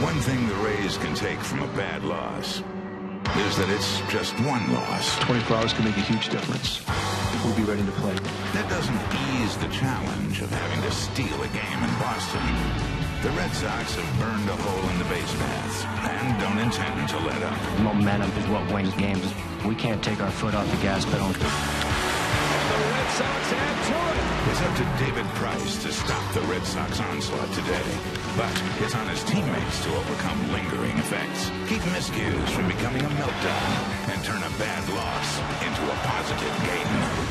One thing the Rays can take from a bad loss is that it's just one loss. 24 hours can make a huge difference. We'll be ready to play. That doesn't ease the challenge of having to steal a game in Boston. The Red Sox have burned a hole in the base paths and don't intend to let up. Momentum is what wins games. We can't take our foot off the gas pedal. The Red Sox add to it. It's up to David Price to stop the Red Sox onslaught today. But it's on his teammates to overcome lingering effects, keep miscues from becoming a meltdown, and turn a bad loss into a positive game.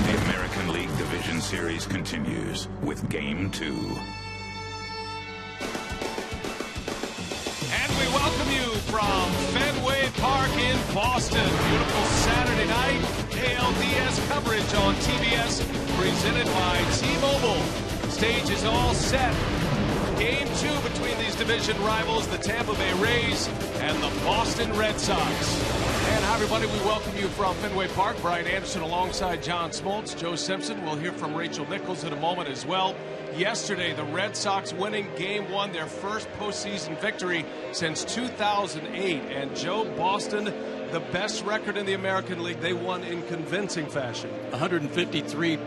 The American League Division Series continues with Game 2. And we welcome you from Fenway Park in Boston. Beautiful Saturday night. ALDS coverage on TBS, presented by T-Mobile. Stage is all set. Game 2 between these division rivals, the Tampa Bay Rays and the Boston Red Sox. And hi, everybody. We welcome you from Fenway Park. Brian Anderson alongside John Smoltz, Joe Simpson. We'll hear from Rachel Nichols in a moment as well. Yesterday, the Red Sox winning Game 1, their first postseason victory since 2008. And Joe, Boston, the best record in the American League. They won in convincing fashion. 153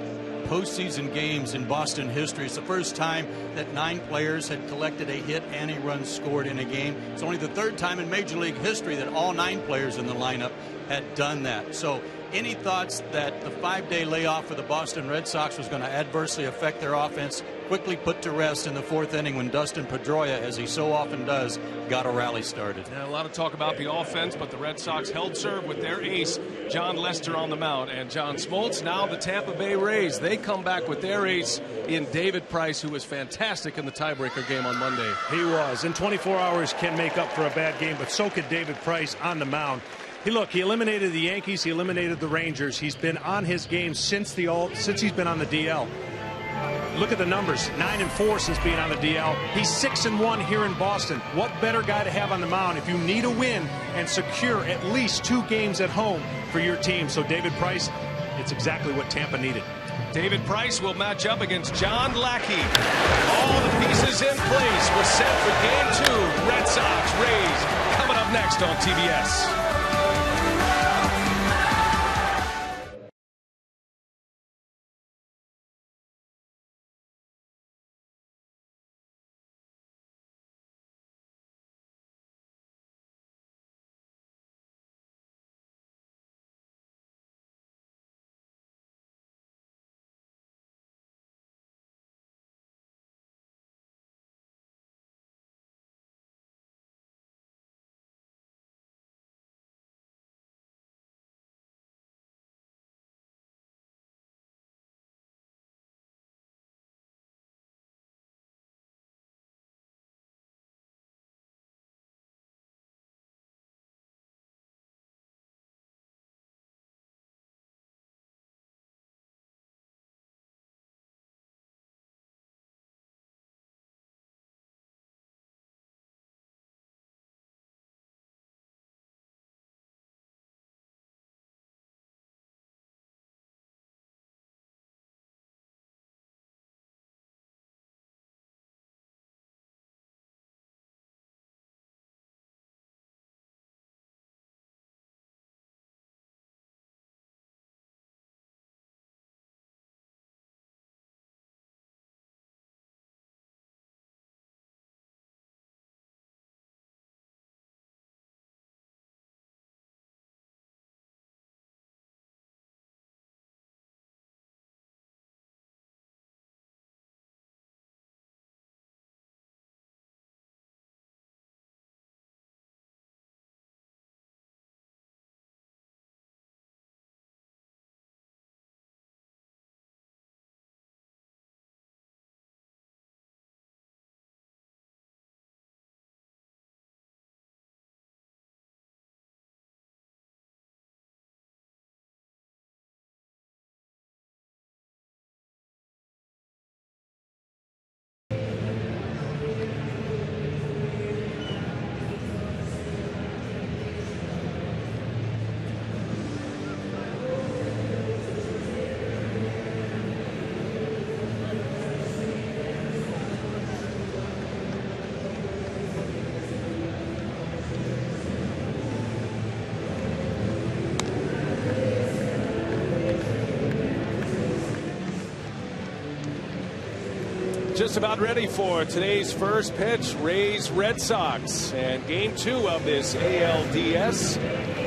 postseason games in Boston history. It's the first time that 9 players had collected a hit and a run scored in a game. It's only the third time in Major League history that all 9 players in the lineup had done that. So any thoughts that the 5-day layoff for the Boston Red Sox was going to adversely affect their offense quickly put to rest in the 4th inning when Dustin Pedroia, as he so often does, got a rally started. Yeah, a lot of talk about the offense, but the Red Sox held serve with their ace, John Lester, on the mound. And John Smoltz, now the Tampa Bay Rays, they come back with their ace in David Price, who was fantastic in the tiebreaker game on Monday. He was. And 24 hours can make up for a bad game, but so could David Price on the mound. He eliminated the Yankees. He eliminated the Rangers. He's been on his game since he's been on the DL. Look at the numbers, 9-4 since being on the DL. He's 6-1 here in Boston. What better guy to have on the mound if you need a win and secure at least 2 games at home for your team? So David Price, it's exactly what Tampa needed. David Price will match up against John Lackey. All the pieces in place. We're set for Game 2. Red Sox, Rays, coming up next on TBS. Just about ready for today's first pitch. Rays Red Sox, and game 2 of this ALDS.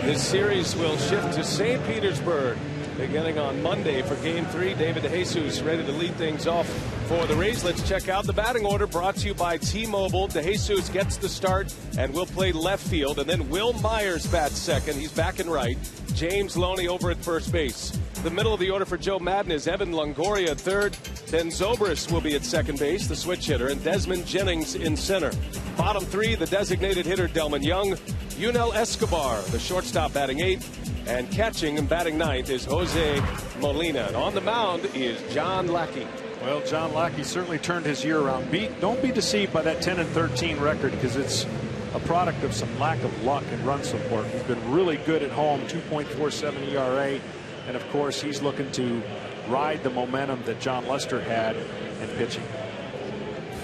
This series will shift to St. Petersburg beginning on Monday for game 3. David DeJesus ready to lead things off for the Rays. Let's check out the batting order brought to you by T-Mobile. DeJesus gets the start and will play left field, and then Will Myers bats second. He's back in right. James Loney over at first base. The middle of the order for Joe Madden is Evan Longoria at third. Then Zobrist will be at second base, the switch hitter, and Desmond Jennings in center. Bottom 3, the designated hitter Delman Young. Yunel Escobar, the shortstop, batting 8th. And catching and batting 9th is Jose Molina. And on the mound is John Lackey. Well, John Lackey certainly turned his year around. Don't be deceived by that 10-13 record, because it's a product of some lack of luck and run support. He's been really good at home, 2.47 ERA. And, of course, he's looking to ride the momentum that John Lester had in pitching.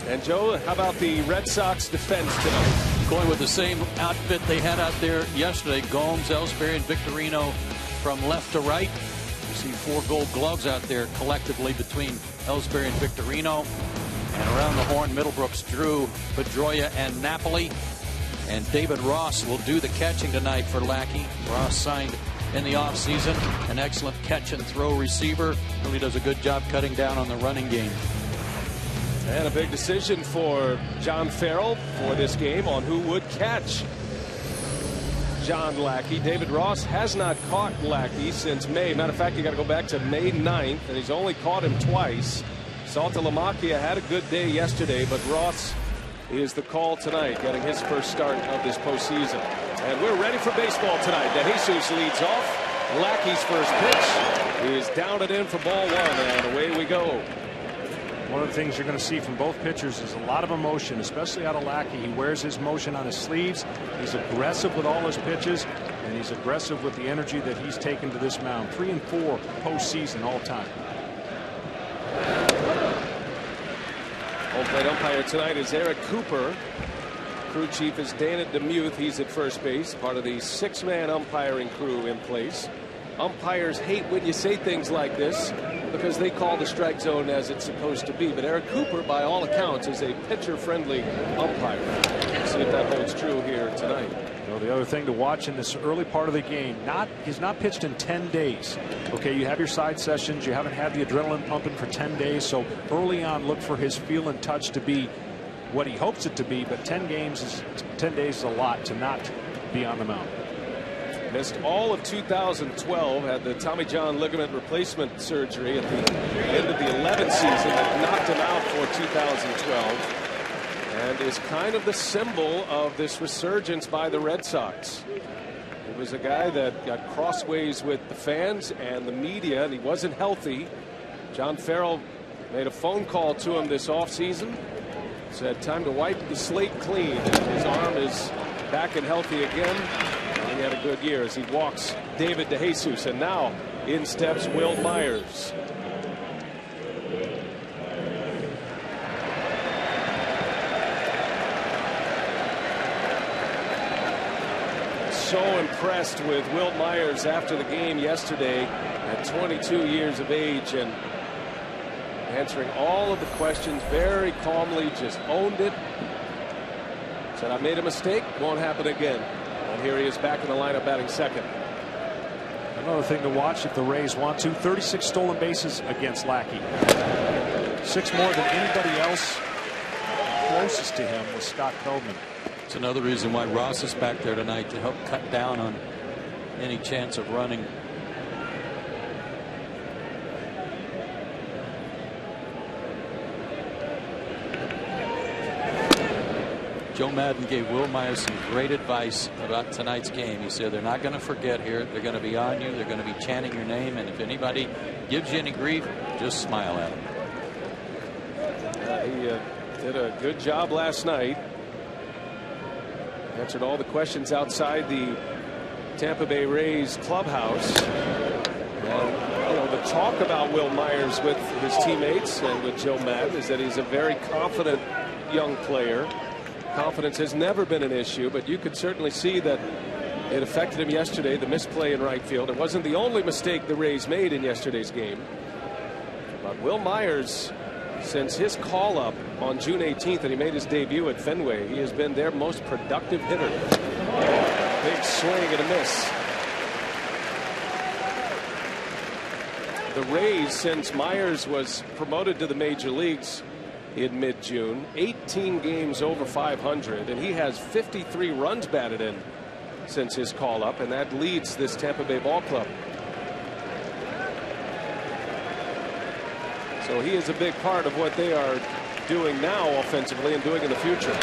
And, Joe, how about the Red Sox defense tonight? Going with the same outfit they had out there yesterday. Gomes, Ellsbury, and Victorino from left to right. You see 4 gold gloves out there collectively between Ellsbury and Victorino. And around the horn, Middlebrooks, Drew, Pedroia, and Napoli. And David Ross will do the catching tonight for Lackey. Ross signed in the offseason, an excellent catch and throw receiver. Really does a good job cutting down on the running game. And a big decision for John Farrell for this game on who would catch John Lackey. David Ross has not caught Lackey since May. Matter of fact, you got to go back to May 9th, and he's only caught him twice. Saltalamacchia had a good day yesterday, but Ross is the call tonight, getting his first start of this postseason. And we're ready for baseball tonight. DeJesus leads off. Lackey's first pitch is down and in for ball 1, and away we go. One of the things you're going to see from both pitchers is a lot of emotion, especially out of Lackey. He wears his emotion on his sleeves. He's aggressive with all his pitches, and he's aggressive with the energy that he's taken to this mound. 3 and 4 postseason all time. Home plate umpire tonight is Eric Cooper. Crew chief is Dana DeMuth. He's at first base, part of the 6-man umpiring crew in place. Umpires hate when you say things like this because they call the strike zone as it's supposed to be. But Eric Cooper, by all accounts, is a pitcher-friendly umpire. We'll see if that holds true here tonight. Well, the other thing to watch in this early part of the game, he's not pitched in 10 days. Okay, you have your side sessions. You haven't had the adrenaline pumping for 10 days. So early on, look for his feel and touch to be what he hopes it to be. But 10 days is a lot to not be on the mound. Missed all of 2012, had the Tommy John ligament replacement surgery at the end of the 11th season that knocked him out for 2012, and is kind of the symbol of this resurgence by the Red Sox. He was a guy that got crossways with the fans and the media, and he wasn't healthy. John Farrell made a phone call to him this offseason, said time to wipe the slate clean, and his arm is back and healthy again. He had a good year as he walks David DeJesus, and now in steps Will Myers. So impressed with Will Myers after the game yesterday at 22 years of age, and answering all of the questions very calmly, just owned it. Said, I made a mistake, won't happen again. And here he is back in the lineup batting second. Another thing to watch if the Rays want to, 36 stolen bases against Lackey. 6 more than anybody else. Closest to him was Scott Feldman. It's another reason why Ross is back there tonight, to help cut down on any chance of running. Joe Madden gave Will Myers some great advice about tonight's game. He said they're not going to forget here. They're going to be on you. They're going to be chanting your name. And if anybody gives you any grief, just smile at them. He did a good job last night. Answered all the questions outside the Tampa Bay Rays clubhouse. And, you know, the talk about Will Myers with his teammates and with Joe Madden is that he's a very confident young player. Confidence has never been an issue, but you could certainly see that it affected him yesterday, the misplay in right field. It wasn't the only mistake the Rays made in yesterday's game. But Will Myers Since his call-up on June 18th and he made his debut at Fenway, he has been their most productive hitter. Big swing and a miss. The Rays, since Myers was promoted to the major leagues in mid-June, 18 games over 500, and he has 53 runs batted in since his call-up, and that leads this Tampa Bay ball club. So he is a big part of what they are doing now offensively and doing in the future.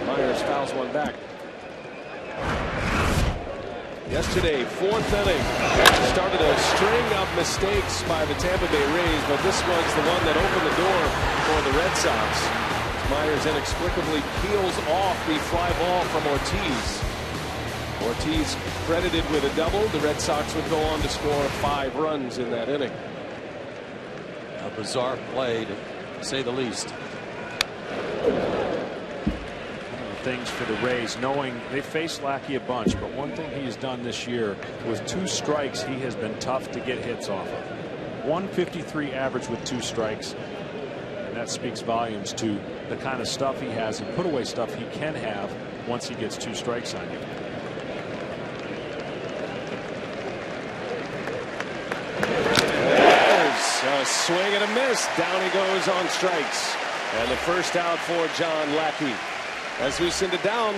Myers fouls one back. Yesterday, fourth inning, started a string of mistakes by the Tampa Bay Rays, but this was the one that opened the door for the Red Sox. Myers inexplicably peels off the fly ball from Ortiz. Ortiz credited with a double. The Red Sox would go on to score 5 runs in that inning. A bizarre play, to say the least. Things for the Rays, knowing they faced Lackey a bunch, but one thing he's done this year, with 2 strikes, he has been tough to get hits off of. 153 average with 2 strikes, and that speaks volumes to the kind of stuff he has and put away stuff he can have once he gets 2 strikes on you. There's a swing and a miss. Down he goes on strikes, and the first out for John Lackey. As we send it down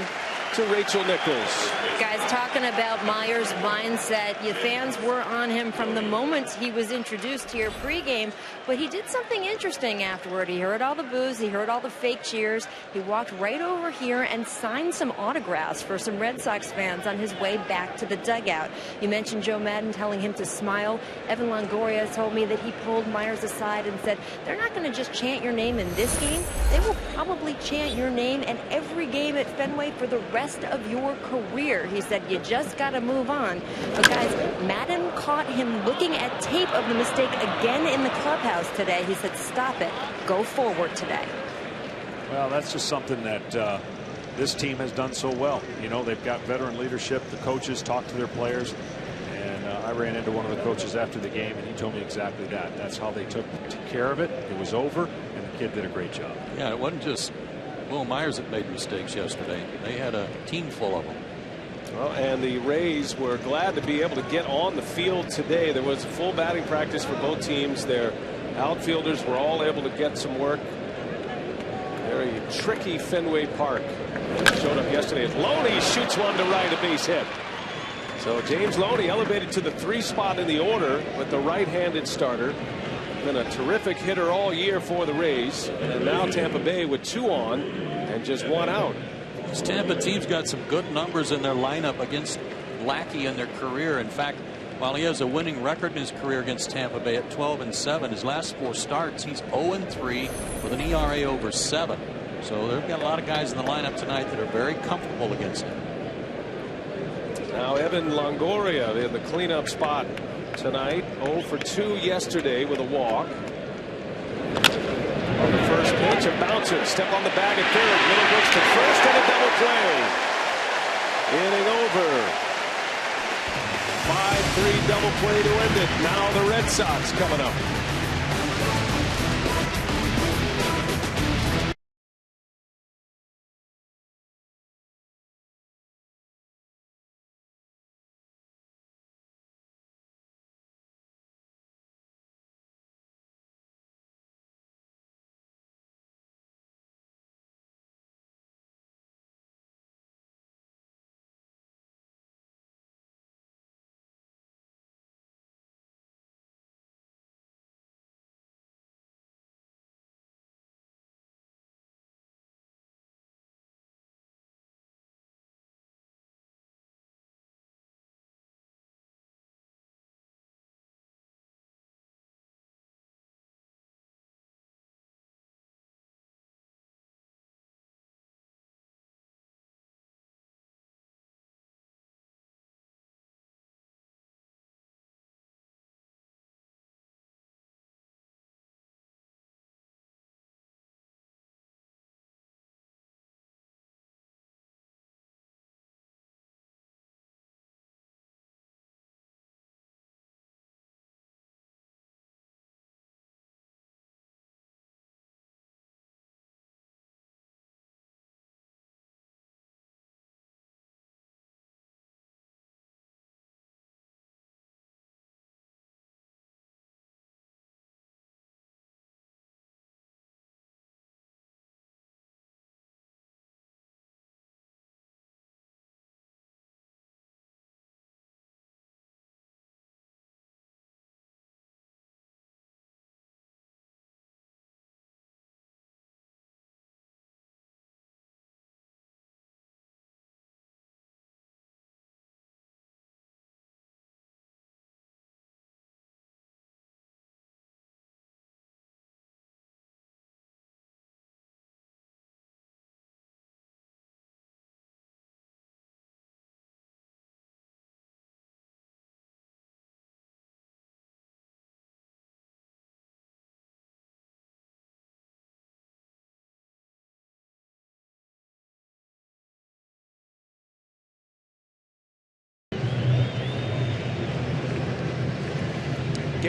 to Rachel Nichols. Guys, talking about Myers' mindset, you fans were on him from the moment he was introduced here pregame, but he did something interesting afterward. He heard all the boos, he heard all the fake cheers. He walked right over here and signed some autographs for some Red Sox fans on his way back to the dugout. You mentioned Joe Madden telling him to smile. Evan Longoria told me that he pulled Myers aside and said, they're not going to just chant your name in this game. They will probably chant your name in every game at Fenway for the rest of your career. He said, you just got to move on. But guys, Madden caught him looking at tape of the mistake again in the clubhouse today. He said, stop it. Go forward today. Well, that's just something that this team has done so well. You know, they've got veteran leadership. The coaches talk to their players. And I ran into one of the coaches after the game, and he told me exactly that. That's how they took care of it. It was over, and the kid did a great job. Yeah, it wasn't just Will Myers that made mistakes yesterday. They had a team full of them. Well, and the Rays were glad to be able to get on the field today. There was full batting practice for both teams. Their outfielders were all able to get some work. Very tricky Fenway Park. Showed up yesterday as Loney shoots one to right, a base hit. So James Loney elevated to the 3 spot in the order with the right-handed starter. Been a terrific hitter all year for the Rays, and now Tampa Bay with 2 on and just 1 out. This Tampa team's got some good numbers in their lineup against Lackey in their career. In fact, while he has a winning record in his career against Tampa Bay at 12-7, his last 4 starts, he's 0-3 with an ERA over 7. So they've got a lot of guys in the lineup tonight that are very comfortable against him. Now Evan Longoria in the cleanup spot tonight. 0 for 2 yesterday with a walk. On the first pitch, a bouncer. Step on the bag at third. Middlebrooks to first and a double play. Inning over. 5-3 double play to end it. Now the Red Sox coming up.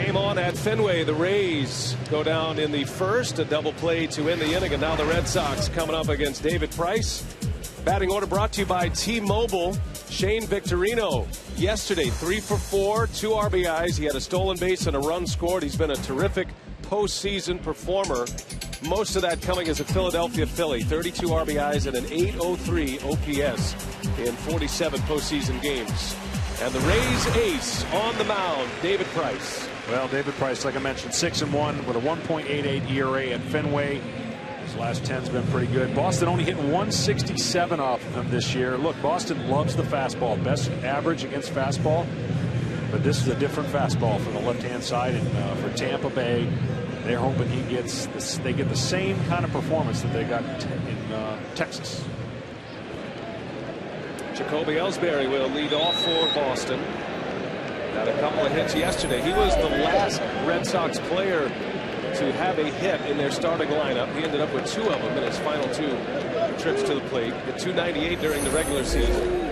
Game on at Fenway. The Rays go down in the first, a double play to end the inning, and now the Red Sox coming up against David Price. Batting order brought to you by T-Mobile. Shane Victorino yesterday 3 for 4, 2 RBIs. He had a stolen base and a run scored. He's been a terrific postseason performer. Most of that coming as a Philadelphia Philly. 32 RBIs and an .803 OPS in 47 postseason games. And the Rays ace on the mound, David Price. Well, David Price, like I mentioned, 6-1 with a 1.88 ERA at Fenway. His last 10's been pretty good. Boston only hitting 167 off of him this year. Look, Boston loves the fastball. Best average against fastball. But this is a different fastball from the left-hand side. And for Tampa Bay, they're hoping they get the same kind of performance that they got in Texas. Jacoby Ellsbury will lead off for Boston. Got a couple of hits yesterday. He was the last Red Sox player to have a hit in their starting lineup. He ended up with 2 of them in his final 2 trips to the plate. Hit .298 during the regular season.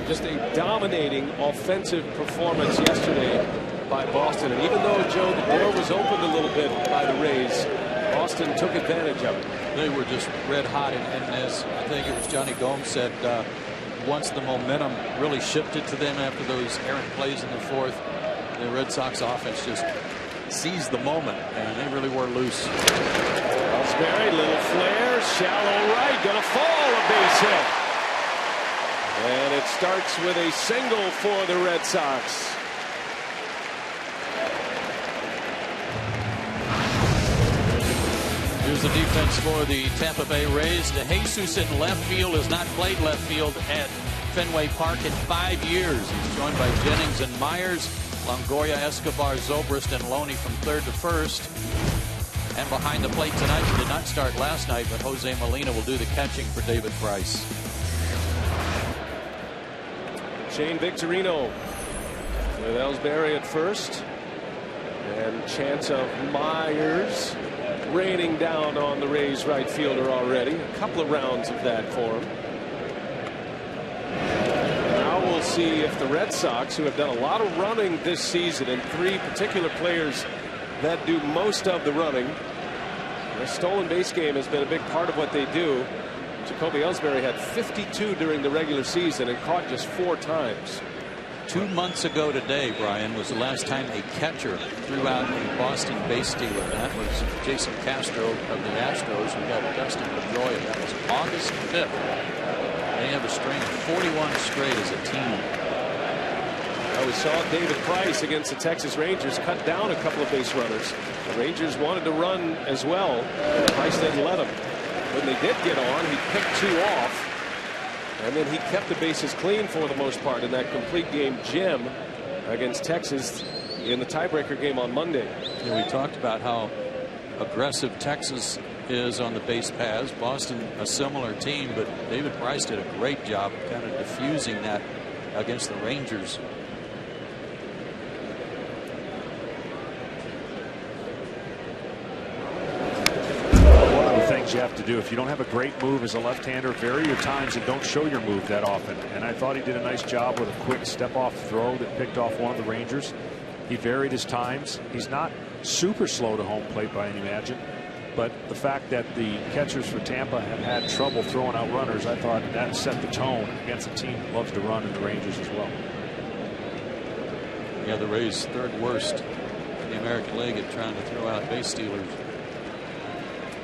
Just a dominating offensive performance yesterday by Boston. And even though, Joe, the door was opened a little bit by the Rays, Boston took advantage of it. They were just red hot. And as I think it was Johnny Gomes said, once the momentum really shifted to them after those errant plays in the 4th, the Red Sox offense just seized the moment, and they really were loose. Ellsbury, little flare, shallow right, gonna fall, a base hit. And it starts with a single for the Red Sox. Here's the defense for the Tampa Bay Rays. DeJesus in left field has not played left field at Fenway Park in 5 years. He's joined by Jennings and Myers, Longoria, Escobar, Zobrist, and Loney from 3rd to 1st. And behind the plate tonight, he did not start last night, but Jose Molina will do the catching for David Price. Shane Victorino with Ellsbury at 1st. And chance of Myers raining down on the Rays right fielder already. A couple of rounds of that for him. Now we'll see if the Red Sox, who have done a lot of running this season, and 3 particular players that do most of the running. The stolen base game has been a big part of what they do. Jacoby Ellsbury had 52 during the regular season and caught just 4 times. 2 months ago today, Brian, was the last time a catcher threw out a Boston base stealer. That was Jason Castro of the Astros, who got Dustin Pedroia. That was August 5th. They have a string of 41 straight as a team. Well, we saw David Price against the Texas Rangers cut down a couple of base runners. The Rangers wanted to run as well. Price didn't let them. When they did get on, he picked 2 off. And then he kept the bases clean for the most part in that complete game gem against Texas in the tiebreaker game on Monday. Yeah, we talked about how aggressive Texas is on the base paths. Boston, a similar team, but David Price did a great job kind of diffusing that against the Rangers. You have to do if you don't have a great move as a left-hander, vary your times and don't show your move that often. And I thought he did a nice job with a quick step-off throw that picked off one of the Rangers. He varied his times. He's not super slow to home plate by any margin, but the fact that the catchers for Tampa have had trouble throwing out runners, I thought that set the tone against a team that loves to run, in the Rangers as well. Yeah, the Rays 3rd worst in the American League at trying to throw out base stealers.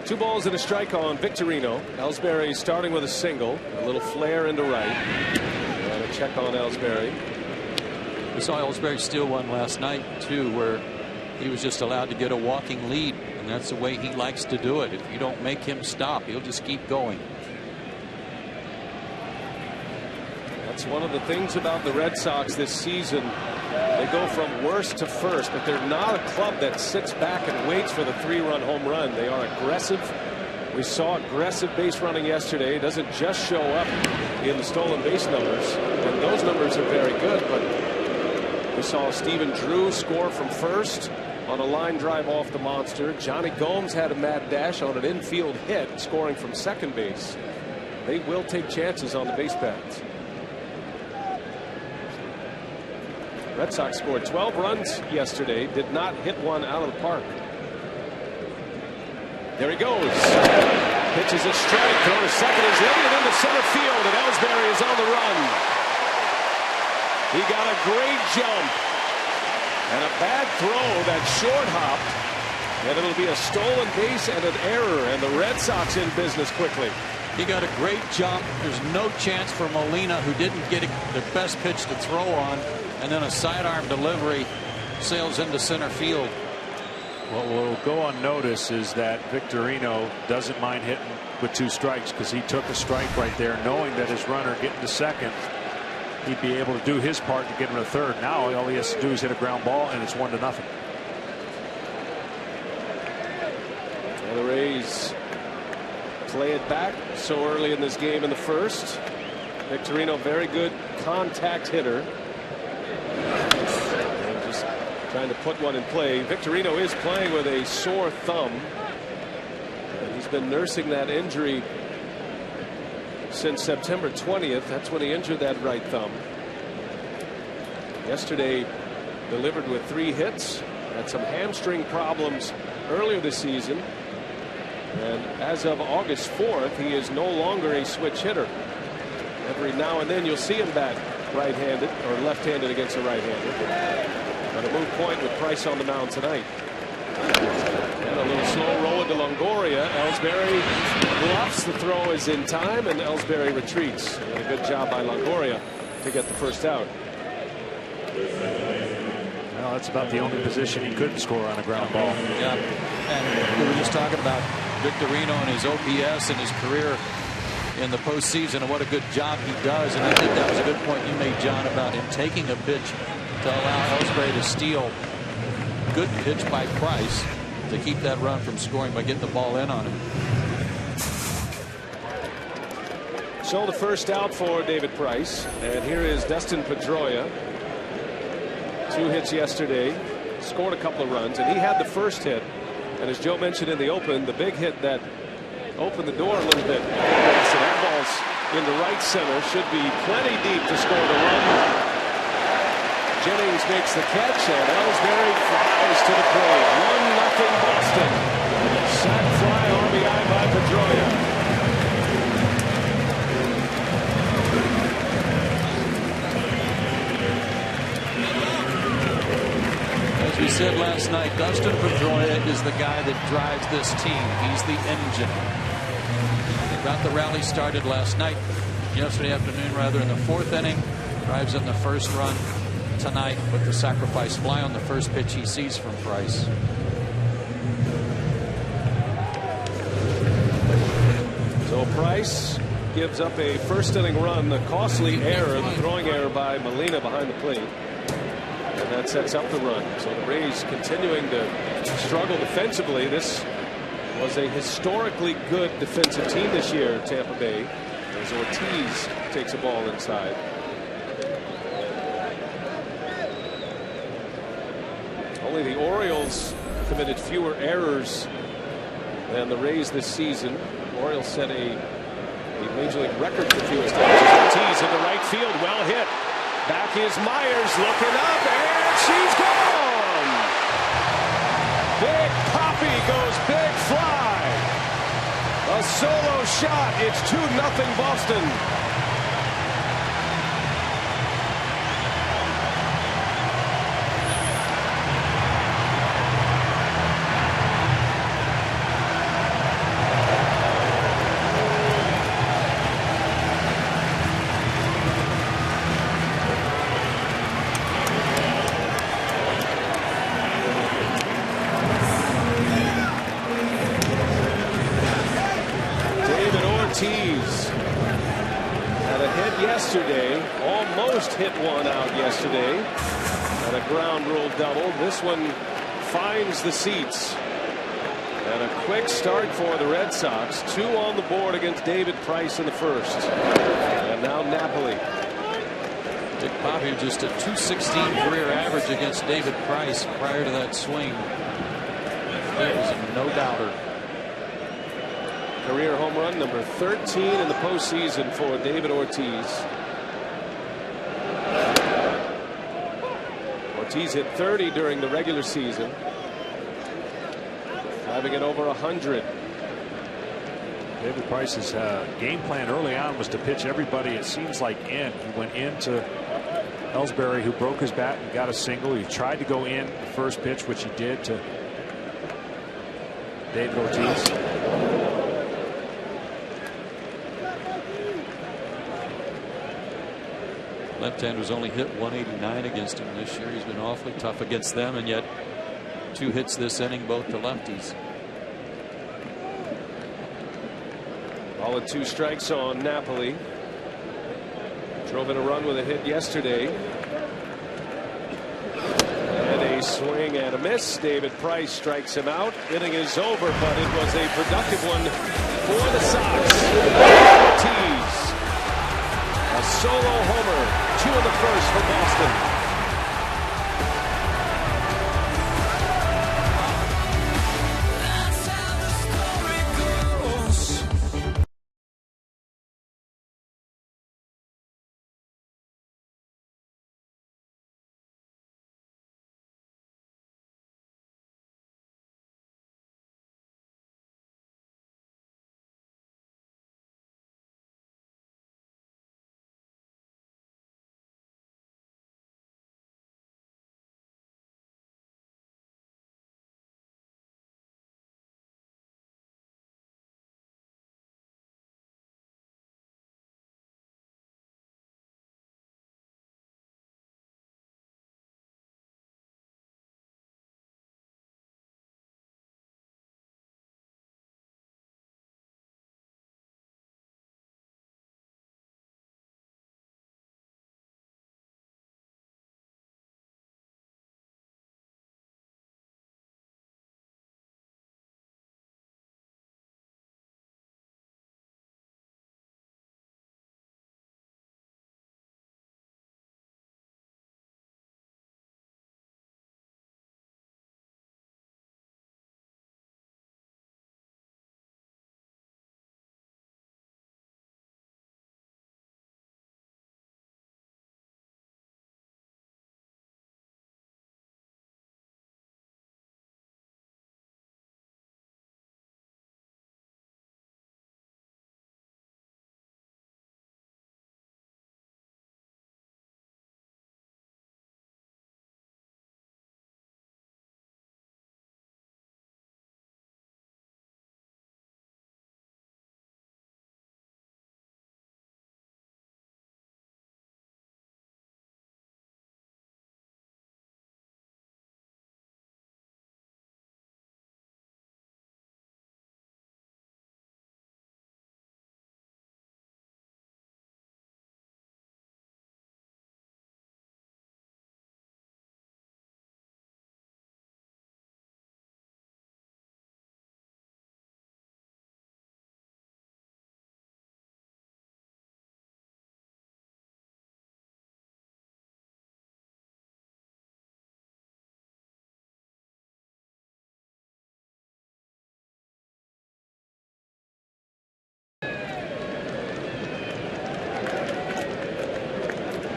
2 balls and a strike on Victorino. Ellsbury starting with a single, a little flare into right, and a check on Ellsbury. We saw Ellsbury steal one last night too, where he was just allowed to get a walking lead, and that's the way he likes to do it. If you don't make him stop, he'll just keep going. That's one of the things about the Red Sox this season. They go from worst to first, but they're not a club that sits back and waits for the 3-run home run. They are aggressive. We saw aggressive base running yesterday. It doesn't just show up in the stolen base numbers, and those numbers are very good, but we saw Stephen Drew score from first on a line drive off the monster. Johnny Gomes had a mad dash on an infield hit, scoring from second base. They will take chances on the base paths. Red Sox scored 12 runs yesterday, did not hit one out of the park. There he goes. Pitches a strike, throw to second is lifted into center field, and Ellsbury is on the run. He got a great jump and a bad throw that short hopped, and it'll be a stolen base and an error, and the Red Sox in business quickly. He got a great jump. There's no chance for Molina, who didn't get the best pitch to throw on, and then a sidearm delivery sails into center field. What will go unnoticed is that Victorino doesn't mind hitting with 2 strikes, because he took a strike right there, knowing that his runner getting to second, he'd be able to do his part to get him to third. Now all he has to do is hit a ground ball, and it's 1-0. And the Rays play it back so early in this game in the first. Victorino, very good contact hitter. And just trying to put one in play. Victorino is playing with a sore thumb. And he's been nursing that injury since September 20th. That's when he injured that right thumb. Yesterday delivered with 3 hits. Had some hamstring problems earlier this season. And as of August 4th, he is no longer a switch hitter. Every now and then you'll see him bat right-handed or left-handed against a right-hander. But a move point with Price on the mound tonight. And a little slow roll into Longoria. Ellsbury bluffs. The throw is in time, and Ellsbury retreats. And a good job by Longoria to get the first out. Well, that's about the only position he couldn't score on a ground ball. Yeah, and we were just talking about Victorino and his OPS and his career in the postseason, and what a good job he does. And I think that was a good point you made, John, about him taking a pitch to allow Ellsbury to steal. Good pitch by Price to keep that run from scoring by getting the ball in on him. So the first out for David Price, and here is Dustin Pedroia. 2 hits yesterday, scored a couple of runs, and he had the first hit. And as Joe mentioned in the open, the big hit that opened the door a little bit. So that ball's into right center, should be plenty deep to score the run. Jennings makes the catch, and Ellsbury flies to the plate. 1-0 Boston. Sac fly RBI by Pedroia. As we said last night, Dustin Pedroia is the guy that drives this team. He's the engine. They got the rally started last night, yesterday afternoon rather, in the 4th inning. Drives in the first run tonight with the sacrifice fly on the first pitch he sees from Price. So Price gives up a first inning run, the costly error, the throwing error by Molina behind the plate. And that sets up the run. So the Rays continuing to struggle defensively. This was a historically good defensive team this year, Tampa Bay, as Ortiz takes a ball inside. Only the Orioles committed fewer errors than the Rays this season. Orioles set a Major League record for fewest errors. Ortiz in the right field, well hit. Back is Myers looking up, and she's gone. Big Poppy goes big fly. A solo shot. It's 2-0 Boston. Ortiz had a hit yesterday, almost hit one out yesterday, and a ground rule double. This one finds the seats. And a quick start for the Red Sox. 2 on the board against David Price in the first. And now Napoli. Dick Poppy just a .216 career average against David Price prior to that swing. There was a no-doubter. Career home run number 13 in the postseason for David Ortiz. Ortiz hit 30 during the regular season, having it over 100. David Price's game plan early on was to pitch everybody, it seems like, in. He went into Ellsbury, who broke his bat and got a single. He tried to go in the first pitch, which he did, to David Ortiz. Left-handers only hit 189 against him this year. He's been awfully tough against them, and yet 2 hits this inning, both to lefties. All at 2 strikes on Napoli. Drove in a run with a hit yesterday. And a swing and a miss. David Price strikes him out. Inning is over, but it was a productive one for the Sox. Ortiz, a solo homer, 2 in the first for Boston.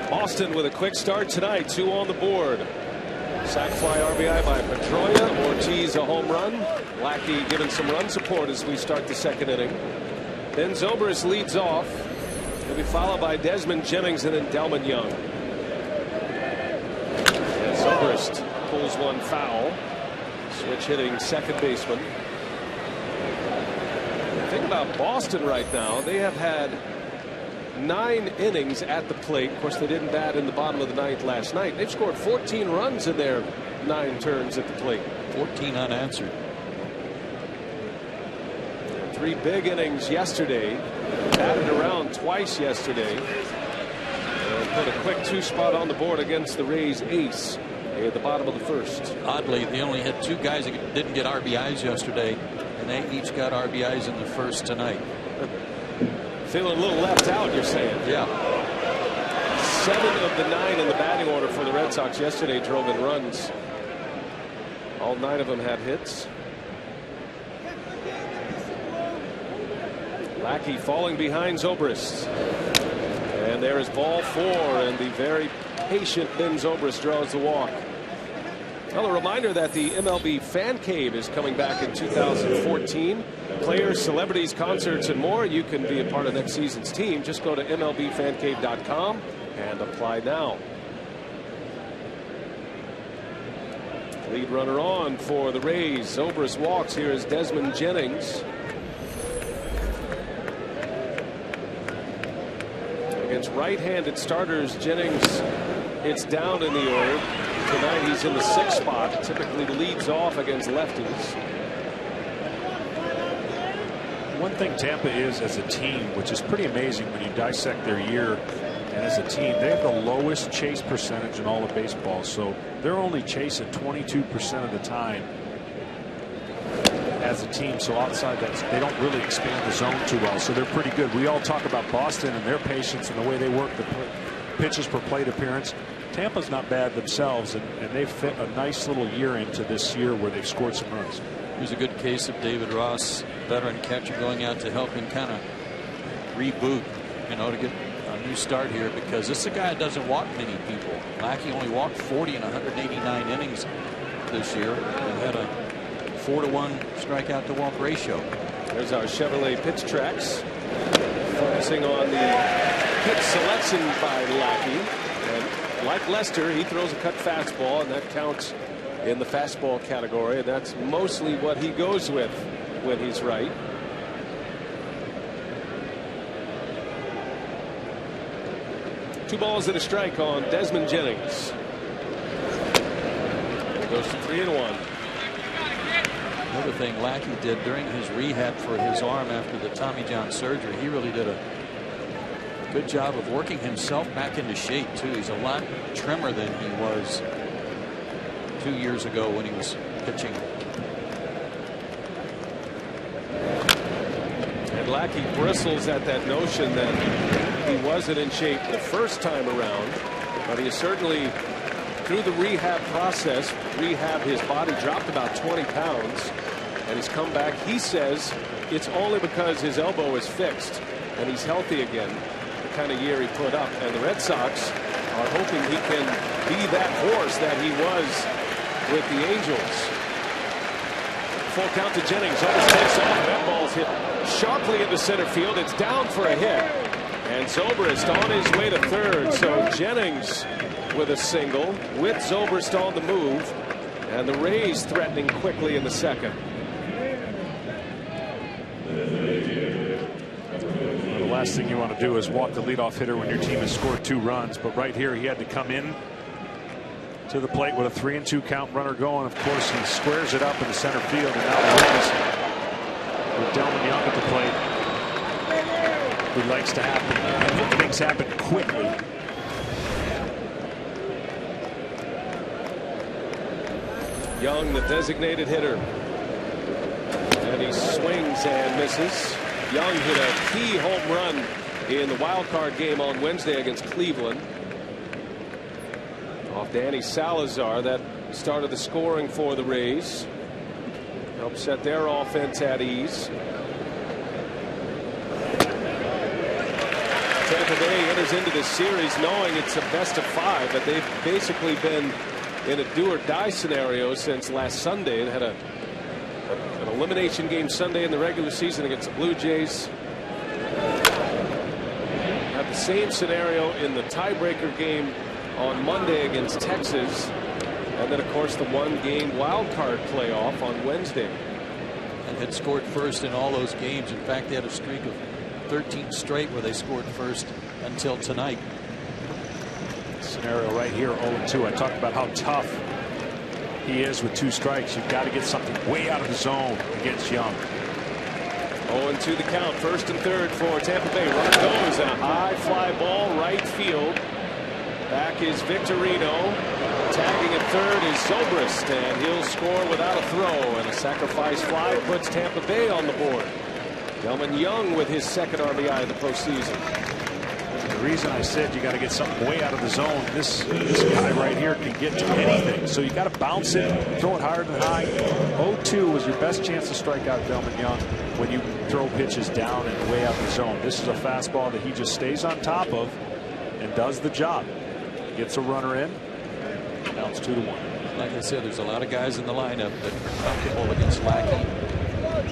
Boston with a quick start tonight. 2 on the board. Sac fly RBI by Pedroia. Ortiz a home run. Lackey giving some run support as we start the second inning. Then Zobrist leads off. He'll be followed by Desmond Jennings and then Delman Young. And Zobrist pulls one foul. Switch hitting second baseman. The thing about Boston right now, they have had 9 innings at the plate. Of course, they didn't bat in the bottom of the 9th last night. They've scored 14 runs in their 9 turns at the plate. 14 unanswered. 3 big innings yesterday. Batted around twice yesterday. And put a quick 2 spot on the board against the Rays ace at the bottom of the first. Oddly, they only had 2 guys that didn't get RBIs yesterday, and they each got RBIs in the first tonight. Feeling a little left out, you're saying? Yeah. 7 of the 9 in the batting order for the Red Sox yesterday drove in runs. All 9 of them had hits. Lackey falling behind Zobrist. And there is ball 4, and the very patient Ben Zobrist draws the walk. Well, a reminder that the MLB Fan Cave is coming back in 2014. Players, celebrities, concerts, and more. You can be a part of next season's team. Just go to MLBFancave.com and apply now. Lead runner on for the Rays. Zobrist walks. Here is Desmond Jennings. Against right-handed starters, Jennings hits down in the order. Tonight he's in the 6th spot. Typically leads off against lefties. One thing Tampa is as a team, which is pretty amazing when you dissect their year, and as a team, they have the lowest chase percentage in all of baseball. So they're only chasing 22% of the time as a team. So outside that, they don't really expand the zone too well. So they're pretty good. We all talk about Boston and their patience and the way they work the pitches per plate appearance. Tampa's not bad themselves, and they've fit a nice little year into this year where they've scored some runs. Here's a good case of David Ross, veteran catcher, going out to help him kind of reboot, you know, to get a new start here, because this is a guy that doesn't walk many people. Lackey only walked 40 in 189 innings this year and had a 4-to-1 strikeout to walk ratio. There's our Chevrolet pitch tracks, focusing on the pitch selection by Lackey. And like Lester, he throws a cut fastball, and that counts in the fastball category. And that's mostly what he goes with when he's right. Two balls and a strike on Desmond Jennings. It goes to 3-1. Another thing Lackey did during his rehab for his arm after the Tommy John surgery, he really did a good job of working himself back into shape too. He's a lot trimmer than he was 2 years ago when he was pitching. And Lackey bristles at that notion that he wasn't in shape the first time around, but he certainly, through the rehab process, his body dropped about 20 pounds, and he's come back. He says it's only because his elbow is fixed and he's healthy again, the kind of year he put up. And the Red Sox are hoping he can be that horse that he was with the Angels. Full count to Jennings. Almost takes off. That ball's hit sharply into center field. It's down for a hit. And Zobrist on his way to third. So Jennings with a single, with Zobrist on the move, and the Rays threatening quickly in the second. Well, the last thing you want to do is walk the leadoff hitter when your team has scored 2 runs. But right here, he had to come in to the plate with a 3-2 count, runner going. Of course, he squares it up in the center field, and now the Rays with Delman Young at the plate. He likes to happen, and things happen quickly. Young, the designated hitter, and he swings and misses. Young hit a key home run in the wild card game on Wednesday against Cleveland off Danny Salazar. That started the scoring for the Rays, helped set their offense at ease. Tampa Bay enters into this series knowing it's a best of 5, but they've basically been in a do-or-die scenario since last Sunday. They had an elimination game Sunday in the regular season against the Blue Jays. Had the same scenario in the tiebreaker game on Monday against Texas, and then of course the 1-game wild card playoff on Wednesday. And had scored first in all those games. In fact, they had a streak of 13 straight where they scored first until tonight. Scenario right here, 0-2. I talked about how tough he is with 2 strikes. You've got to get something way out of the zone against Young. 0-2 the count, first and third for Tampa Bay. Runner goes, and a high fly ball right field. Back is Victorino. Tagging at third is Zobrist, and he'll score without a throw, and a sacrifice fly puts Tampa Bay on the board. Delman Young with his second RBI of the postseason. The reason I said you got to get something way out of the zone, this guy right here can get to anything. So you got to bounce it, throw it higher than high. 0-2 was your best chance to strike out Delman Young when you throw pitches down and way out the zone. This is a fastball that he just stays on top of and does the job. Gets a runner in. Now it's 2-1. Like I said, there's a lot of guys in the lineup that are comfortable against Lackey.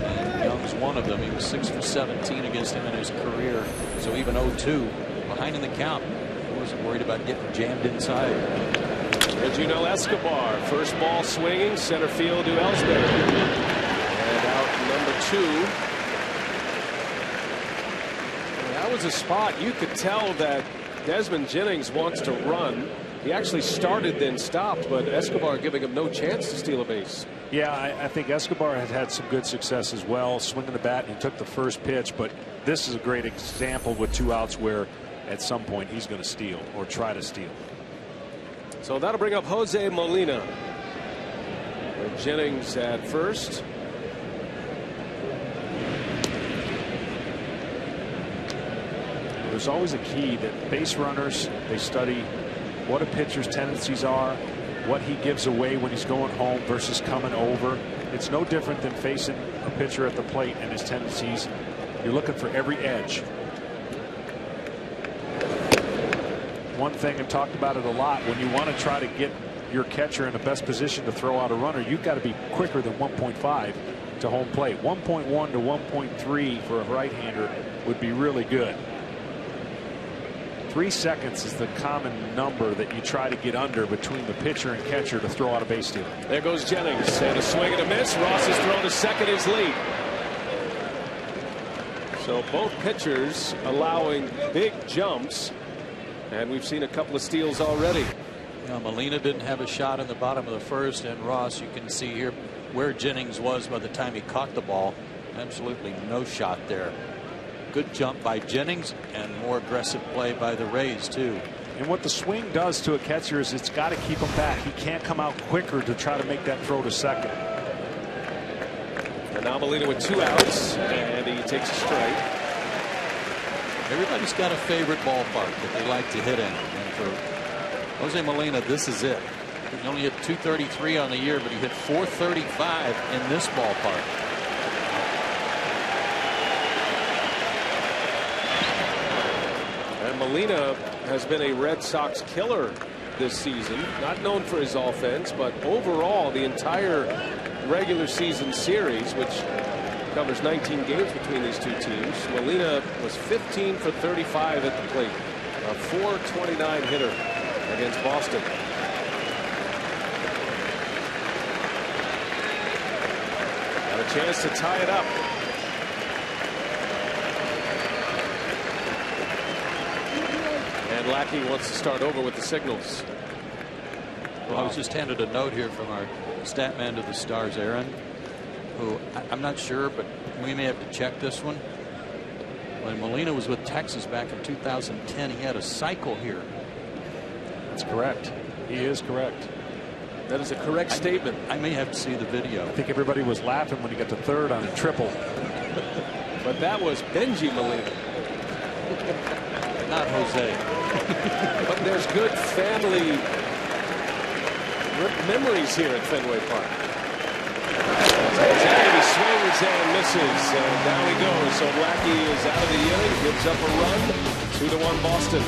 And Young's one of them. He was 6 for 17 against him in his career. So even 0-2 behind in the count. He wasn't worried about getting jammed inside. Pedroia Escobar, first ball swinging, center field to Ellsbury. And out number 2. That was a spot you could tell that Desmond Jennings wants to run. He actually started then stopped, but Escobar giving him no chance to steal a base. Yeah, I think Escobar has had some good success as well, swinging the bat, and he took the first pitch. But this is a great example with 2 outs where at some point he's going to steal or try to steal. So that'll bring up Jose Molina. And Jennings at first. There's always a key that base runners, they study what a pitcher's tendencies are, what he gives away when he's going home versus coming over. It's no different than facing a pitcher at the plate and his tendencies. You're looking for every edge. One thing, I've talked about it a lot, when you want to try to get your catcher in the best position to throw out a runner, you've got to be quicker than 1.5 to home plate. 1.1 to 1.3 for a right-hander would be really good. 3 seconds is the common number that you try to get under between the pitcher and catcher to throw out a base stealer. There goes Jennings, and a swing and a miss. Ross has thrown to second, his lead. So both pitchers allowing big jumps, and we've seen a couple of steals already. Now, Molina didn't have a shot in the bottom of the first, and Ross, you can see here where Jennings was by the time he caught the ball. Absolutely no shot there. Good jump by Jennings and more aggressive play by the Rays too. And what the swing does to a catcher is it's got to keep him back. He can't come out quicker to try to make that throw to second. And now Molina with 2 outs, and he takes a strike. Everybody's got a favorite ballpark that they like to hit in, and for Jose Molina, this is it. He only hit 233 on the year, but he hit 435 in this ballpark. Molina has been a Red Sox killer this season, not known for his offense, but overall the entire regular season series, which covers 19 games between these 2 teams. Molina was 15 for 35 at the plate, a .429 hitter against Boston. Got a chance to tie it up. And Lackey wants to start over with the signals. Well, I was just handed a note here from our stat man to the Stars, Aaron, who I'm not sure, but we may have to check this one. When Molina was with Texas back in 2010, he had a cycle here. That's correct. He is correct. That is a correct statement. I may have to see the video. I think everybody was laughing when he got to third on a triple. But that was Benji Molina. Not Jose. But there's good family memories here at Fenway Park. Jacoby swings and misses, and down he goes. So Lackey is out of the inning, gives up a run. 2-1 Boston.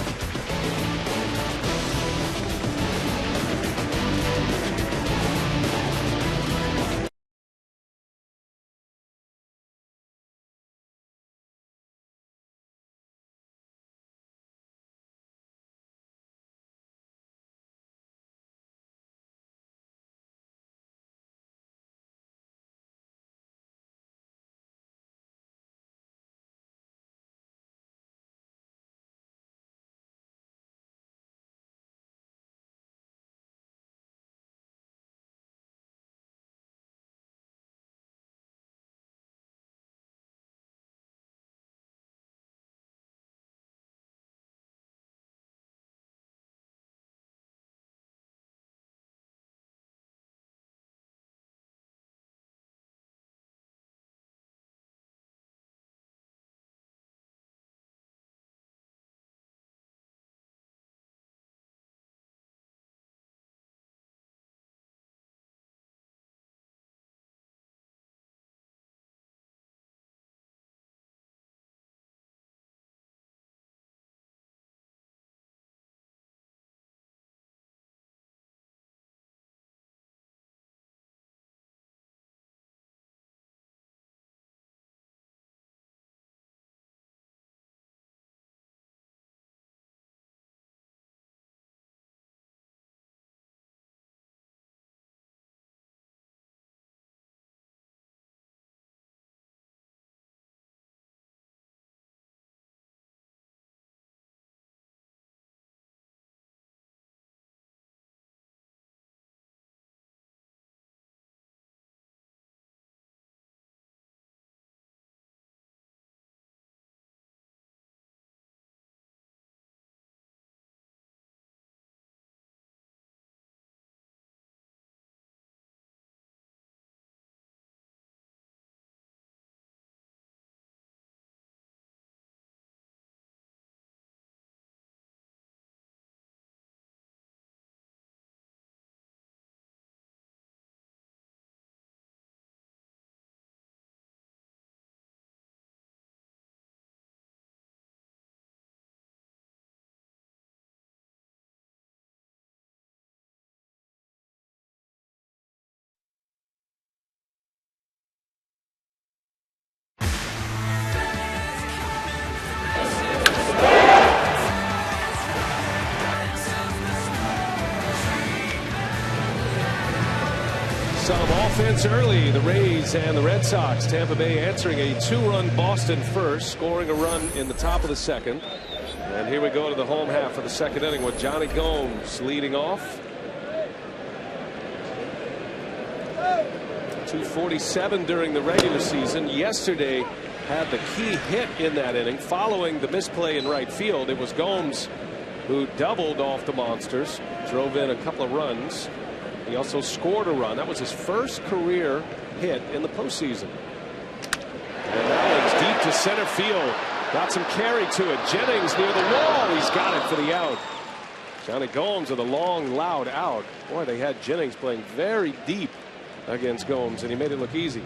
some offense early. The Rays and the Red Sox. Tampa Bay answering a 2-run Boston first, scoring a run in the top of the second. And here we go to the home half of the second inning with Johnny Gomes leading off. 247 during the regular season. Yesterday had the key hit in that inning following the misplay in right field. It was Gomes who doubled off the Monsters, drove in a couple of runs. He also scored a run. That was his first career hit in the postseason. And that one's deep to center field. Got some carry to it. Jennings near the wall. He's got it for the out. Johnny Gomes with a long, loud out. Boy, they had Jennings playing very deep against Gomes, and he made it look easy.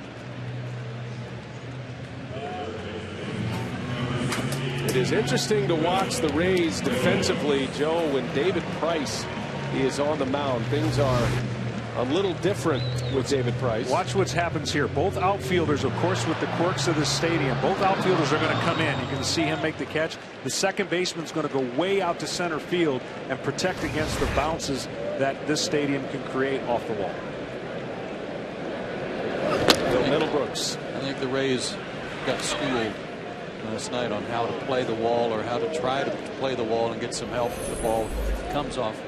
It is interesting to watch the Rays defensively, Joe, when David Price is on the mound. Things are a little different with David Price. Watch what happens here. Both outfielders, of course, with the quirks of the stadium, both outfielders are going to come in. You can see him make the catch. The second baseman's going to go way out to center field and protect against the bounces that this stadium can create off the wall. Middlebrooks. I think the Rays got schooled last night on how to play the wall, or how to try to play the wall and get some help if the ball comes off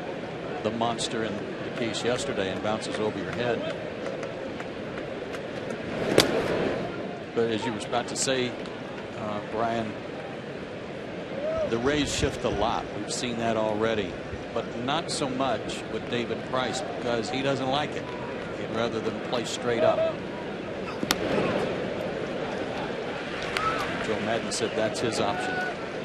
the monster in the case yesterday and bounces over your head. But as you were about to say, Brian, the Rays shift a lot. We've seen that already, but not so much with David Price, because he doesn't like it. He'd rather than play straight up. Joe Madden said that's his option.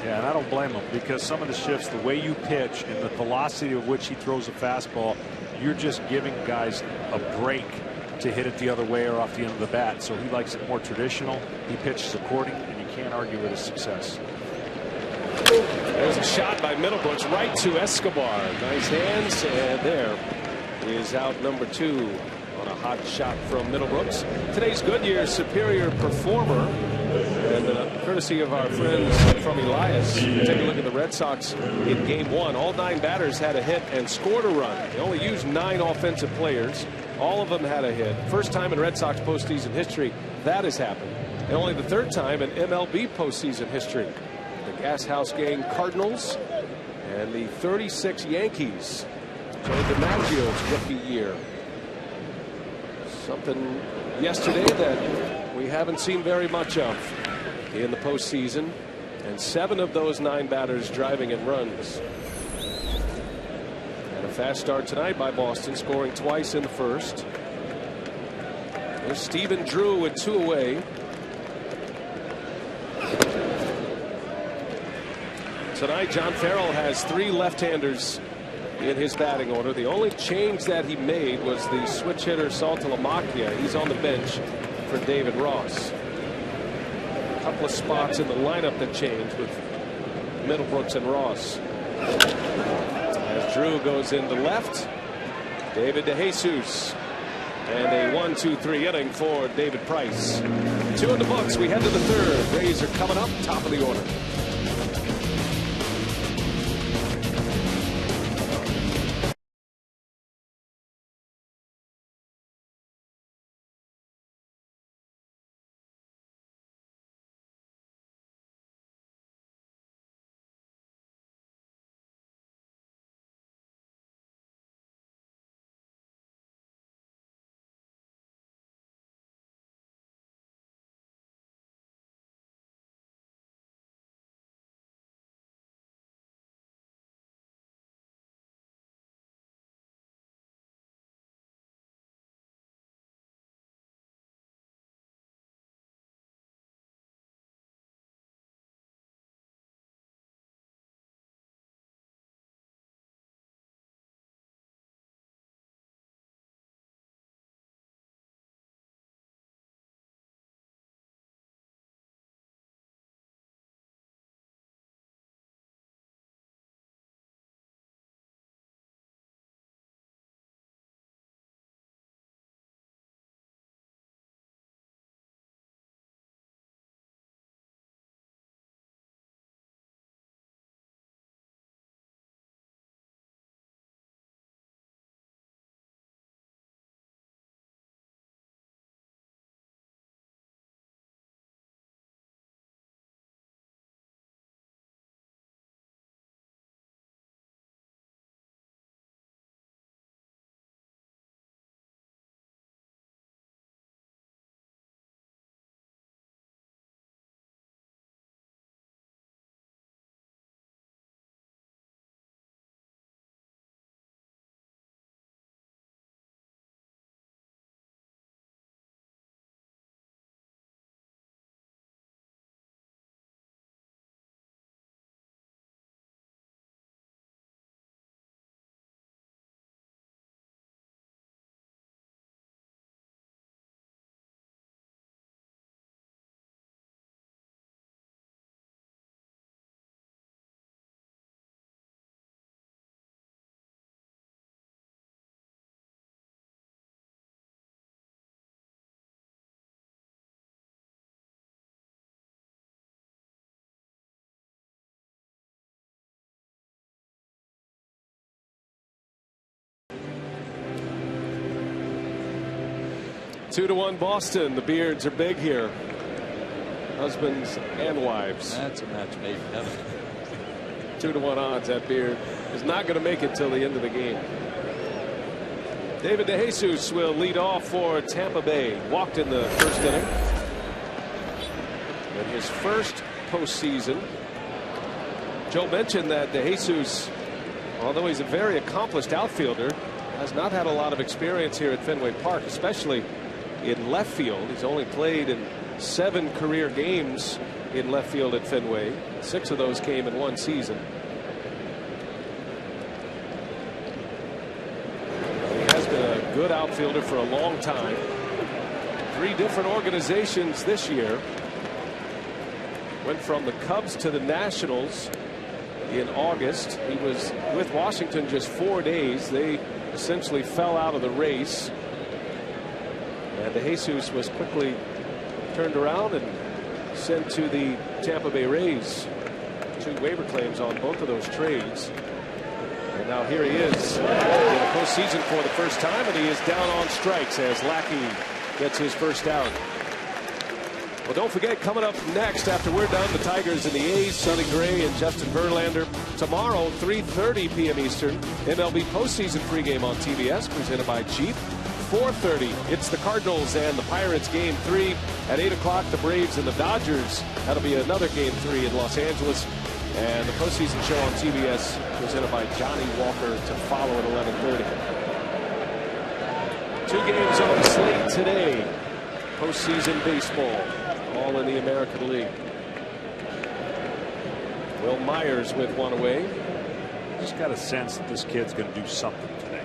Yeah, and I don't blame him, because some of the shifts, the way you pitch and the velocity of which he throws a fastball, you're just giving guys a break to hit it the other way or off the end of the bat. So he likes it more traditional. He pitches according, and you can't argue with his success. There's a shot by Middlebrooks right to Escobar. Nice hands, and there is out number 2 on a hot shot from Middlebrooks. Today's Goodyear Superior Performer, and courtesy of our friends from Elias. Take a look at the Red Sox in Game 1. All 9 batters had a hit and scored a run. They only used 9 offensive players. All of them had a hit. First time in Red Sox postseason history that has happened, and only the 3rd time in MLB postseason history. The Gas House Gang Cardinals and the 36 Yankees. Joe DiMaggio's rookie year. Something yesterday that we haven't seen very much of in the postseason, and 7 of those 9 batters driving in runs. And a fast start tonight by Boston, scoring twice in the first. There's Stephen Drew with 2 away. Tonight, John Farrell has 3 left-handers in his batting order. The only change that he made was the switch hitter Saltalamacchia. He's on the bench for David Ross. A couple of spots in the lineup that changed with Middlebrooks and Ross. As Drew goes into left, David DeJesus. And a 1-2-3 inning for David Price. 2 in the books. We head to the 3rd. Rays are coming up, top of the order. 2-1 Boston. The Beards are big here. Husbands and wives. That's a match made in heaven. 2-1 odds. That Beard is not going to make it till the end of the game. David DeJesus will lead off for Tampa Bay. Walked in the first inning. In his first postseason. Joe mentioned that DeJesus, although he's a very accomplished outfielder, has not had a lot of experience here at Fenway Park, especially in left field. He's only played in 7 career games in left field at Fenway. 6 of those came in one season. He has been a good outfielder for a long time. 3 different organizations this year. Went from the Cubs to the Nationals in August. He was with Washington just 4 days. They essentially fell out of the race. And DeJesus was quickly turned around and sent to the Tampa Bay Rays. 2 waiver claims on both of those trades. And now here he is in the postseason for the first time, and he is down on strikes as Lackey gets his first out. Well, don't forget, coming up next after we're done, the Tigers and the A's, Sonny Gray and Justin Verlander. Tomorrow, 3:30 p.m. Eastern, MLB postseason pregame on TBS, presented by Jeep. 4:30, it's the Cardinals and the Pirates game 3. At 8 o'clock, the Braves and the Dodgers. That'll be another game 3 in Los Angeles. And the postseason show on TBS, presented by Johnny Walker, to follow at 11:30. 2 games on the slate today. Postseason baseball, all in the American League. Will Myers with one away. Just got a sense that this kid's going to do something today.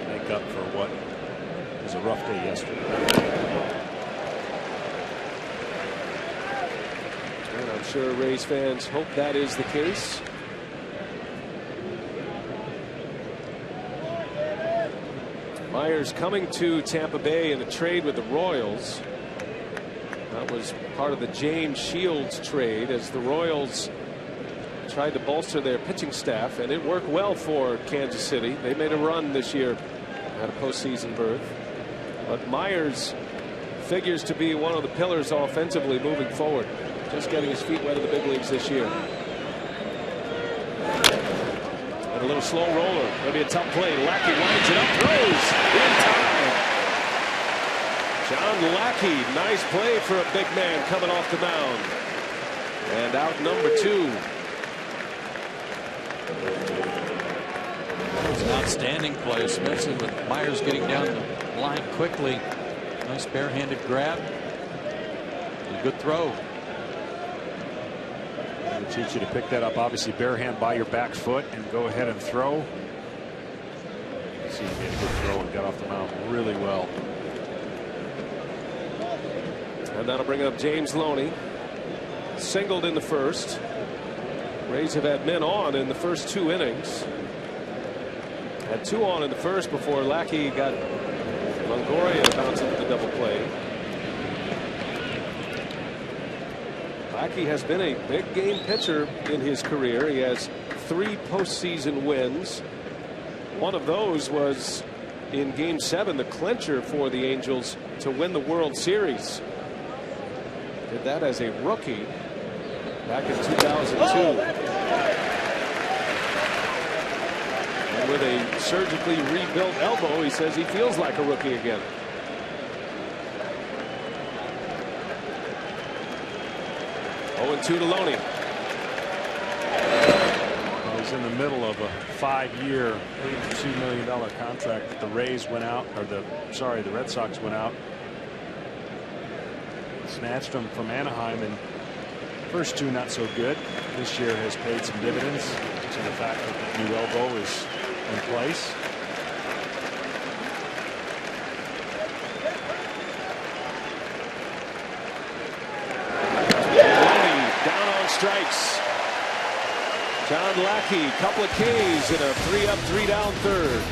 Make up for what was a rough day yesterday. And I'm sure Rays fans hope that is the case. Myers coming to Tampa Bay in a trade with the Royals. That was part of the James Shields trade, as the Royals tried to bolster their pitching staff, and it worked well for Kansas City. They made a run this year at a postseason berth. But Myers figures to be one of the pillars offensively moving forward. Just getting his feet wet in the big leagues this year. And a little slow roller. Maybe a tough play. Lackey winds it up, throws in time. John Lackey, nice play for a big man coming off the mound. And out number 2. It's an outstanding play, especially with Myers getting down the line quickly. Nice barehanded grab. And a good throw. It'll teach you to pick that up, obviously barehand by your back foot and go ahead and throw. See, he made a good throw and got off the mound really well. And that'll bring up James Loney. Singled in the first. Rays have had men on in the first 2 innings. Had 2 on in the first before Lackey got Longoria to bounce into the double play. Lackey has been a big game pitcher in his career. He has 3 postseason wins. One of those was in Game 7, the clincher for the Angels to win the World Series. Did that as a rookie back in 2002. And with a surgically rebuilt elbow, he says he feels like a rookie again. Oh, and 2 to Loney. He's in the middle of a 5-year, $82 million contract that the Rays went out, or the Red Sox went out, snatched him from Anaheim, and first 2 not so good. This year has paid some dividends to the fact that the new elbow is in place. Down on strikes. John Lackey, couple of Ks in a 3-up, 3-down third.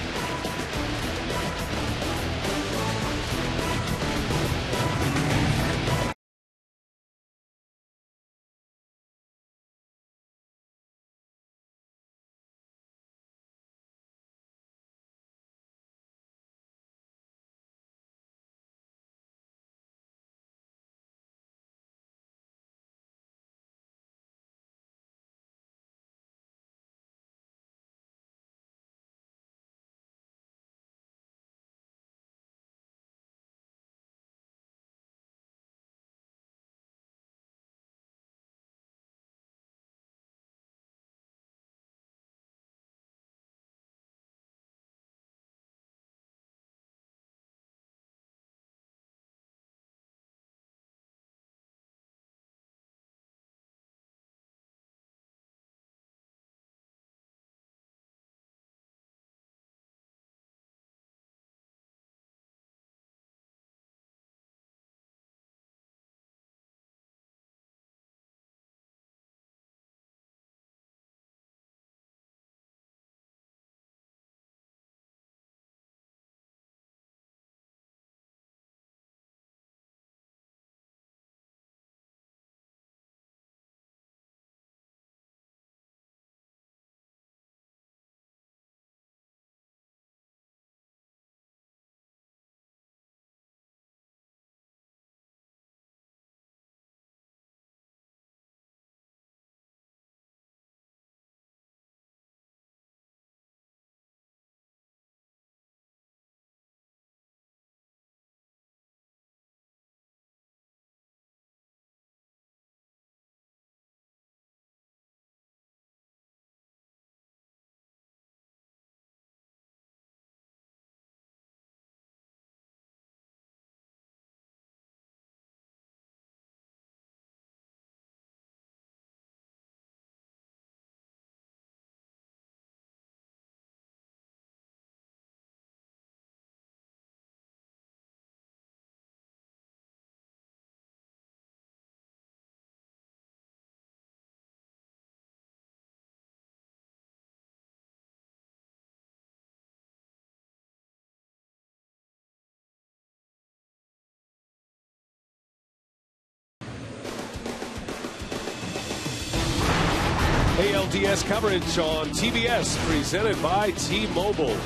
ALDS coverage on TBS, presented by T-Mobile.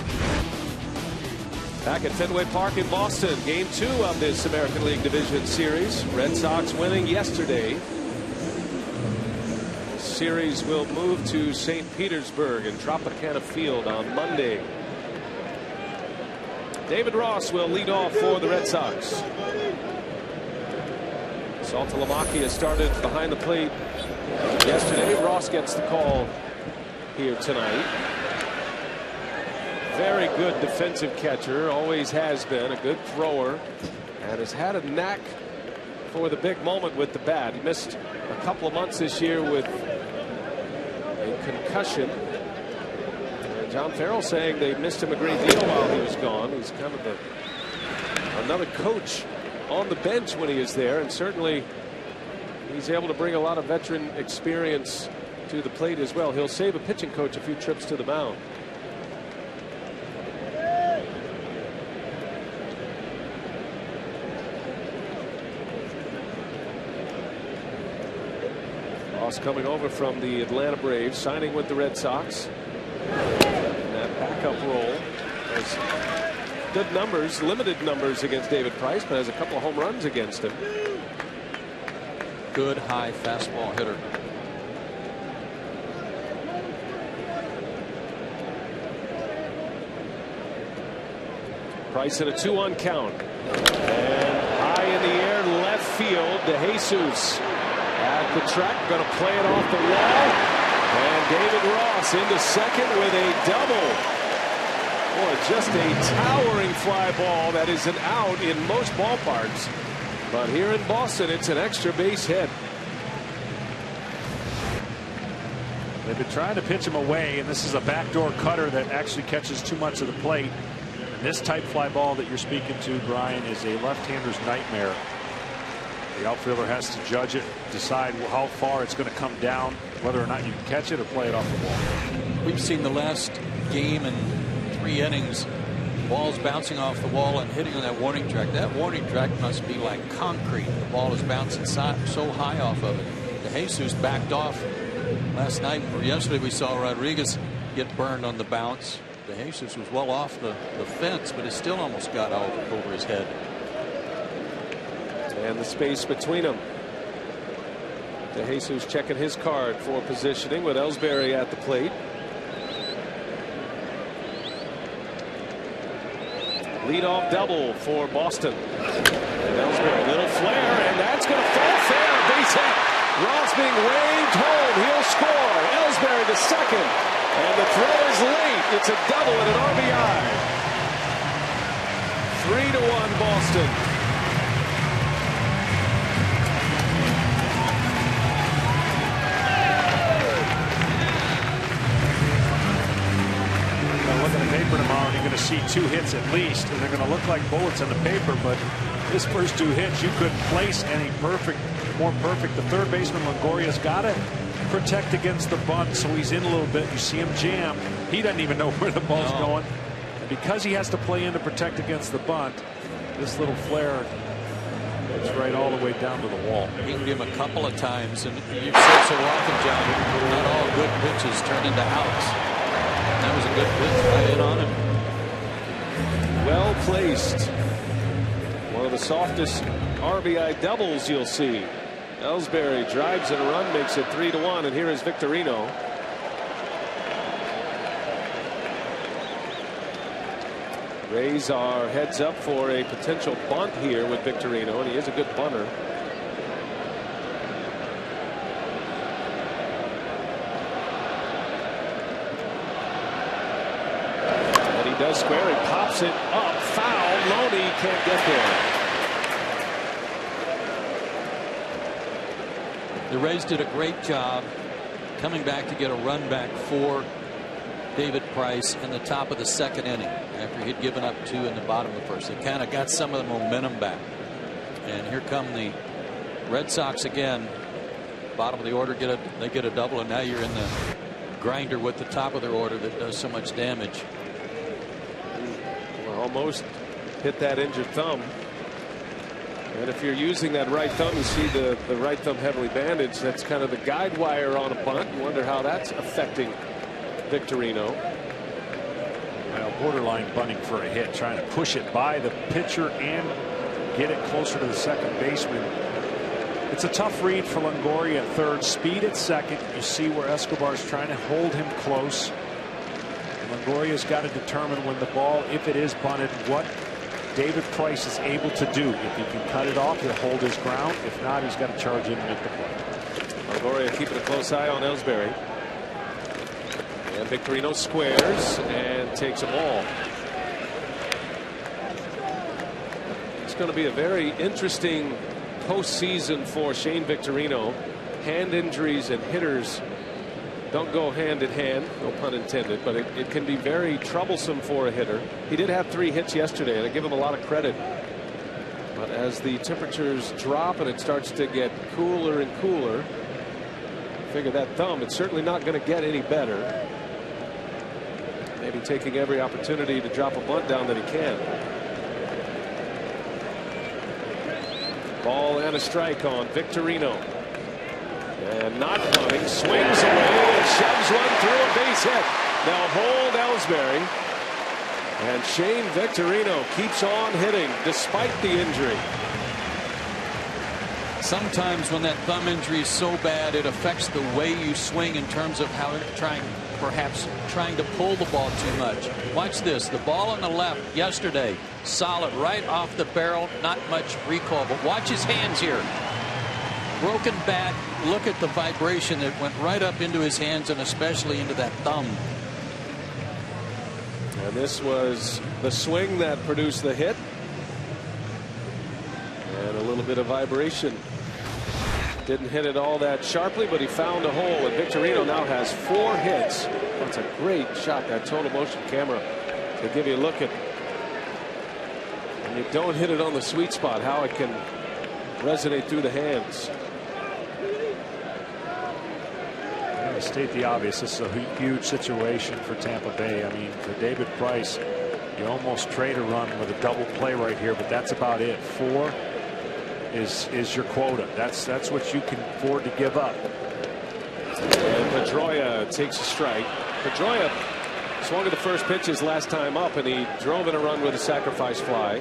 Back at Fenway Park in Boston, Game 2 of this American League Division Series. Red Sox winning yesterday. The series will move to St. Petersburg and Tropicana Field on Monday. David Ross will lead off for the Red Sox. Saltalamacchia started behind the plate yesterday. Ross gets the call here tonight. Very good defensive catcher, always has been, a good thrower, and has had a knack for the big moment with the bat. He missed a couple of months this year with a concussion. And John Farrell saying they missed him a great deal while he was gone. He's kind of another coach on the bench when he is there, and certainly he's able to bring a lot of veteran experience to the plate as well. He'll save a pitching coach a few trips to the mound. Ross coming over from the Atlanta Braves, signing with the Red Sox. And that backup role has good numbers, limited numbers against David Price, but has a couple of home runs against him. Good high fastball hitter. Price in a 2-1 count. And high in the air, left field to Jesus. At the track, going to play it off the wall. And David Ross into second with a double. Boy, just a towering fly ball that is an out in most ballparks. But here in Boston, it's an extra base hit. They've been trying to pitch him away, and this is a backdoor cutter that actually catches too much of the plate. And this type fly ball that you're speaking to, Brian, is a left-hander's nightmare. The outfielder has to judge it, decide how far it's going to come down, whether or not you can catch it or play it off the wall. We've seen the last game and 3 innings, balls bouncing off the wall and hitting on that warning track. That warning track must be like concrete. The ball is bouncing so high off of it. De Jesus backed off last night, or yesterday we saw Rodriguez get burned on the bounce. De Jesus was well off the fence, but it still almost got over his head. And the space between them. De Jesus checking his card for positioning with Ellsbury at the plate. Leadoff double for Boston. And Ellsbury, little flare, and that's going to fall fair. Base hit. Ross being waved home. He'll score. Ellsbury to second. And the throw is late. It's a double and an RBI. 3-1 Boston. Tomorrow, you're going to see 2 hits at least, and they're going to look like bullets on the paper. But his first 2 hits, you couldn't place any more perfect. The third baseman Longoria's got to protect against the bunt, so he's in a little bit. You see him jam. He doesn't even know where the ball's going, and because he has to play in to protect against the bunt, this little flare is right all the way down to the wall. Pinged him a couple of times, and you've said so often, John, not all good pitches turn into outs. That was a good pitch right in on him. Well placed. One of the softest RBI doubles you'll see. Ellsbury drives in a run, makes it 3-1, and here is Victorino. Rays are heads up for a potential bunt here with Victorino, and he is a good bunter. Does square, he pops it up, foul. Loney can't get there. The Rays did a great job coming back to get a run back for David Price in the top of the second inning after he'd given up 2 in the bottom of the first. They kind of got some of the momentum back. And here come the Red Sox again. Bottom of the order, they get a double, and now you're in the grinder with the top of their order that does so much damage. Almost hit that injured thumb. And if you're using that right thumb, you see the right thumb heavily bandaged. That's kind of the guide wire on a bunt. You wonder how that's affecting Victorino. Well, borderline bunting for a hit, trying to push it by the pitcher and get it closer to the second baseman. It's a tough read for Longoria at third, speed at second. You see where Escobar's trying to hold him close. Longoria's got to determine when the ball, if it is bunted, what David Price is able to do. If he can cut it off, he'll hold his ground. If not, he's got to charge in and make the play. Longoria keeping a close eye on Ellsbury. And Victorino squares and takes a ball. It's going to be a very interesting postseason for Shane Victorino. Hand injuries and hitters don't go hand in hand, no pun intended, but it can be very troublesome for a hitter. He did have 3 hits yesterday, and I give him a lot of credit. But as the temperatures drop and it starts to get cooler and cooler, figure that thumb, it's certainly not going to get any better. Maybe taking every opportunity to drop a bunt down that he can. Ball and a strike on Victorino. And not bunting, swings away and shoves one through a base hit. They'll hold Ellsbury. And Shane Victorino keeps on hitting despite the injury. Sometimes when that thumb injury is so bad, it affects the way you swing in terms of how perhaps trying to pull the ball too much. Watch this. The ball on the left yesterday, solid right off the barrel, not much recoil, but watch his hands here. Broken bat. Look at the vibration that went right up into his hands and especially into that thumb. And this was the swing that produced the hit. And a little bit of vibration. Didn't hit it all that sharply, but he found a hole. And Victorino now has 4 hits. That's a great shot, that total motion camera, to give you a look at. When you don't hit it on the sweet spot, how it can resonate through the hands. To state the obvious, this is a huge situation for Tampa Bay. I mean, for David Price, you almost trade a run with a double play right here, but that's about it. 4 is your quota. That's what you can afford to give up. And Pedroia takes a strike. Pedroia swung at the first pitch his last time up, and he drove in a run with a sacrifice fly.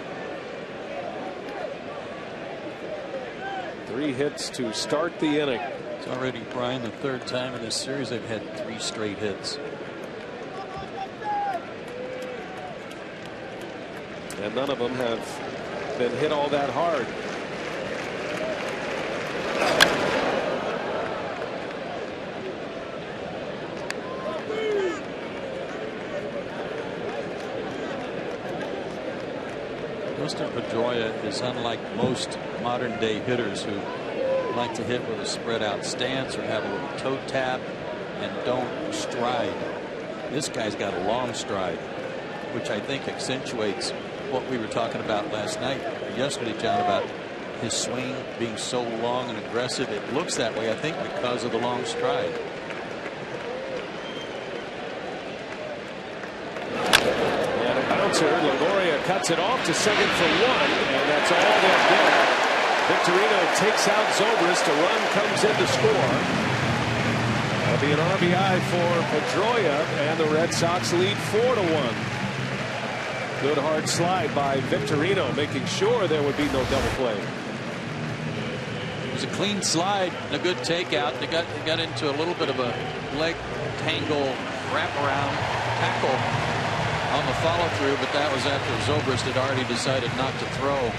3 hits to start the inning. It's already, Brian, the 3rd time in this series they've had 3 straight hits. And none of them have been hit all that hard. Dustin Pedroia is unlike most modern day hitters who like to hit with a spread out stance or have a little toe tap and don't stride. This guy's got a long stride, which I think accentuates what we were talking about last night or yesterday, John, about his swing being so long and aggressive. It looks that way, I think, because of the long stride. And a bouncer. Longoria cuts it off to second for 1, and that's all they'll get. Victorino takes out Zobrist. A run comes in to score. That'll be an RBI for Pedroia, and the Red Sox lead 4-1. Good hard slide by Victorino, making sure there would be no double play. It was a clean slide and a good takeout. They got into a little bit of a leg tangle wraparound tackle on the follow through, but that was after Zobrist had already decided not to throw.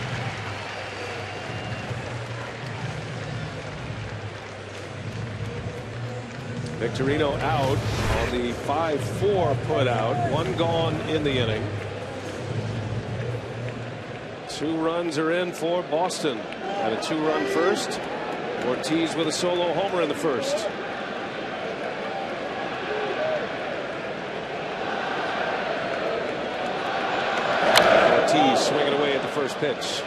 Victorino out on the 5-4 put out. 1 gone in the inning. 2 runs are in for Boston. Had a 2-run first. Ortiz with a solo homer in the first. Ortiz swinging away at the first pitch.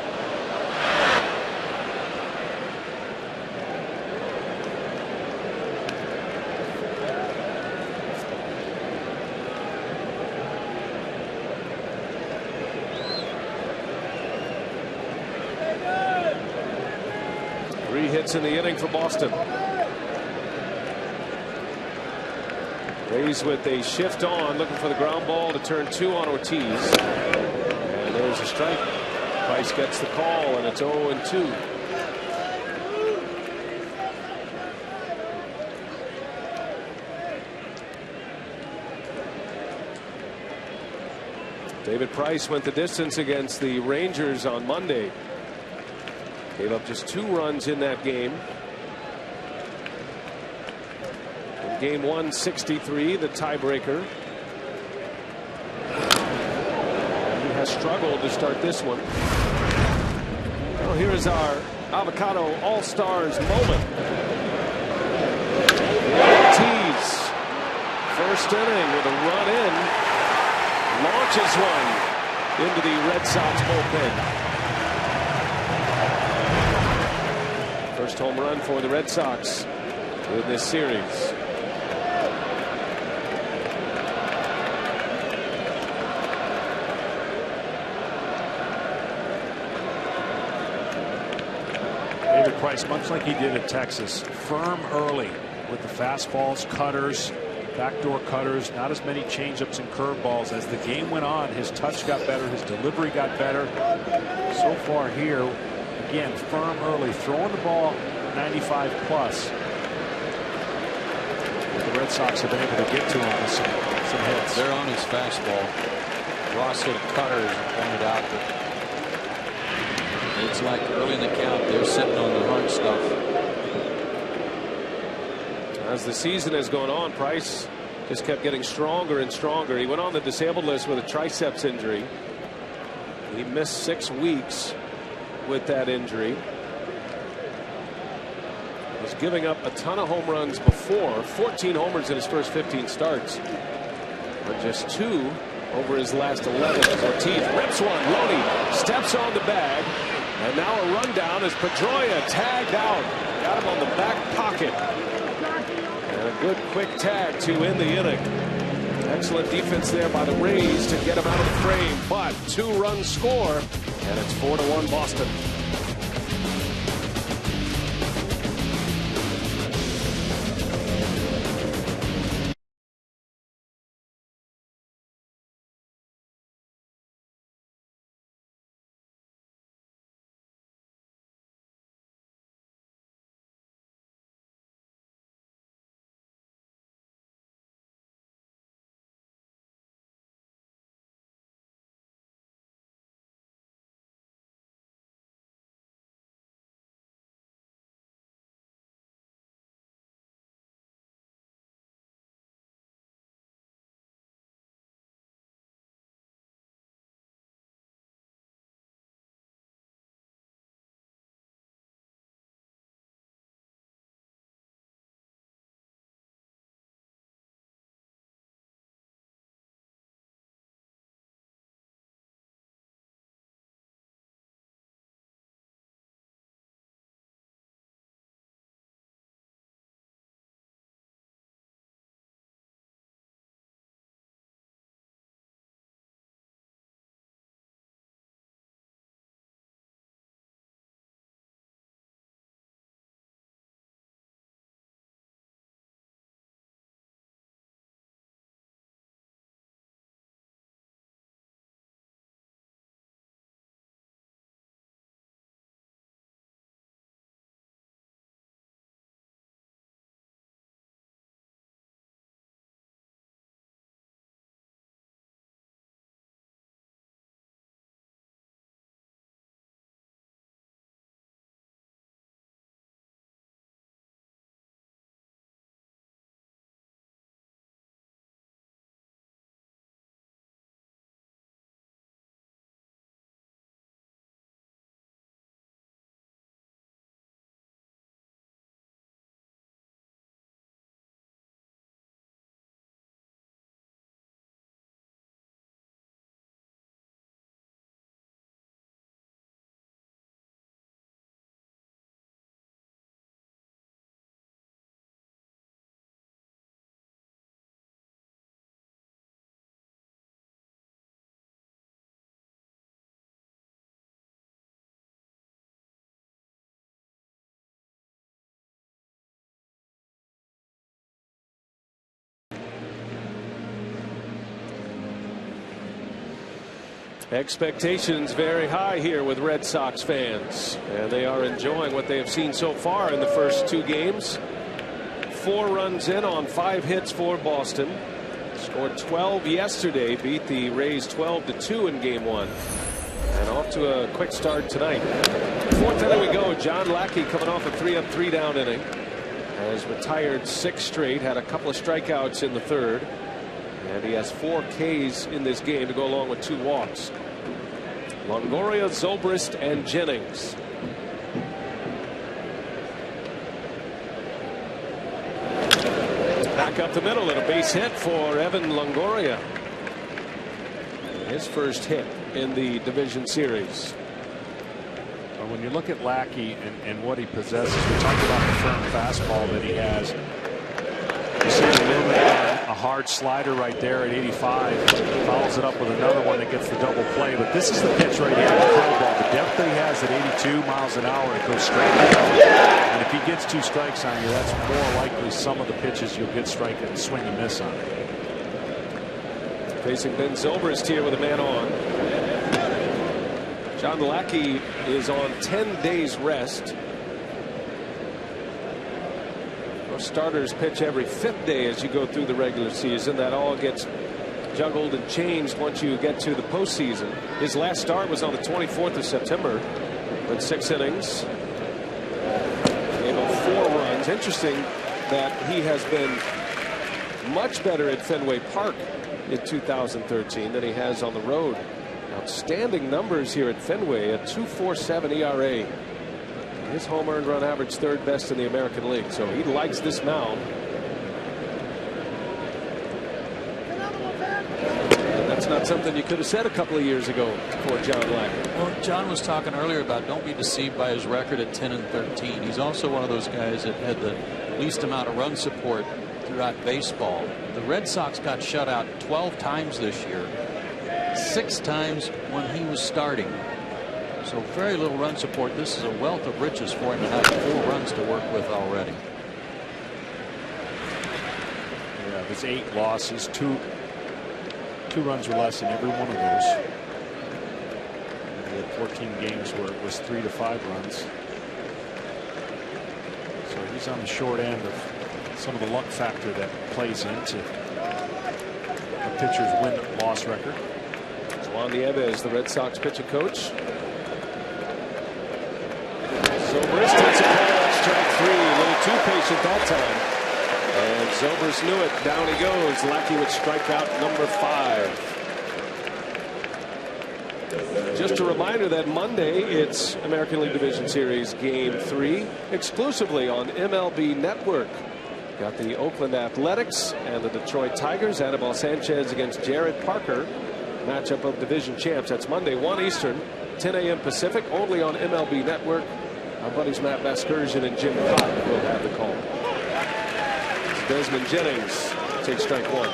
hits in the inning for Boston. Rays with a shift on, looking for the ground ball to turn 2 on Ortiz. And there's a strike. Price gets the call, and it's 0-2. David Price went the distance against the Rangers on Monday. Gave up just 2 runs in that game. In game 163, the tiebreaker. He has struggled to start this one. Well, here's our Avocado All-Stars moment. Ortiz, first inning with a run in, launches one into the Red Sox bullpen. First home run for the Red Sox in this series. David Price, much like he did at Texas, firm early with the fastballs, cutters, backdoor cutters, not as many changeups and curveballs. As the game went on, his touch got better, his delivery got better. So far here, again, firm early, throwing the ball 95 plus. The Red Sox have been able to get to him with some hits. They're on his fastball. Ross hit a cutter, as you pointed out, but it's like early in the count, they're sitting on the hard stuff. As the season has gone on, Price just kept getting stronger and stronger. He went on the disabled list with a triceps injury. He missed 6 weeks with that injury. Was giving up a ton of home runs before, 14 homers in his first 15 starts, but just 2 over his last 11. As Ortiz rips one, Loney steps on the bag, and now a rundown as Pedroia tagged out. Got him on the back pocket. And a good quick tag to end the inning. Excellent defense there by the Rays to get him out of the frame, but 2-run score, and it's 4-1 Boston. Expectations very high here with Red Sox fans, and they are enjoying what they have seen so far in the first 2 games. 4 runs in on 5 hits for Boston. Scored 12 yesterday, beat the Rays 12-2 in game 1, and off to a quick start tonight. 4th inning we go. John Lackey coming off a 3-up 3-down inning, has retired 6 straight, had a couple of strikeouts in the 3rd, and he has 4 Ks in this game to go along with 2 walks. Longoria, Zobrist, and Jennings. Back up the middle and a base hit for Evan Longoria. His first hit in the division series. Well, when you look at Lackey and what he possesses, we talked about the firm fastball that he has. You see a little bit of a hard slider right there at 85. Follows it up with another one that gets the double play. But this is the pitch right here, the curveball. The depth that he has at 82 miles an hour, it goes straight down. And if he gets 2 strikes on you, that's more likely some of the pitches you'll get strike and swing and miss on. Facing Ben Zobrist here with a man on. John Lackey is on 10 days rest. Starters pitch every 5th day as you go through the regular season. That all gets juggled and changed once you get to the postseason. His last start was on the 24th of September. Went 6 innings. Gave up 4 runs. Interesting that he has been much better at Fenway Park in 2013 than he has on the road. Outstanding numbers here at Fenway, a 2.47 ERA. His home earned run average 3rd best in the American League, so he likes this mound. And that's not something you could have said a couple of years ago for John Lackey. Well, John was talking earlier about don't be deceived by his record at 10-13. He's also one of those guys that had the least amount of run support throughout baseball. The Red Sox got shut out 12 times this year, 6 times when he was starting. So very little run support. This is a wealth of riches for him to have 4 runs to work with already. Yeah, there's 8 losses, 2 runs or less in every one of those. He had 14 games where it was 3 to 5 runs. So he's on the short end of some of the luck factor that plays into a pitcher's win-loss record. Juan Nieves, the Red Sox pitching coach. Zobrist takes a call on strike 3. A little too patient that time. And Zobrist knew it. Down he goes. Lackey would strike out number 5. Just a reminder that Monday it's American League Division Series Game 3 exclusively on MLB Network. Got the Oakland Athletics and the Detroit Tigers. Anibal Sanchez against Jared Parker. Matchup of division champs. That's Monday, 1 Eastern, 10 a.m. Pacific, only on MLB Network. Our buddies Matt Vasgersian and Jim Cott will have the call. Desmond Jennings takes strike 1.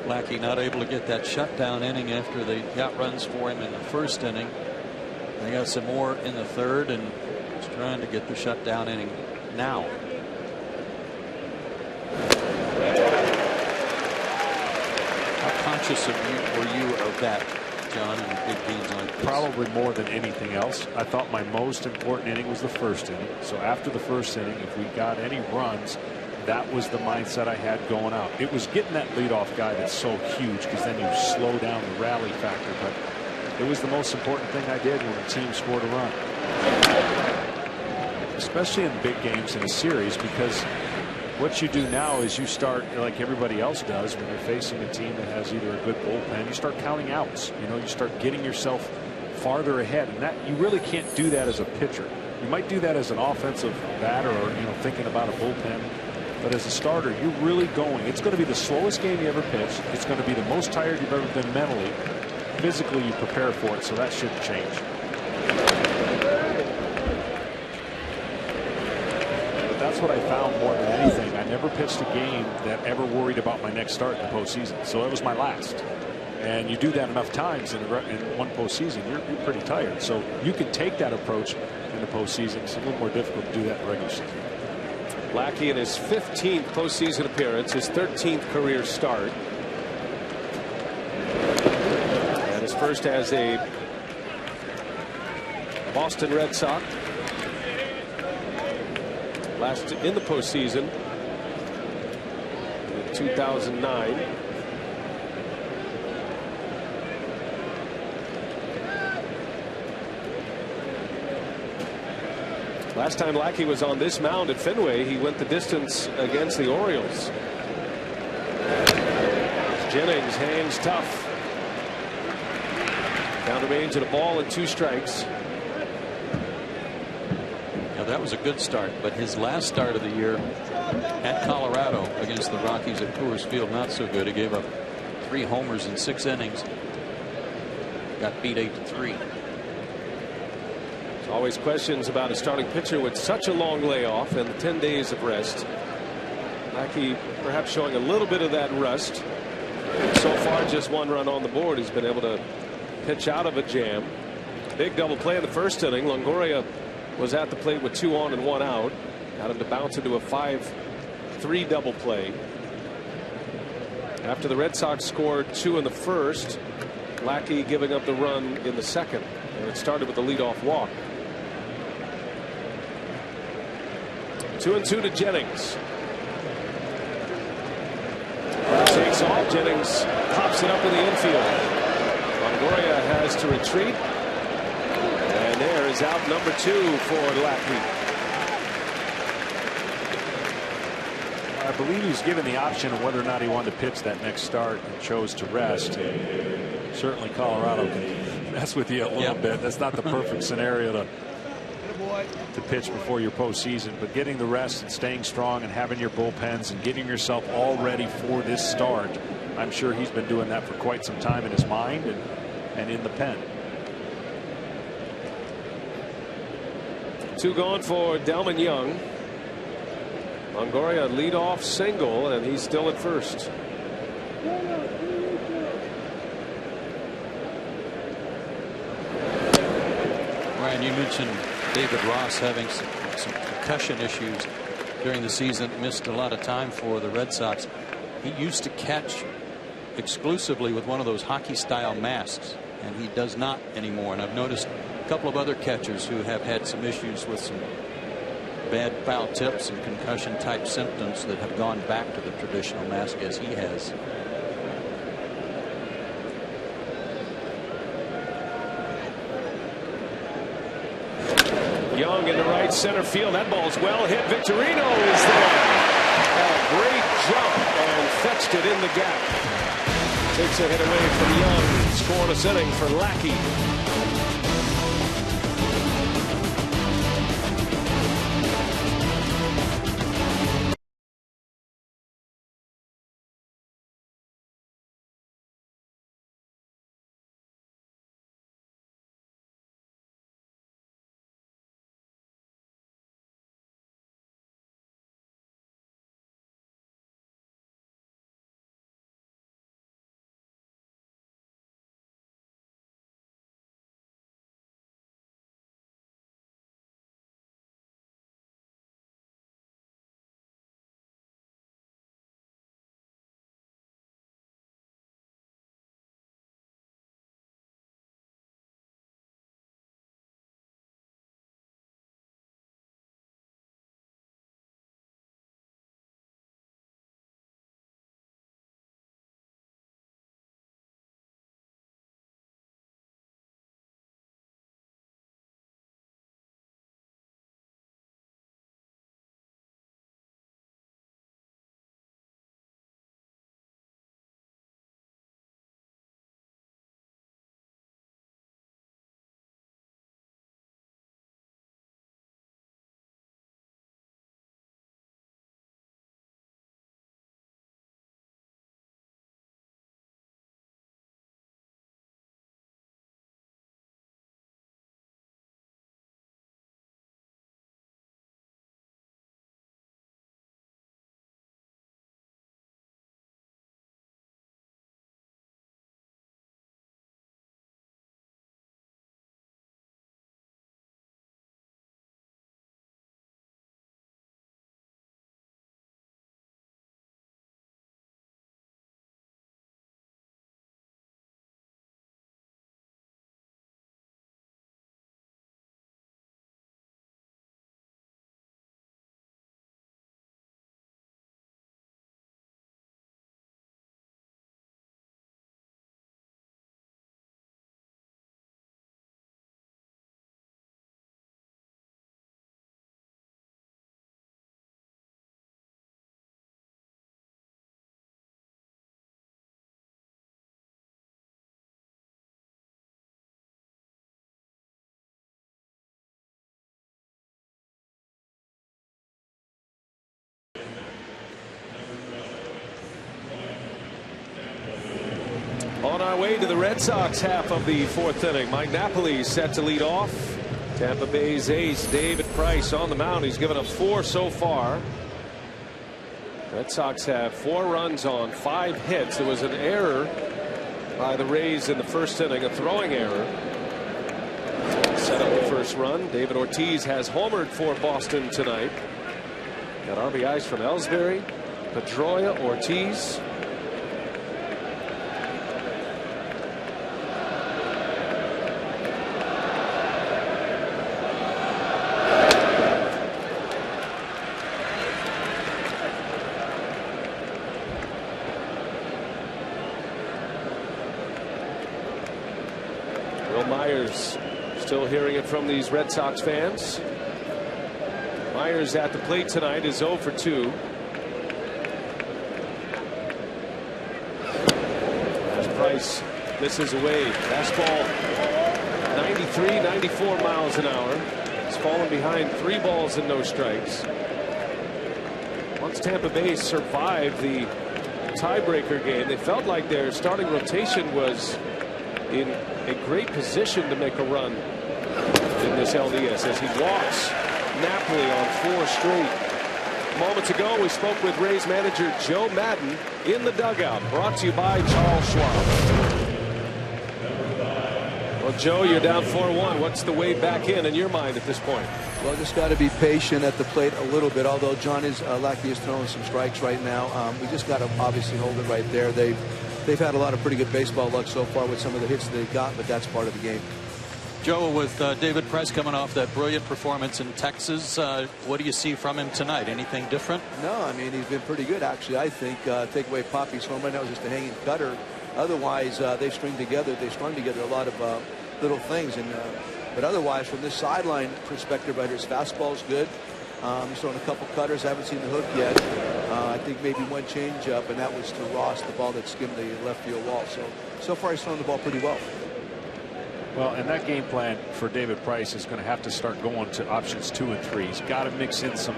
Lackey not able to get that shutdown inning after they got runs for him in the 1st inning. They got some more in the 3rd, and he's trying to get the shutdown inning now. How conscious were you of that, John, in big games like this? Probably more than anything else. I thought my most important inning was the 1st inning. So after the 1st inning, if we got any runs, that was the mindset I had going out. It was getting that leadoff guy that's so huge, because then you slow down the rally factor. But it was the most important thing I did when the team scored a run. Especially in big games in a series, because what you do now is you start, like everybody else does, when you're facing a team that has either a good bullpen, you start counting outs. You know, you start getting yourself farther ahead, and that you really can't do that as a pitcher. You might do that as an offensive batter, or thinking about a bullpen. But as a starter, you're really going. It's going to be the slowest game you ever pitched. It's going to be the most tired you've ever been mentally. Physically, you prepare for it, so that shouldn't change. But that's what I found more than anything. I never pitched a game that ever worried about my next start in the postseason. So it was my last. And you do that enough times in one postseason, you're pretty tired. So you can take that approach in the postseason. It's a little more difficult to do that in the regular season. Lackey in his 15th postseason appearance, his 13th career start. first as a Boston Red Sox. Last in the postseason in 2009. Last time Lackey was on this mound at Fenway, he went the distance against the Orioles. Jennings hangs tough. Down the range at a ball and 2 strikes. Yeah, that was a good start, but his last start of the year at Colorado against the Rockies at Coors Field, not so good. He gave up 3 homers in 6 innings. Got beat 8-3. Always questions about a starting pitcher with such a long layoff and the 10 days of rest. Lackey perhaps showing a little bit of that rust. So far, just 1 run on the board. He's been able to pitch out of a jam. Big double play in the first inning. Longoria was at the plate with 2 on and 1 out. Got him to bounce into a 5-3 double play. After the Red Sox scored 2 in the first, Lackey giving up the run in the second. And it started with a leadoff walk. 2-2 to Jennings. Takes off. Jennings pops it up in the infield. Longoria has to retreat. And there is out number 2 for Lackey. I believe he's given the option of whether or not he wanted to pitch that next start and chose to rest. Certainly Colorado can mess with you a little bit. That's not the perfect scenario to pitch before your postseason, but getting the rest and staying strong and having your bullpens and getting yourself all ready for this start, I'm sure he's been doing that for quite some time in his mind and in the pen. 2 gone for Delman Young. Longoria leadoff single, and he's still at first. Ryan, you mentioned David Ross having some concussion issues during the season, missed a lot of time for the Red Sox. He used to catch exclusively with one of those hockey style masks, and he does not anymore. And I've noticed a couple of other catchers who have had some issues with some bad foul tips and concussion type symptoms that have gone back to the traditional mask as he has. Young in the right center field. That ball's well hit. Victorino is there. A great jump and fetched it in the gap. Takes a hit away from Young. Scoreless inning for Lackey. our way to the Red Sox half of the 4th inning. Mike Napoli set to lead off. Tampa Bay's ace David Price on the mound. He's given up 4 so far. Red Sox have 4 runs on 5 hits. There was an error by the Rays in the 1st inning, a throwing error. Set up the 1st run. David Ortiz has homered for Boston tonight. Got RBIs from Ellsbury, Pedroia, Ortiz. Still hearing it from these Red Sox fans. Myers at the plate tonight is 0 for 2. As Price misses away. Fastball 93, 94 miles an hour. He's fallen behind 3 balls and no strikes. Once Tampa Bay survived the tiebreaker game, they felt like their starting rotation was in a great position to make a run in this LDS as he walks Napoli on 4 straight. Moments ago we spoke with Rays manager Joe Madden in the dugout, brought to you by Charles Schwab. Well, Joe, you're down 4-1. What's the way back in your mind at this point? Well, just got to be patient at the plate a little bit, although Lackey is throwing some strikes right now. We just got to obviously hold it right there. They've had a lot of pretty good baseball luck so far with some of the hits they've got, but that's part of the game. Joe, with David Price coming off that brilliant performance in Texas, what do you see from him tonight? Anything different? No, I mean, he's been pretty good, actually. I think take away Poppy's home right now, just a hanging cutter. Otherwise, they've strung together a lot of little things. But otherwise, from this sideline perspective right here, his fastball's good. He's throwing a couple cutters. Haven't seen the hook yet. I think maybe one changeup, and that was to Ross, the ball that skimmed the left field wall. So far, he's throwing the ball pretty well. Well, and that game plan for David Price is going to have to start going to options 2 and 3. He's got to mix in some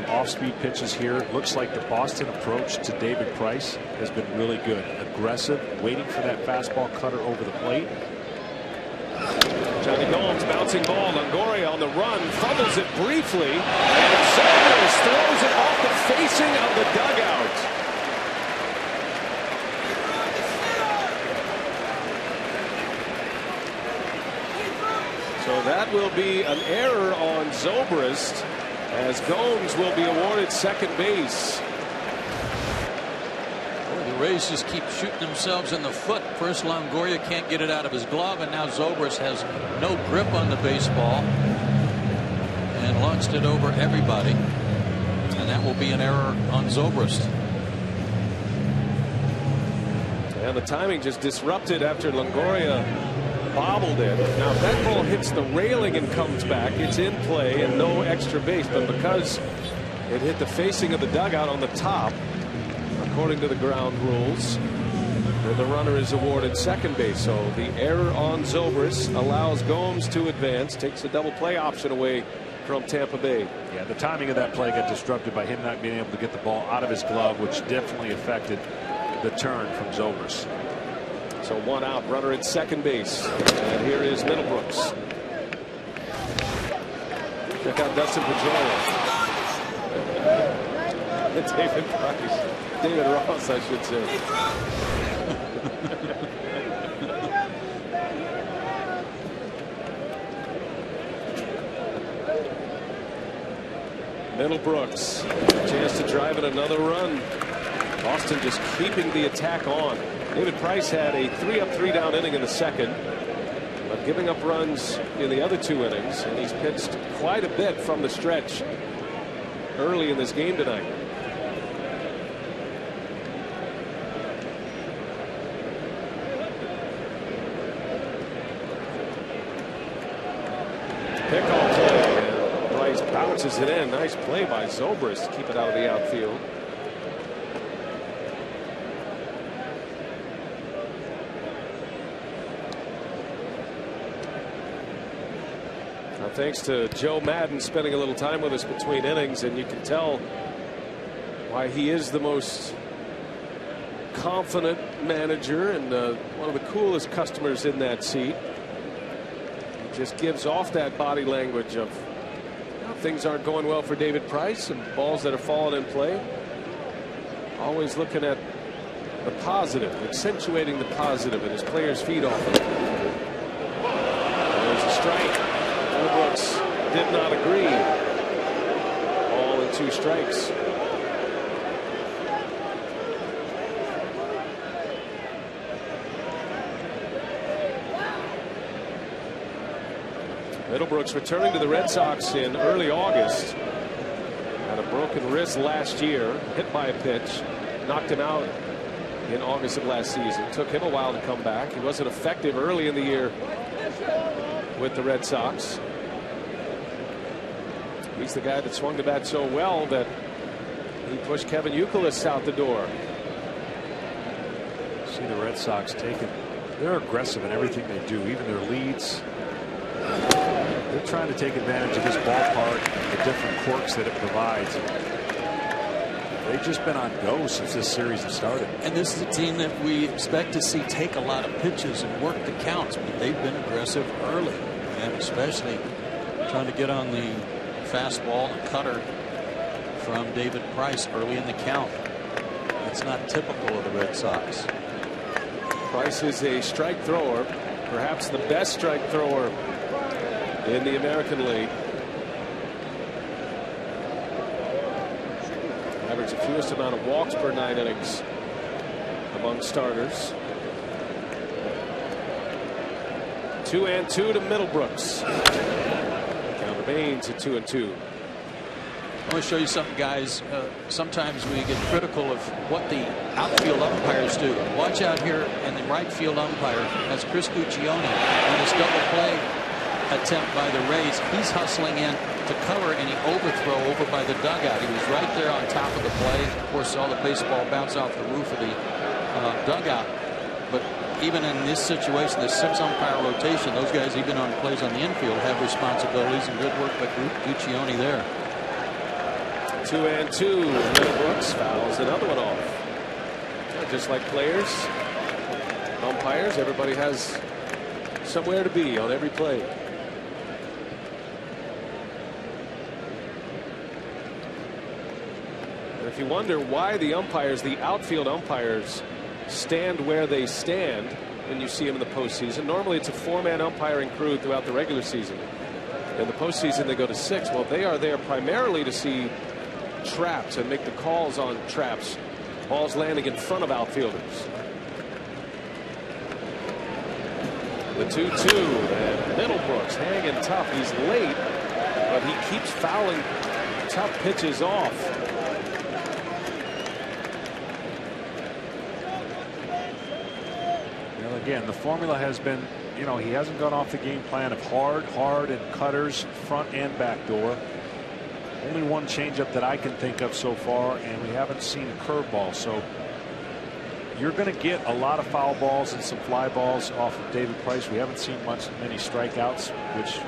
off-speed pitches here. It looks like the Boston approach to David Price has been really good. Aggressive, waiting for that fastball cutter over the plate. Johnny Gomes, bouncing ball. Longoria on the run, fumbles it briefly, and Sanders throws it off the facing of the dugout. So that will be an error on Zobrist, as Gomes will be awarded second base. The Rays just keep shooting themselves in the foot. First Longoria can't get it out of his glove, and now Zobrist has no grip on the baseball and launched it over everybody, and that will be an error on Zobrist. And the timing just disrupted after Longoria bobbled it. Now if that ball hits the railing and comes back, it's in play and no extra base, but because it hit the facing of the dugout on the top, according to the ground rules, the runner is awarded second base. So the error on Zobrist allows Gomes to advance, takes a double play option away from Tampa Bay. Yeah, the timing of that play got disrupted by him not being able to get the ball out of his glove, which definitely affected the turn from Zobrist. So 1 out, runner at second base. And here is Middlebrooks. Check out Dustin Pedroia. David Price. David Ross, I should say. Middlebrooks, chance to drive in another run. Boston just keeping the attack on. David Price had a 3-up, 3-down inning in the second, but giving up runs in the other 2 innings, and he's pitched quite a bit from the stretch early in this game tonight. Pickoff play, and Price bounces it in. Nice play by Zobrist to keep it out of the outfield. Thanks to Joe Madden spending a little time with us between innings, and you can tell why he is the most confident manager and one of the coolest customers in that seat. He just gives off that body language of things aren't going well for David Price and balls that are falling in play. Always looking at the positive, accentuating the positive, and his players feed off of it. There's a strike. Brooks did not agree. Ball and 2 strikes. Middlebrooks returning to the Red Sox in early August. Had a broken wrist last year, hit by a pitch, knocked him out in August of last season. Took him a while to come back. He wasn't effective early in the year with the Red Sox. He's the guy that swung the bat so well that he pushed Kevin Youkilis out the door. See the Red Sox taking, they're aggressive in everything they do, even their leads. They're trying to take advantage of this ballpark and the different quirks that it provides. They've just been on go since this series has started. And this is a team that we expect to see take a lot of pitches and work the counts, but they've been aggressive early, and especially trying to get on the fastball and cutter from David Price early in the count. It's not typical of the Red Sox. Price is a strike thrower, perhaps the best strike thrower in the American League. Average the fewest amount of walks per 9 innings among starters. 2-2 to Middlebrooks. Count remains at 2-2. I want to show you something, guys. Sometimes we get critical of what the outfield umpires do. Watch out here, and the right field umpire, that's Chris Guccione, on this double play attempt by the Rays. He's hustling in to cover any overthrow over by the dugout. He was right there on top of the play. Of course, saw the baseball bounce off the roof of the dugout. But even in this situation, the 6 umpire rotation, those guys, even on plays on the infield, have responsibilities, and good work by Guccione there. 2-2. Middlebrooks fouls another one off. Just like players, umpires, everybody has somewhere to be on every play. And if you wonder why the umpires, the outfield umpires, stand where they stand when you see them in the postseason, normally it's a 4-man umpiring crew throughout the regular season. In the postseason, they go to 6. Well, they are there primarily to see traps and make the calls on traps. Balls landing in front of outfielders. The 2-2, and Middlebrooks hanging tough. He's late, but he keeps fouling tough pitches off. Well, again, the formula has been, you know, he hasn't gone off the game plan of hard, and cutters, front and back door. Only one changeup that I can think of so far, and we haven't seen a curveball. So you're going to get a lot of foul balls and some fly balls off of David Price. We haven't seen many strikeouts, which,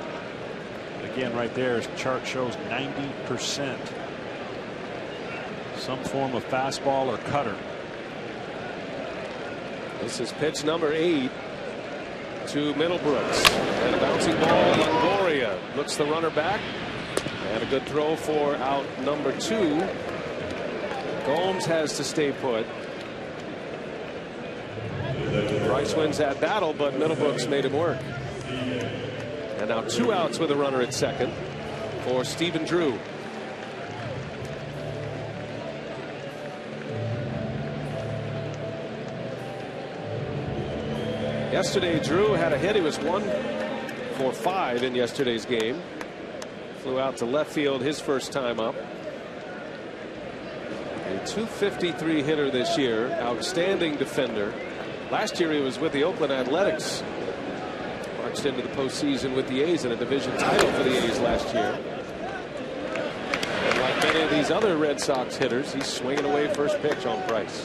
again, right there, his chart shows 90%. Some form of fastball or cutter. This is pitch number 8 to Middlebrooks. And a bouncing ball. Longoria looks the runner back. And a good throw for out number 2. Gomes has to stay put. Price wins that battle, but Middlebrooks made him work. And now 2 outs with a runner at second for Stephen Drew. Yesterday, Drew had a hit. He was 1 for 5 in yesterday's game. Flew out to left field his first time up. A .253 hitter this year. Outstanding defender. Last year he was with the Oakland Athletics. Marched into the postseason with the A's in a division title for the A's last year. And like many of these other Red Sox hitters, he's swinging away first pitch on Price.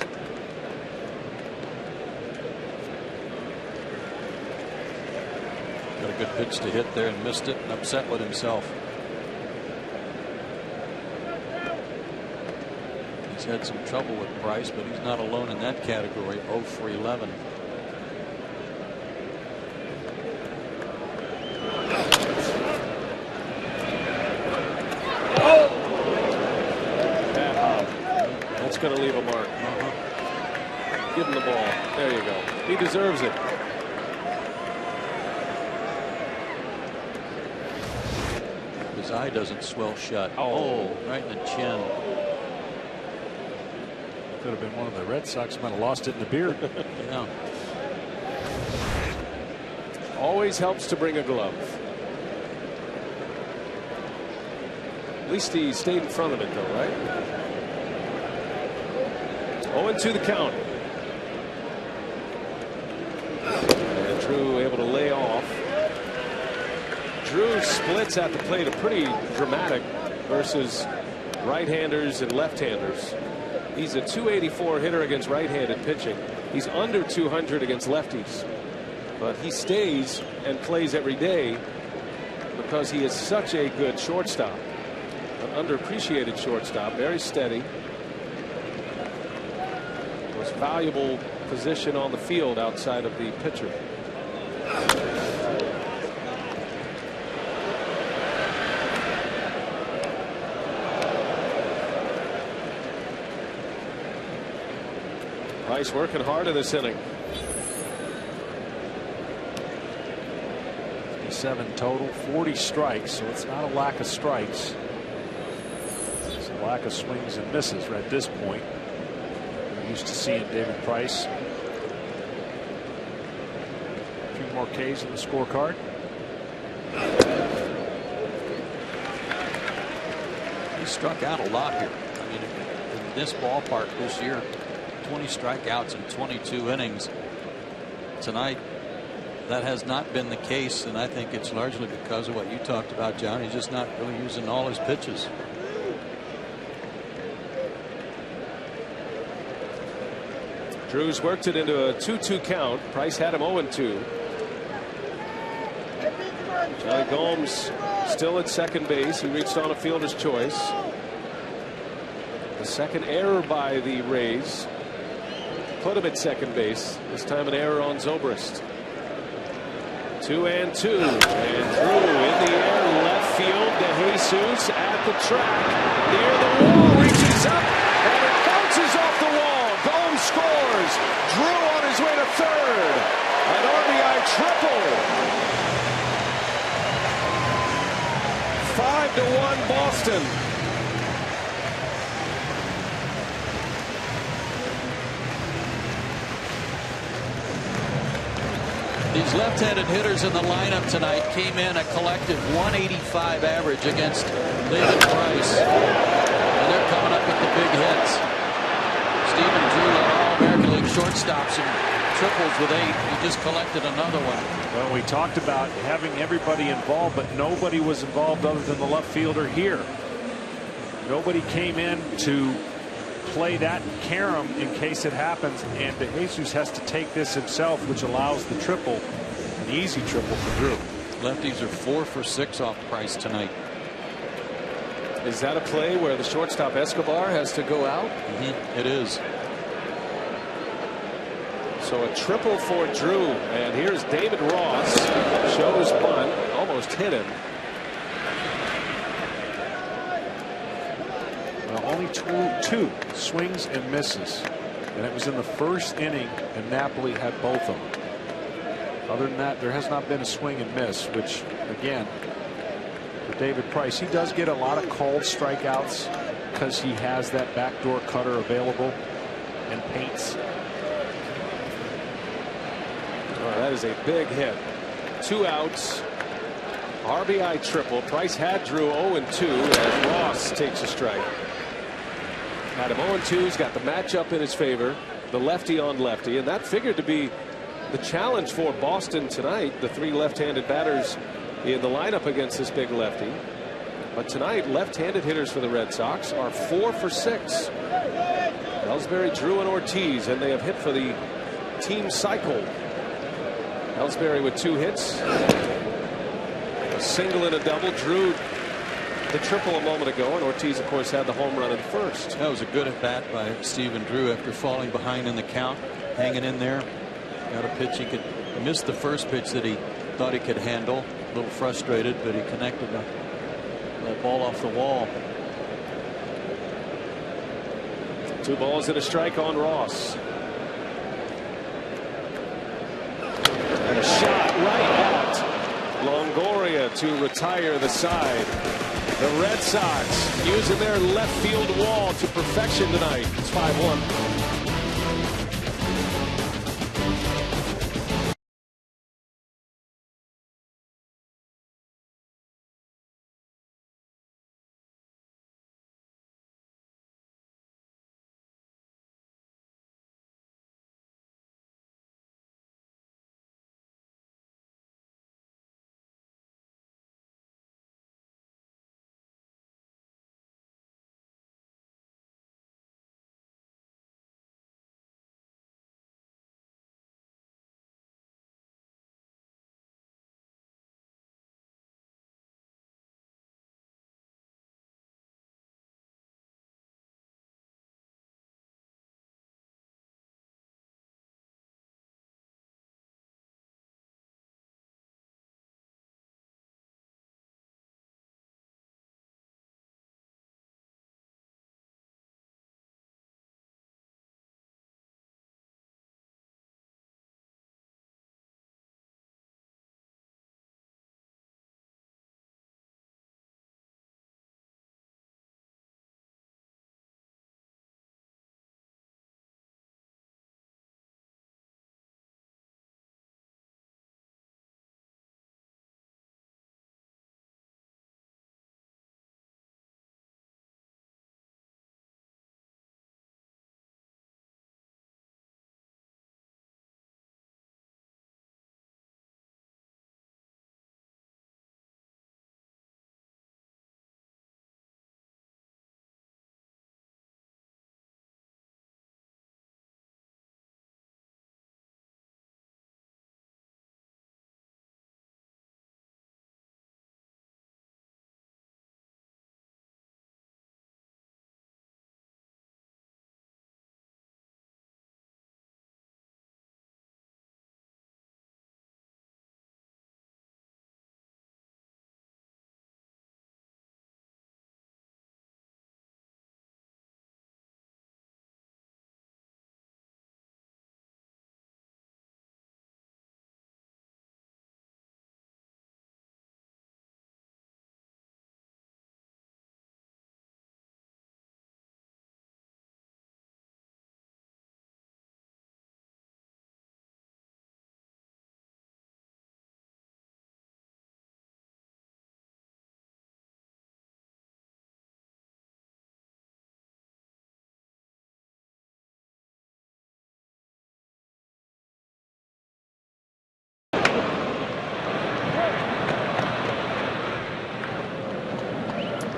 Got a good pitch to hit there and missed it and upset with himself. Sox had some trouble with Price, but he's not alone in that category. 0 for 11. That's going to leave a mark. Give him the ball. There you go. He deserves it. His eye doesn't swell shut. Oh, right in the chin. Could have been one of the Red Sox. Might have lost it in the beard. Yeah. Always helps to bring a glove. At least he stayed in front of it, though, right? 0-2 the count. And Drew able to lay off. Drew splits at the plate, a pretty dramatic versus right-handers and left-handers. He's a .284 hitter against right-handed pitching. He's under .200 against lefties. But he stays and plays every day because he is such a good shortstop. An underappreciated shortstop, very steady. Most valuable position on the field outside of the pitcher. Price working hard in this inning. 57 total, 40 strikes, so it's not a lack of strikes. It's a lack of swings and misses right at this point. We're used to seeing David Price. A few more Ks in the scorecard. He struck out a lot here. I mean, in this ballpark this year, 20 strikeouts in 22 innings. Tonight, that has not been the case, and I think it's largely because of what you talked about, John. He's just not really using all his pitches. Drew's worked it into a 2-2 count. Price had him 0-2. Johnny Gomes still at second base. He reached on a fielder's choice. The second error by the Rays put him at second base. This time an error on Zobrist. 2-2, and Drew in the air, left field to Jesus at the track, near the wall, reaches up, and it bounces off the wall. Gomes scores. Drew on his way to third. An RBI triple. 5-1 Boston. These left-handed hitters in the lineup tonight came in a collective 185 average against David Price. And they're coming up with the big hits. Stephen Drew led all American League shortstops and triples with 8. He just collected another one. Well, we talked about having everybody involved, but nobody was involved other than the left fielder here. Nobody came in to play that carom in case it happens, and Jesus has to take this himself, which allows the triple, an easy triple for Drew. Lefties are 4 for 6 off Price tonight. Is that a play where the shortstop Escobar has to go out? It is. So a triple for Drew, and here's David Ross. Shows bunt, almost hit him. Only two swings and misses, and it was in the first inning, and Napoli had both of them. Other than that, there has not been a swing and miss, which again, for David Price, he does get a lot of called strikeouts because he has that backdoor cutter available and paints. Oh, that is a big hit. 2 outs. RBI triple. Price had Drew 0-2 as Ross takes a strike. Had him 0-2. He's got the matchup in his favor. The lefty on lefty. And that figured to be the challenge for Boston tonight. The 3 left-handed batters in the lineup against this big lefty. But tonight, left-handed hitters for the Red Sox are 4 for 6. Ellsbury, Drew, and Ortiz. And they have hit for the team cycle. Ellsbury with 2 hits. A single and a double. Drew the triple a moment ago, and Ortiz, of course, had the home run in first. That was a good at bat by Stephen Drew after falling behind in the count, hanging in there. Got a pitch he could miss the first pitch that he thought he could handle. A little frustrated, but he connected that ball off the wall. 2 balls and a strike on Ross. And a shot right out. Longoria to retire the side. The Red Sox using their left field wall to perfection tonight. It's 5-1.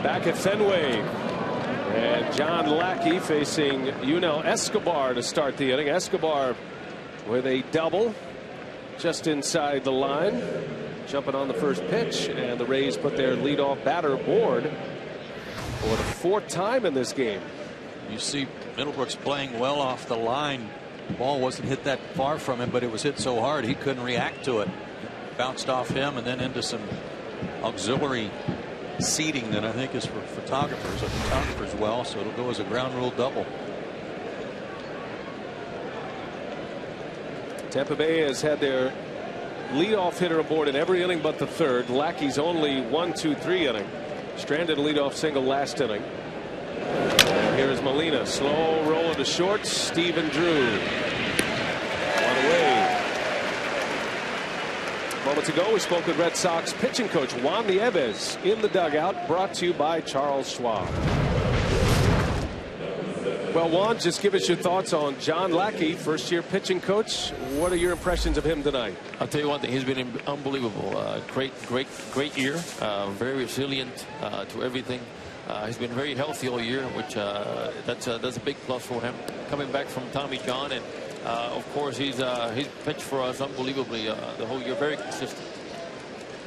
Back at Fenway, and John Lackey facing Yunel Escobar to start the inning. Escobar with a double just inside the line, jumping on the first pitch, and the Rays put their leadoff batter aboard for the 4th time in this game. You see Middlebrooks playing well off the line. The ball wasn't hit that far from him, but it was hit so hard he couldn't react to it. Bounced off him and then into some auxiliary seating that I think is for photographers. A photographer's well, so it'll go as a ground rule double. Tampa Bay has had their leadoff hitter aboard in every inning but the 3rd. Lackey's only 1-2-3 inning. Stranded a leadoff single last inning. And here is Molina. Slow roll to short. Stephen Drew. One away. Moments ago, we spoke with Red Sox pitching coach Juan Nieves in the dugout, brought to you by Charles Schwab. Well, Juan, just give us your thoughts on John Lackey, first-year pitching coach. What are your impressions of him tonight? I'll tell you one thing. He's been unbelievable. Great year. Very resilient to everything. He's been very healthy all year, which that's a big plus for him. Coming back from Tommy John, and of course he's pitched for us unbelievably the whole year. Very consistent.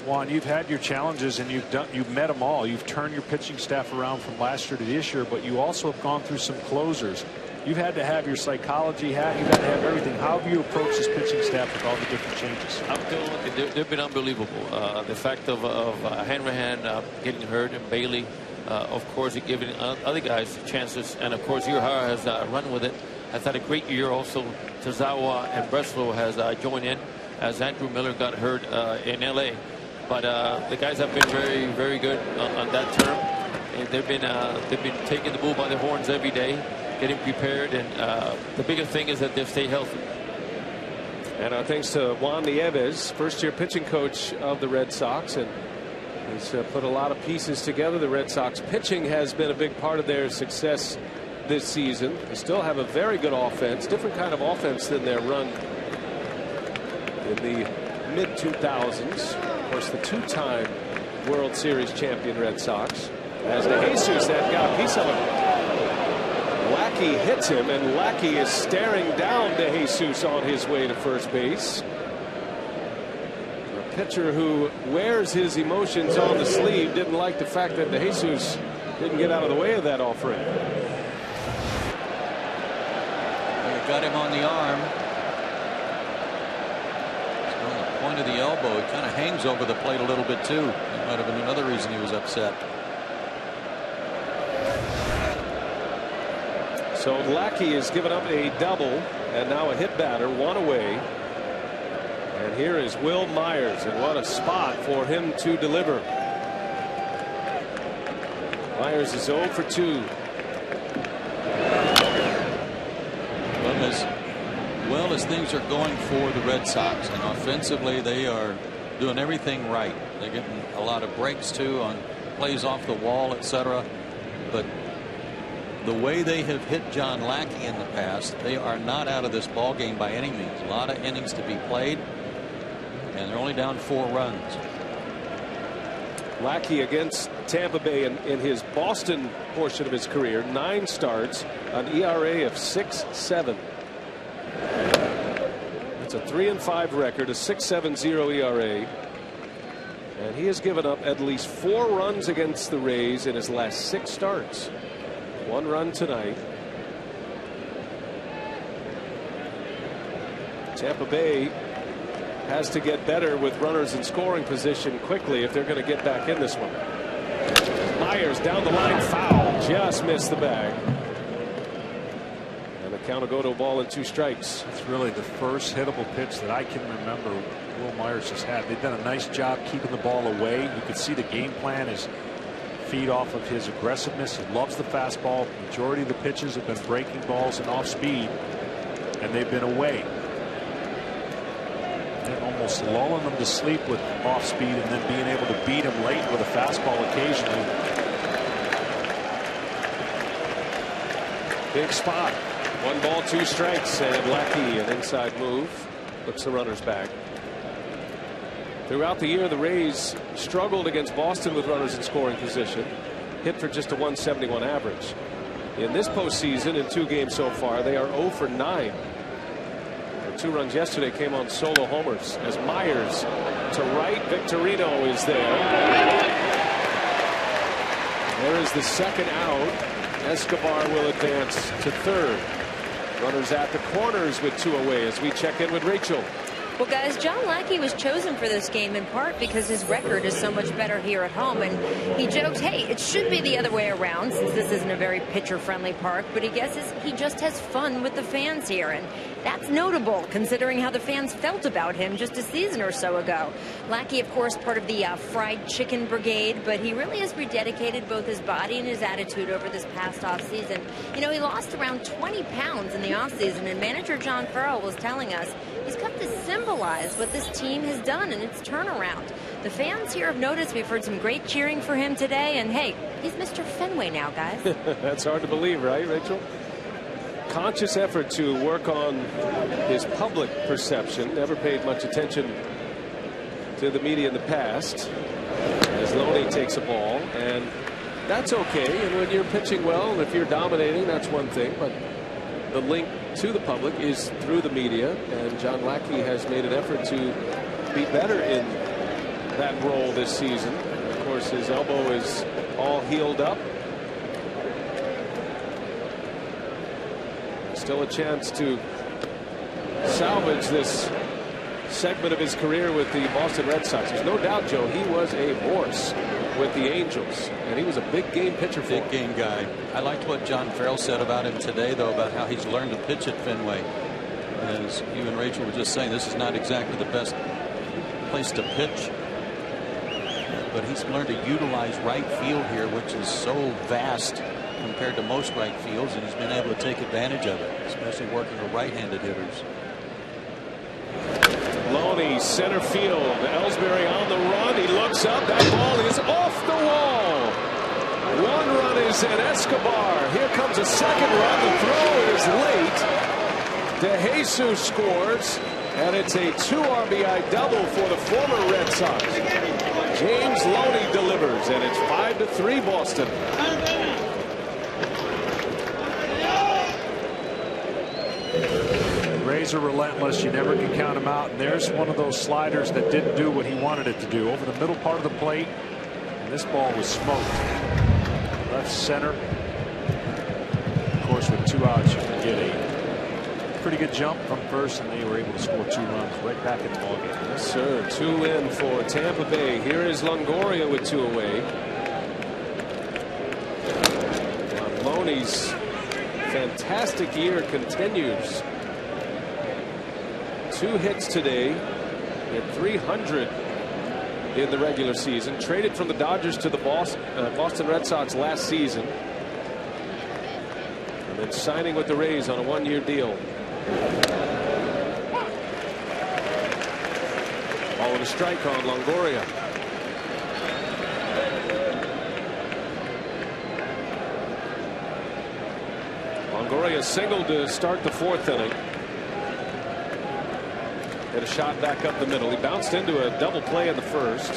Juan, you've had your challenges and you've met them all. You've turned your pitching staff around from last year to this year, but you also have gone through some closers. You've had to have your psychology, you've had to have everything. How have you approached this pitching staff with all the different changes? They've been unbelievable. The fact of Hanrahan getting hurt and Bailey, of course, giving other guys chances, and of course Uehara has run with it. Has had a great year. Also, Tazawa and Breslo has joined in as Andrew Miller got hurt in L.A. But the guys have been very, very good on that term. And they've been taking the bull by the horns every day, getting prepared, and the biggest thing is that they stay healthy. And thanks to Juan Nieves, first-year pitching coach of the Red Sox, and he's put a lot of pieces together. The Red Sox pitching has been a big part of their success this season. They still have a very good offense, different kind of offense than their run in the mid-2000s. Of course, the two-time World Series champion Red Sox. As De Jesus that got a piece of him. Lackey hits him, and Lackey is staring down De Jesus on his way to first base. A pitcher who wears his emotions on the sleeve didn't like the fact that De Jesus didn't get out of the way of that offering. They got him on the arm. It's on the point of the elbow. It kind of hangs over the plate a little bit too. That might have been another reason he was upset. So Lackey has given up a double and now a hit batter, one away. And here is Will Myers, and what a spot for him to deliver. Myers is 0 for 2. Well as things are going for the Red Sox, and offensively they are doing everything right. They're getting a lot of breaks too on plays off the wall, etc. But the way they have hit John Lackey in the past, they are not out of this ball game by any means. A lot of innings to be played, and they're only down 4 runs. Lackey against Tampa Bay in his Boston portion of his career, 9 starts, an ERA of 6.7. It's a 3-5 record, a 6.70 ERA, and he has given up at least 4 runs against the Rays in his last 6 starts. 1 run tonight. Tampa Bay has to get better with runners in scoring position quickly if they're going to get back in this one. Myers down the line, foul, just missed the bag. And the count will go to a ball and 2 strikes. It's really the first hittable pitch that I can remember Will Myers has had. They've done a nice job keeping the ball away. You could see the game plan is feed off of his aggressiveness. He loves the fastball. Majority of the pitches have been breaking balls and off speed, and they've been away. And almost lulling them to sleep with off speed, and then being able to beat him late with a fastball occasionally. Big spot. 1 ball, 2 strikes, and Lackey, an inside move, puts the runners back. Throughout the year, the Rays struggled against Boston with runners in scoring position, hit for just a 171 average. In this postseason, in 2 games so far, they are 0 for 9. Their 2 runs yesterday came on solo homers as Myers to right. Victorino is there. There is the second out. Escobar will advance to third. Runners at the corners with 2 away as we check in with Rachel. Well, guys, John Lackey was chosen for this game in part because his record is so much better here at home. And he joked, hey, it should be the other way around since this isn't a very pitcher-friendly park. But he guesses he just has fun with the fans here. And that's notable considering how the fans felt about him just a season or so ago. Lackey, of course, part of the fried chicken brigade, but he really has rededicated both his body and his attitude over this past offseason. You know, he lost around 20 pounds in the offseason, and manager John Farrell was telling us he's come to symbolize what this team has done in its turnaround. The fans here have noticed. We've heard some great cheering for him today, and hey, he's Mr. Fenway now, guys. That's hard to believe, right, Rachel? Conscious effort to work on his public perception. Never paid much attention to the media in the past. As Loney takes a ball, and that's okay. And when you're pitching well, and if you're dominating, that's one thing. But the link to the public is through the media, and John Lackey has made an effort to be better in that role this season. Of course, his elbow is all healed up. Still a chance to salvage this segment of his career with the Boston Red Sox. There's no doubt, Joe, he was a horse with the Angels, and he was a big game pitcher for him. Big game guy. I liked what John Farrell said about him today, though, about how he's learned to pitch at Fenway. As you and Rachel were just saying, this is not exactly the best place to pitch, but he's learned to utilize right field here, which is so vast compared to most right fields, and he's been able to take advantage of it, especially working with right-handed hitters. Loney, center field. Ellsbury on the run. He looks up. That ball is off the wall. One run is in Escobar. Here comes a second run. The throw is late. De Jesus scores, and it's a 2 RBI double for the former Red Sox. James Loney delivers, and it's 5-3 Boston. Rays are relentless. You never can count him out. And there's one of those sliders that didn't do what he wanted it to do. Over the middle part of the plate. And this ball was smoked. Left center. Of course, with 2 outs, you can get a pretty good jump from first, and they were able to score 2 runs right back in the ballgame. Yes, sir. 2 in for Tampa Bay. Here is Longoria with 2 away. Loney's fantastic year continues. 2 hits today. He had 300 in the regular season. Traded from the Dodgers to the Boston Red Sox last season. And then signing with the Rays on a 1-year deal. Ball and a strike on Longoria. Longoria singled to start the 4th inning. Hit a shot back up the middle. He bounced into a double play in the first.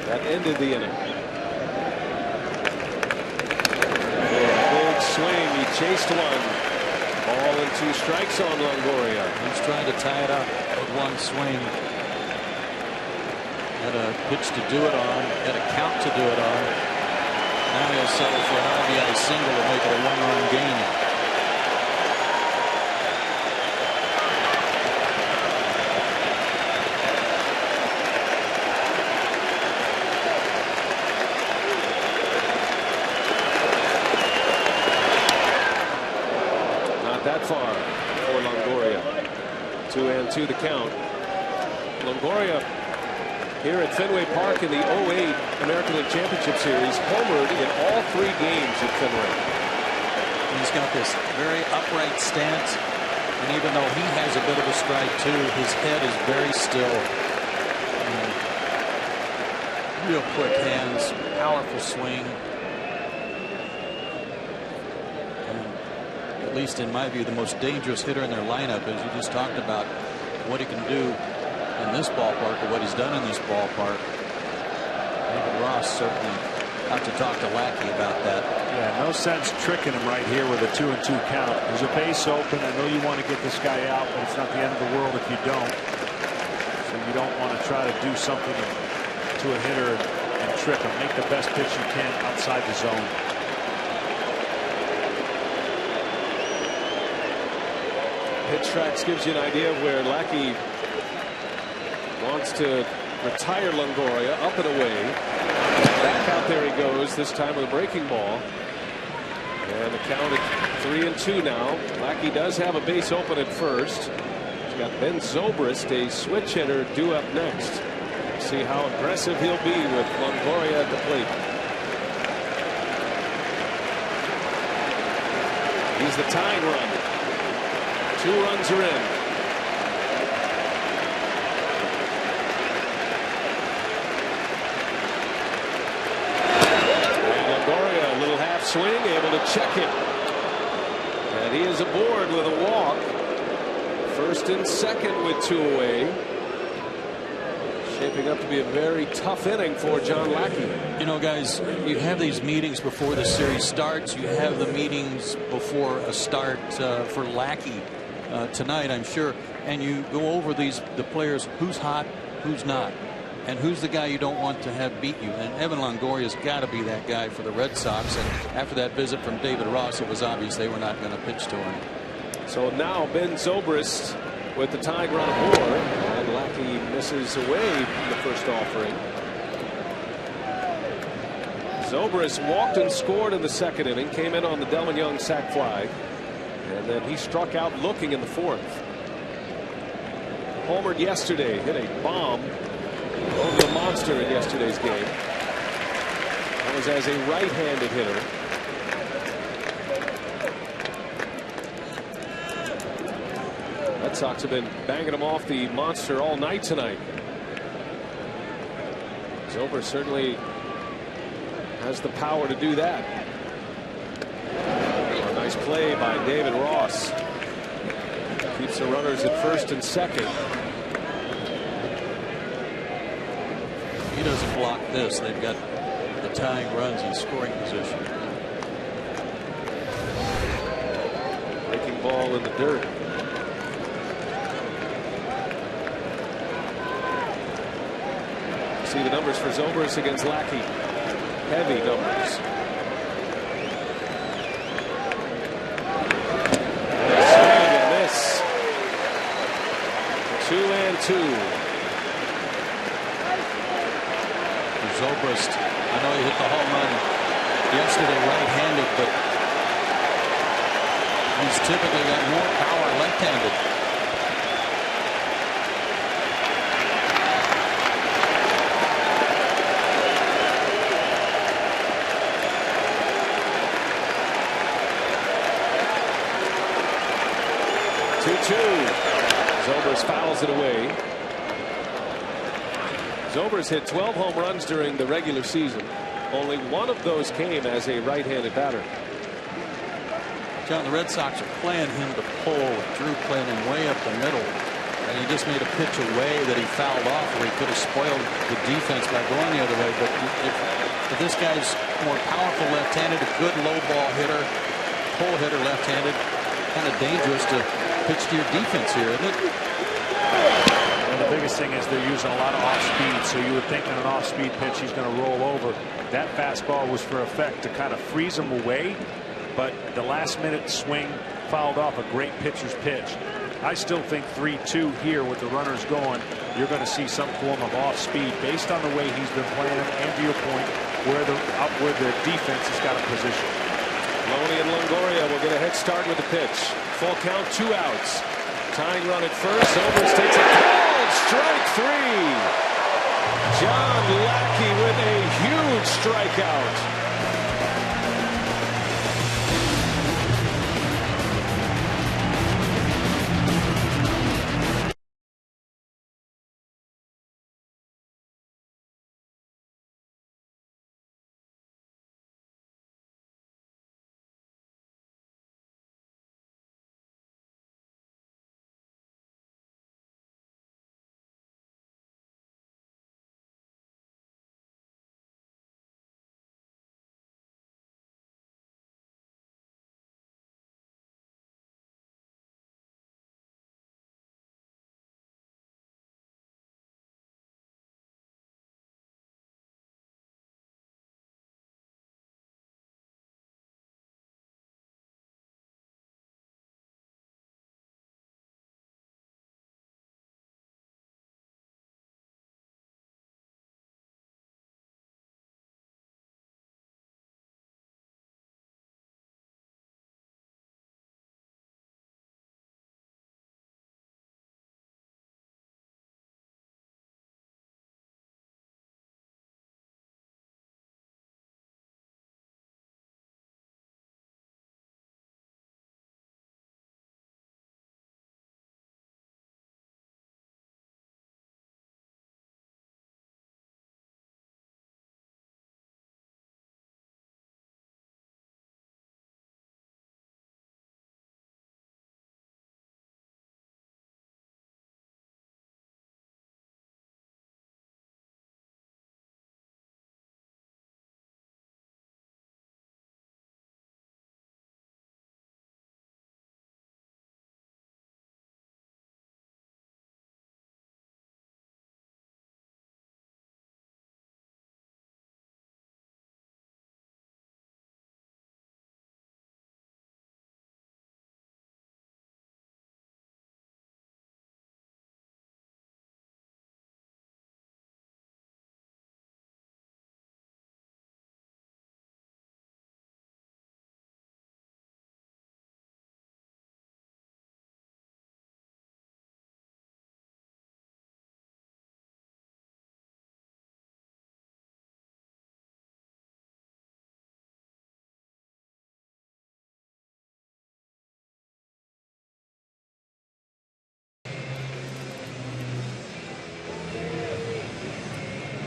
That ended the inning. Big swing. He chased one. Ball and 2 strikes on Longoria. He's trying to tie it up with 1 swing. Had a pitch to do it on. Had a count to do it on. Now he'll settle for an RBI single to make it a 1-run game. Far for Longoria. 2-2 the count. Longoria here at Fenway Park in the 08 American League Championship Series homered in all 3 games at Fenway. He's got this very upright stance, and even though he has a bit of a stride too, his head is very still. Real quick hands, powerful swing. At least in my view, the most dangerous hitter in their lineup, as you just talked about what he can do in this ballpark or what he's done in this ballpark. David Ross certainly have to talk to Lackey about that. Yeah, no sense tricking him right here with a 2-2 count. There's a base open. I know you want to get this guy out, but it's not the end of the world if you don't. So you don't want to try to do something to a hitter and trick him. Make the best pitch you can outside the zone. Pitch tracks gives you an idea of where Lackey wants to retire Longoria. Up and away. Back out there he goes, this time with a breaking ball. And the count at 3-2 now. Lackey does have a base open at first. He's got Ben Zobrist, a switch hitter, due up next. See how aggressive he'll be with Longoria at the plate. He's the tying run. 2 runs are in. And Longoria, a little half swing, able to check it. And he is aboard with a walk. First and second with 2 away. Shaping up to be a very tough inning for John Lackey. You know, guys, you have these meetings before the series starts. You have the meetings before a start for Lackey. Tonight, I'm sure, and you go over the players, who's hot, who's not. And who's the guy you don't want to have beat you? And Evan Longoria's got to be that guy for the Red Sox. And after that visit from David Ross, it was obvious they were not going to pitch to him. So now Ben Zobrist with the tying run aboard, and Lackey misses away from the first offering. Zobrist walked and scored in the second inning, came in on the Delman Young sac fly, and then he struck out looking in the fourth. Homered yesterday, hit a bomb over the monster in yesterday's game. That was as a right-handed hitter. Red Sox have been banging him off the monster all night tonight. Zobrist certainly has the power to do that. A nice play by David Ross. Keeps the runners at first and second. He doesn't block this. They've got the tying runs in scoring position. Breaking ball in the dirt. See the numbers for Zobrist against Lackey. Heavy numbers. Swing and miss. 2-2. Zobrist, I know he hit the home run yesterday right-handed, but he's typically got more power left-handed. Zobrist fouls it away. Zobrist hit 12 home runs during the regular season. Only one of those came as a right-handed batter. John, the Red Sox are playing him to pull. Drew playing him way up the middle, and he just made a pitch away that he fouled off where he could have spoiled the defense by going the other way. But if this guy's more powerful left-handed, a good low ball hitter, pull hitter left-handed, kind of dangerous to pitch to your defense here, isn't it? And the biggest thing is they're using a lot of off-speed, so you would think in an off-speed pitch he's going to roll over. That fastball was for effect to kind of freeze him away, but the last-minute swing fouled off a great pitcher's pitch. I still think 3-2 here with the runners going. You're going to see some form of off-speed based on the way he's been playing, and to your point, where the defense has got a position. Loney and Longoria will get a head start with the pitch. Full count, 2 outs. Tying run at first. Zobrist takes a called strike 3. John Lackey with a huge strikeout.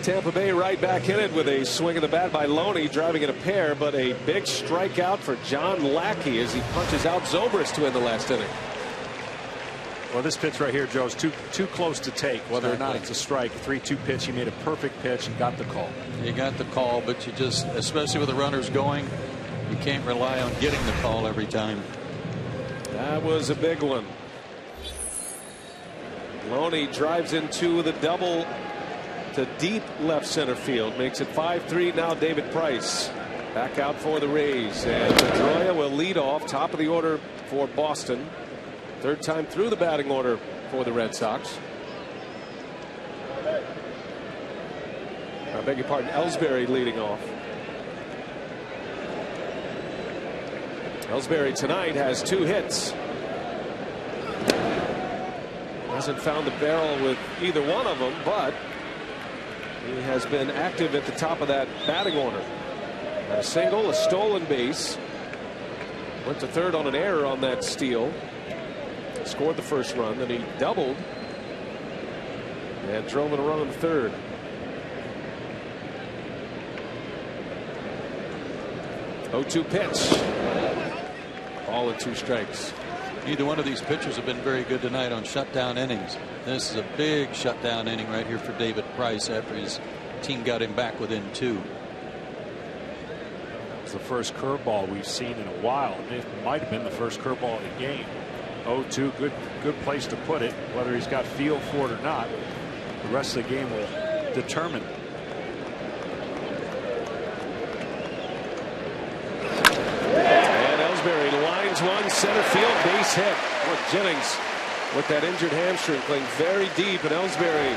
Tampa Bay right back in it with a swing of the bat by Loney, driving in a pair, but a big strikeout for John Lackey as he punches out Zobrist to end the last inning. Well, this pitch right here, Joe, is too close to take. Whether or not it's a strike, 3-2 pitch. He made a perfect pitch and got the call. You got the call, but you just, especially with the runners going, you can't rely on getting the call every time. That was a big one. Loney drives into the double to deep left center field, makes it 5-3. Now David Price back out for the Rays, and Pedroia will lead off, top of the order for Boston. Third time through the batting order for the Red Sox. I beg your pardon, Ellsbury leading off. Ellsbury tonight has 2 hits. Hasn't found the barrel with either one of them, but he has been active at the top of that batting order. Had a single, a stolen base. Went to third on an error on that steal. Scored the first run, then he doubled and drove in a run on third. Oh, 2 pitch. All in 2 strikes. Neither one of these pitchers have been very good tonight on shutdown innings. This is a big shutdown inning right here for David Price after his team got him back within 2. It's the first curveball we've seen in a while. It might have been the first curveball of the game. 0-2, good place to put it. Whether he's got feel for it or not, the rest of the game will determine. And Ellsbury lines one, center field, base hit. Well, Jennings with that injured hamstring playing very deep, and Ellsbury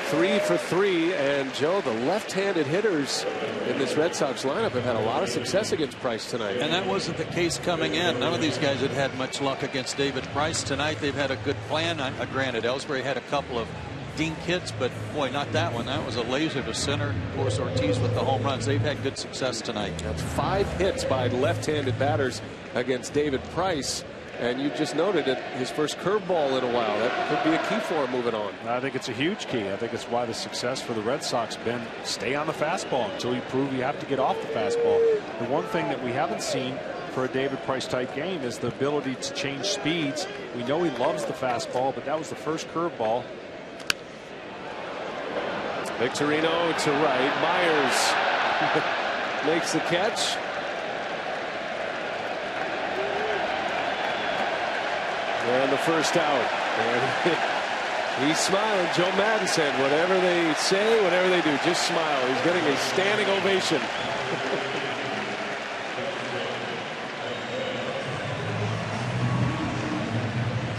3 for 3. And Joe, the left-handed hitters in this Red Sox lineup have had a lot of success against Price tonight. And that wasn't the case coming in. None of these guys had much luck against David Price tonight. They've had a good plan. Granted, Ellsbury had a couple of dink hits, but boy, not that one. That was a laser to center. Of course, Ortiz with the home runs. They've had good success tonight. That's 5 hits by left-handed batters against David Price. And you just noted it, his first curveball in a while. That could be a key for him moving on. I think it's a huge key. I think it's why the success for the Red Sox been stay on the fastball until you prove you have to get off the fastball. The one thing that we haven't seen for a David Price type game is the ability to change speeds. We know he loves the fastball, but that was the first curveball. Victorino to right. Myers makes the catch. And the first out. And he's smiling. Joe Madden said, whatever they say, whatever they do, just smile. He's getting a standing ovation.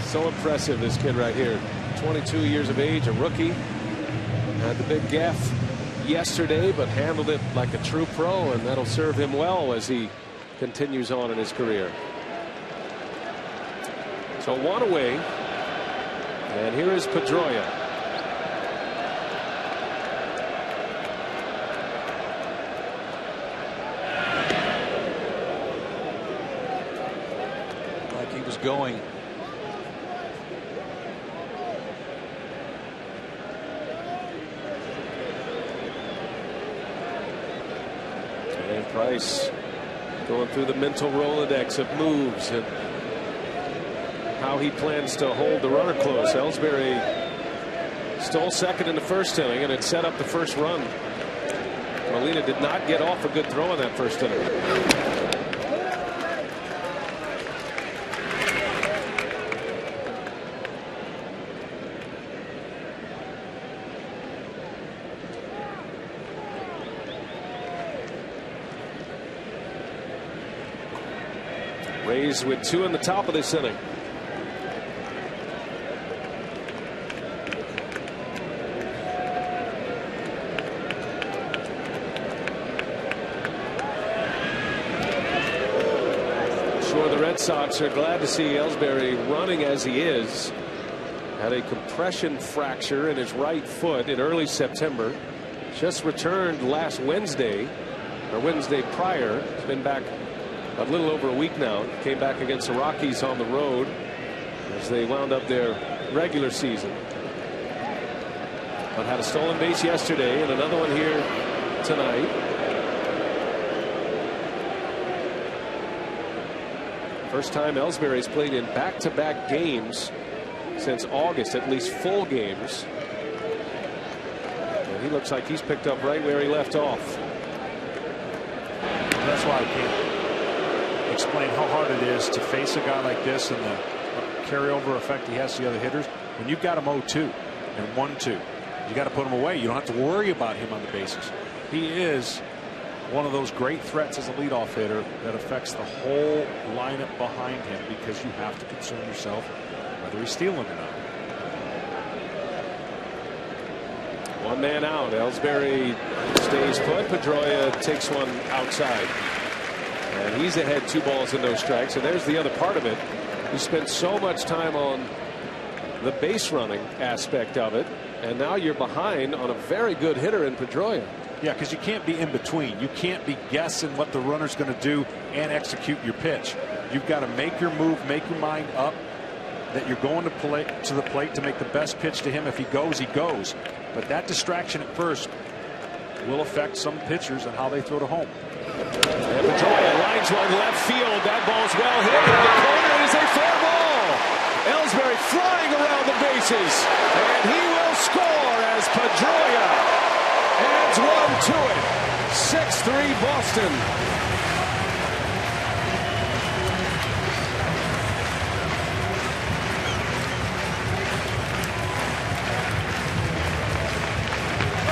So impressive, this kid right here. 22 years of age, a rookie. Had the big gaff yesterday, but handled it like a true pro, and that'll serve him well as he continues on in his career. So 1 away, and here is Pedroia. Like he was going. And Price going through the mental Rolodex of moves and how he plans to hold the runner close. Ellsbury stole second in the first inning, and it set up the first run. Molina did not get off a good throw in that first inning. Rays with 2 in the top of this inning. Sox are glad to see Ellsbury running as he is. Had a compression fracture in his right foot in early September. Just returned last Wednesday, or Wednesday prior. He's been back a little over a week now. Came back against the Rockies on the road as they wound up their regular season. but had a stolen base yesterday and another one here tonight. First time Ellsbury's played in back-to-back games since August, at least full games. And he looks like he's picked up right where he left off. That's why I can't explain how hard it is to face a guy like this and the carryover effect he has to the other hitters. When you've got him 0-2 and 1-2, you got to put him away. You don't have to worry about him on the bases. He is one of those great threats as a leadoff hitter that affects the whole lineup behind him, because you have to concern yourself whether he's stealing or not. One man out. Ellsbury stays put. Pedroia takes one outside. And he's ahead 2 balls and no strikes. And there's the other part of it. You spent so much time on the base running aspect of it, and now you're behind on a very good hitter in Pedroia. Yeah, because you can't be in between. You can't be guessing what the runner's going to do and execute your pitch. You've got to make your move, make your mind up that you're going to the plate to make the best pitch to him. If he goes, he goes. But that distraction at first will affect some pitchers and how they throw to home. And Pedroia lines one left field. That ball's well hit in the corner. It is a fair ball. Ellsbury flying around the bases, and he will score as Pedroia adds one to it. 6-3 Boston.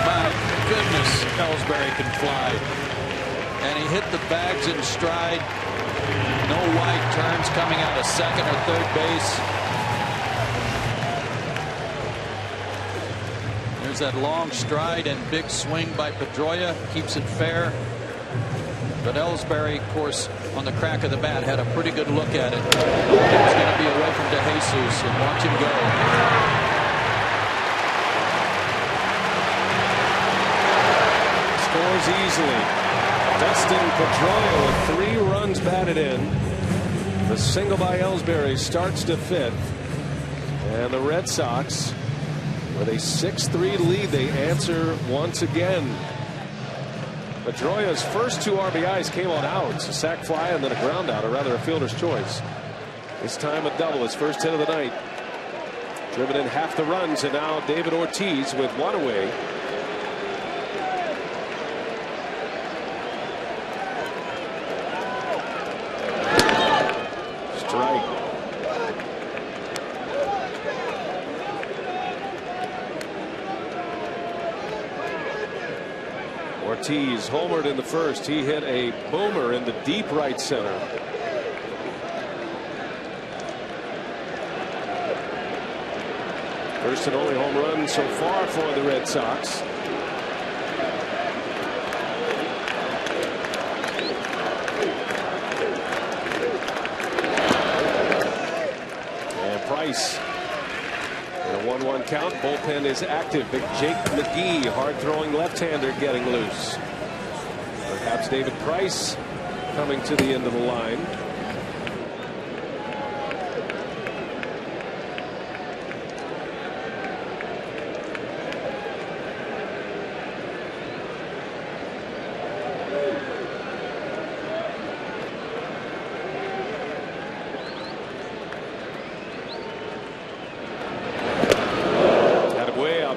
My goodness, Ellsbury can fly. And he hit the bags in stride. No wide turns coming out of second or third base. There's that long stride and big swing by Pedroia. Keeps it fair. But Ellsbury, of course, on the crack of the bat, had a pretty good look at it. He was going to be away from DeJesus and watch him go. Scores easily. Dustin Pedroia with 3 runs batted in. The single by Ellsbury starts to 5th. And the Red Sox, with a 6-3 lead, they answer once again. Pedroia's first 2 RBIs came on outs, a sac fly and then a ground out, or rather a fielder's choice. This time a double, his first hit of the night. Driven in half the runs, and now David Ortiz with 1 away. Ortiz homered in the first. He hit a boomer in the deep right center. First and only home run so far for the Red Sox. And Price. A 1-1 count. Bullpen is active. Big Jake McGee, hard-throwing left-hander, getting loose. Perhaps David Price coming to the end of the line.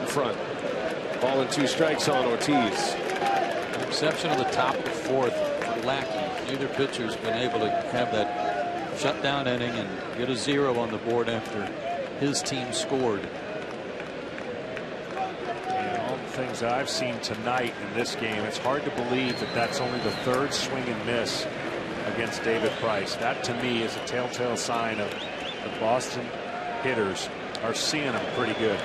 Front. Ball and 2 strikes on Ortiz. Exception of the top of the 4th for Lackey. Neither pitcher's been able to have that shutdown inning and get a 0 on the board after his team scored. And all the things that I've seen tonight in this game, it's hard to believe that that's only the 3rd swing and miss against David Price. That to me is a telltale sign of the Boston hitters are seeing him pretty good.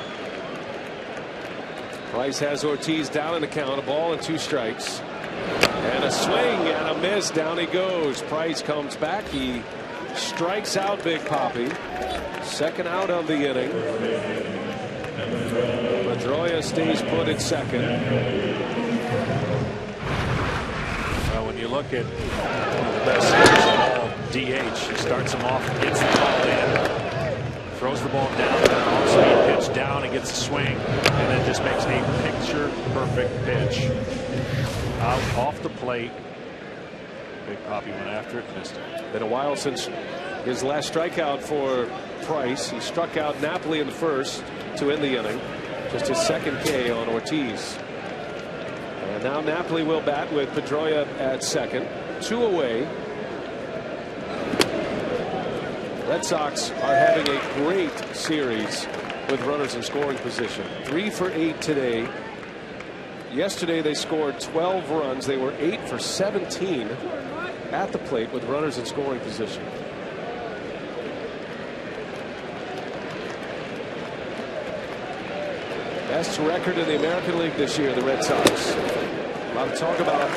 Price has Ortiz down in the count. A ball and 2 strikes. And a swing and a miss. Down he goes. Price comes back. He strikes out Big Poppy. Second out of the inning. Pedroia stays put at second. Well, when you look at one of the best hitters of all, DH, he starts him off, gets the ball in, throws the ball down, and an off-speed pitch goes down and gets a swing, and then just makes a picture-perfect pitch. Out off the plate. Big Papi went after it, missed it. Been a while since his last strikeout for Price. He struck out Napoli in the first to end the inning. Just his second K on Ortiz. And now Napoli will bat with Pedroia at second. 2 away. Red Sox are having a great series with runners in scoring position. 3 for 8 today. Yesterday they scored 12 runs. They were 8 for 17 at the plate with runners in scoring position. Best record in the American League this year, the Red Sox. A lot of talk about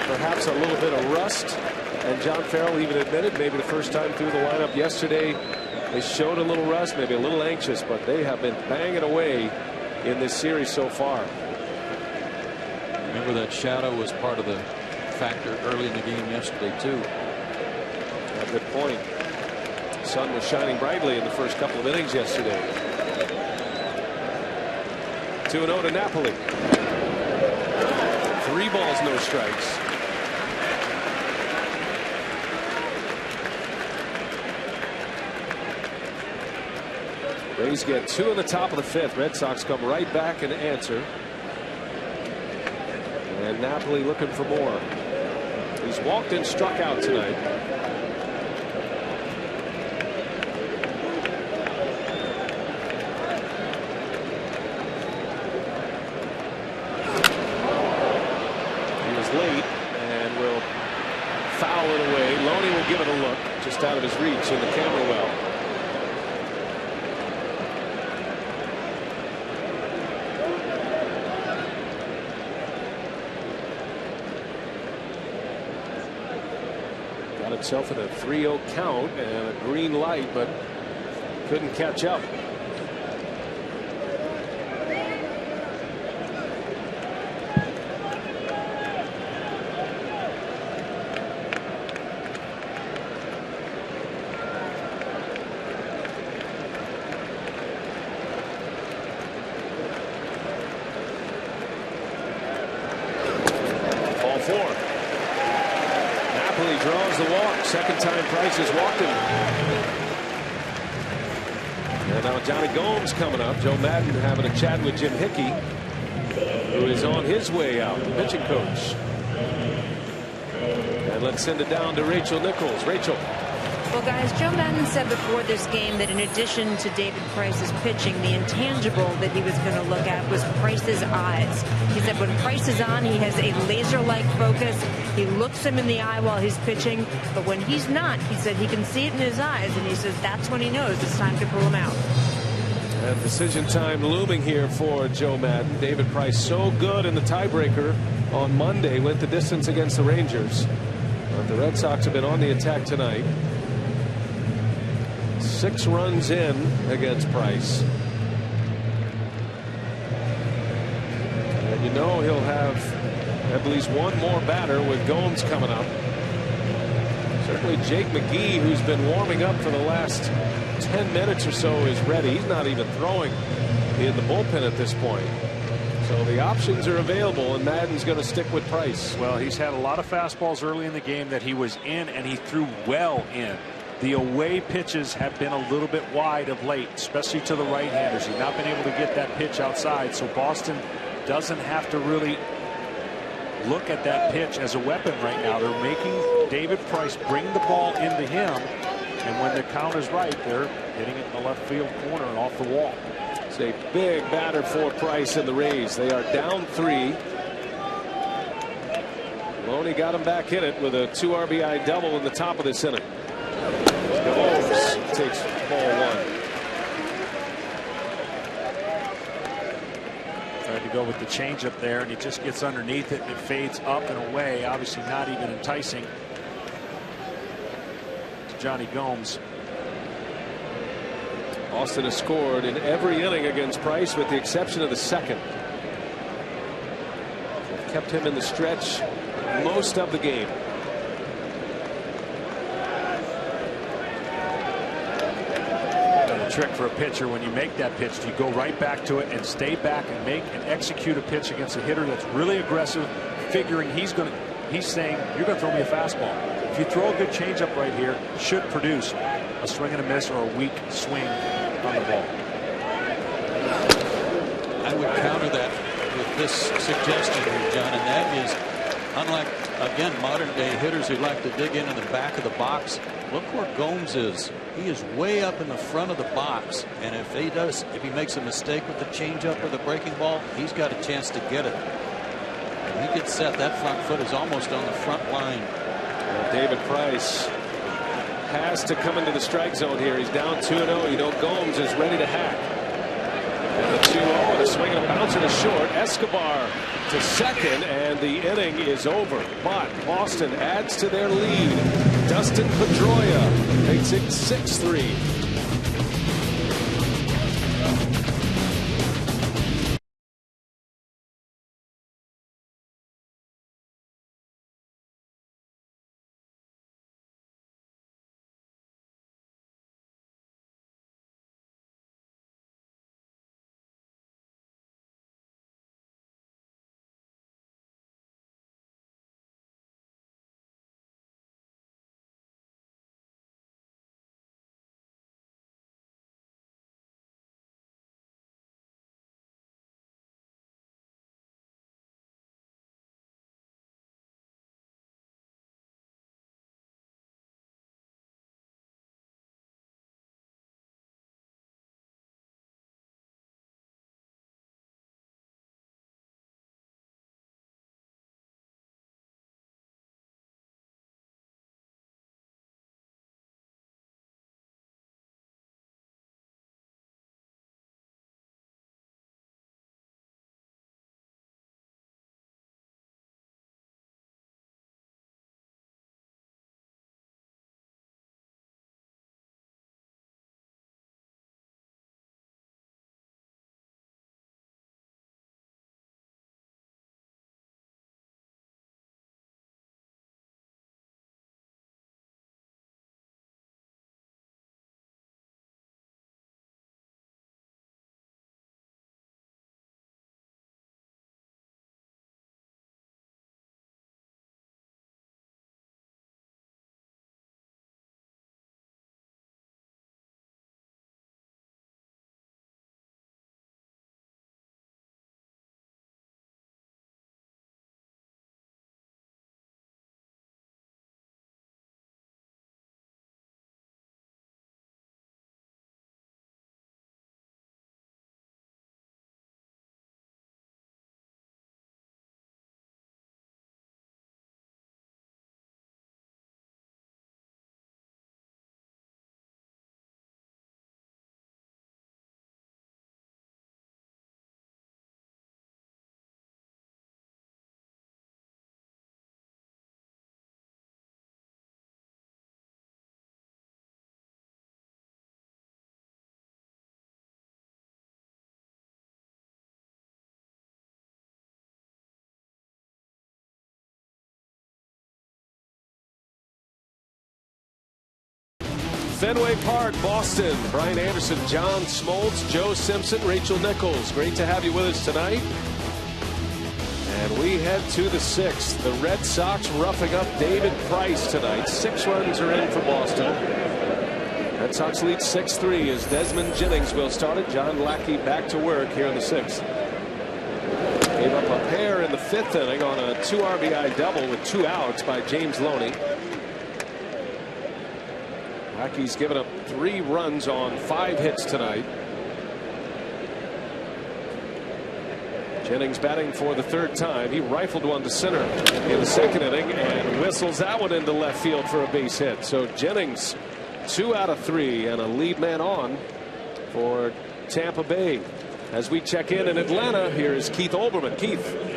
perhaps a little bit of rust, and John Farrell even admitted maybe the first time through the lineup yesterday they showed a little rust, maybe a little anxious, but they have been banging away in this series so far. Remember that shadow was part of the factor early in the game yesterday too. A good point. The sun was shining brightly in the first couple of innings yesterday. 2-0 to Napoli. 3 balls, no strikes. Rays get 2 in the top of the 5th. Red Sox come right back and answer. And Napoli looking for more. He's walked and struck out tonight. He was late and will foul it away. Loney will give it a look just out of his reach in the camera well. Himself in a 3-0 count and a green light, but couldn't catch up. Ball 4. Napoli draws the walk. Second time Price has walked him. And now Johnny Gomes coming up. Joe Madden having a chat with Jim Hickey, who is on his way out, the pitching coach. And let's send it down to Rachel Nichols. Rachel. Well, guys, Joe Madden said before this game that in addition to David Price's pitching, the intangible that he was going to look at was Price's eyes. He said when Price is on, he has a laser-like focus. He looks him in the eye while he's pitching. But when he's not, he said he can see it in his eyes. And he says that's when he knows it's time to pull him out. And decision time looming here for Joe Madden. David Price so good in the tiebreaker on Monday. Went the distance against the Rangers. But the Red Sox have been on the attack tonight. 6 runs in against Price. And you know he'll have at least one more batter with Gomes coming up. Certainly Jake McGee, who's been warming up for the last 10 minutes or so, is ready. He's not even throwing in the bullpen at this point. So the options are available, and Madden's going to stick with Price. Well, he's had a lot of fastballs early in the game that he was in, and he threw well in. The away pitches have been a little bit wide of late, especially to the right-handers. He's not been able to get that pitch outside, so Boston doesn't have to really look at that pitch as a weapon right now. They're making David Price bring the ball into him, and when the count is right, they're hitting it in the left field corner and off the wall. It's a big batter for Price and the Rays. They are down 3. Loney got him back in it with a 2 RBI double in the top of this inning. Gomes takes ball 1. Tried to go with the changeup there, and he just gets underneath it, and it fades up and away. Obviously not even enticing to Johnny Gomes. Boston has scored in every inning against Price with the exception of the second. They've kept him in the stretch most of the game. trick for a pitcher when you make that pitch. You go right back to it and stay back and make and execute a pitch against a hitter that's really aggressive, figuring he's saying, you're going to throw me a fastball. If you throw a good changeup right here, should produce a swing and a miss or a weak swing on the ball. I would counter that with this suggestion here, John, and that is, unlike, again, modern day hitters who like to dig into the back of the box, look where Gomes is. He is way up in the front of the box, and if he makes a mistake with the changeup or the breaking ball, he's got a chance to get it. When he gets set, that front foot is almost on the front line. Well, David Price has to come into the strike zone here. He's down 2-0. You know Gomes is ready to hack. And the 2-0, the swing and a bouncer to short. Escobar to second, and the inning is over. But Boston adds to their lead. Dustin Pedroia makes it 6-3. Fenway Park, Boston. Brian Anderson, John Smoltz, Joe Simpson, Rachel Nichols. Great to have you with us tonight. And we head to the 6th. The Red Sox roughing up David Price tonight. 6 runs are in for Boston. Red Sox lead 6-3 as Desmond Jennings will start it. John Lackey back to work here in the 6th. Gave up a pair in the 5th inning on a 2 RBI double with 2 outs by James Loney. Lackey's given up 3 runs on 5 hits tonight. Jennings batting for the 3rd time. He rifled one to center in the 2nd inning and whistles that one into left field for a base hit. So Jennings 2 out of 3 and a lead man on for Tampa Bay. As we check in Atlanta, here is Keith Olbermann. Keith.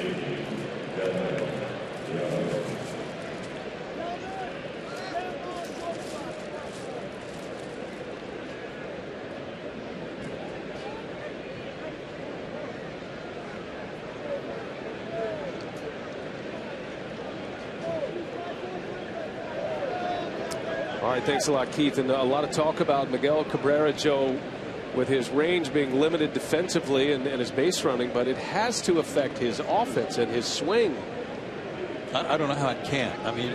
All right, thanks a lot, Keith. And a lot of talk about Miguel Cabrera, Joe, with his range being limited defensively and his base running, but it has to affect his offense and his swing. I don't know how it can't. I mean,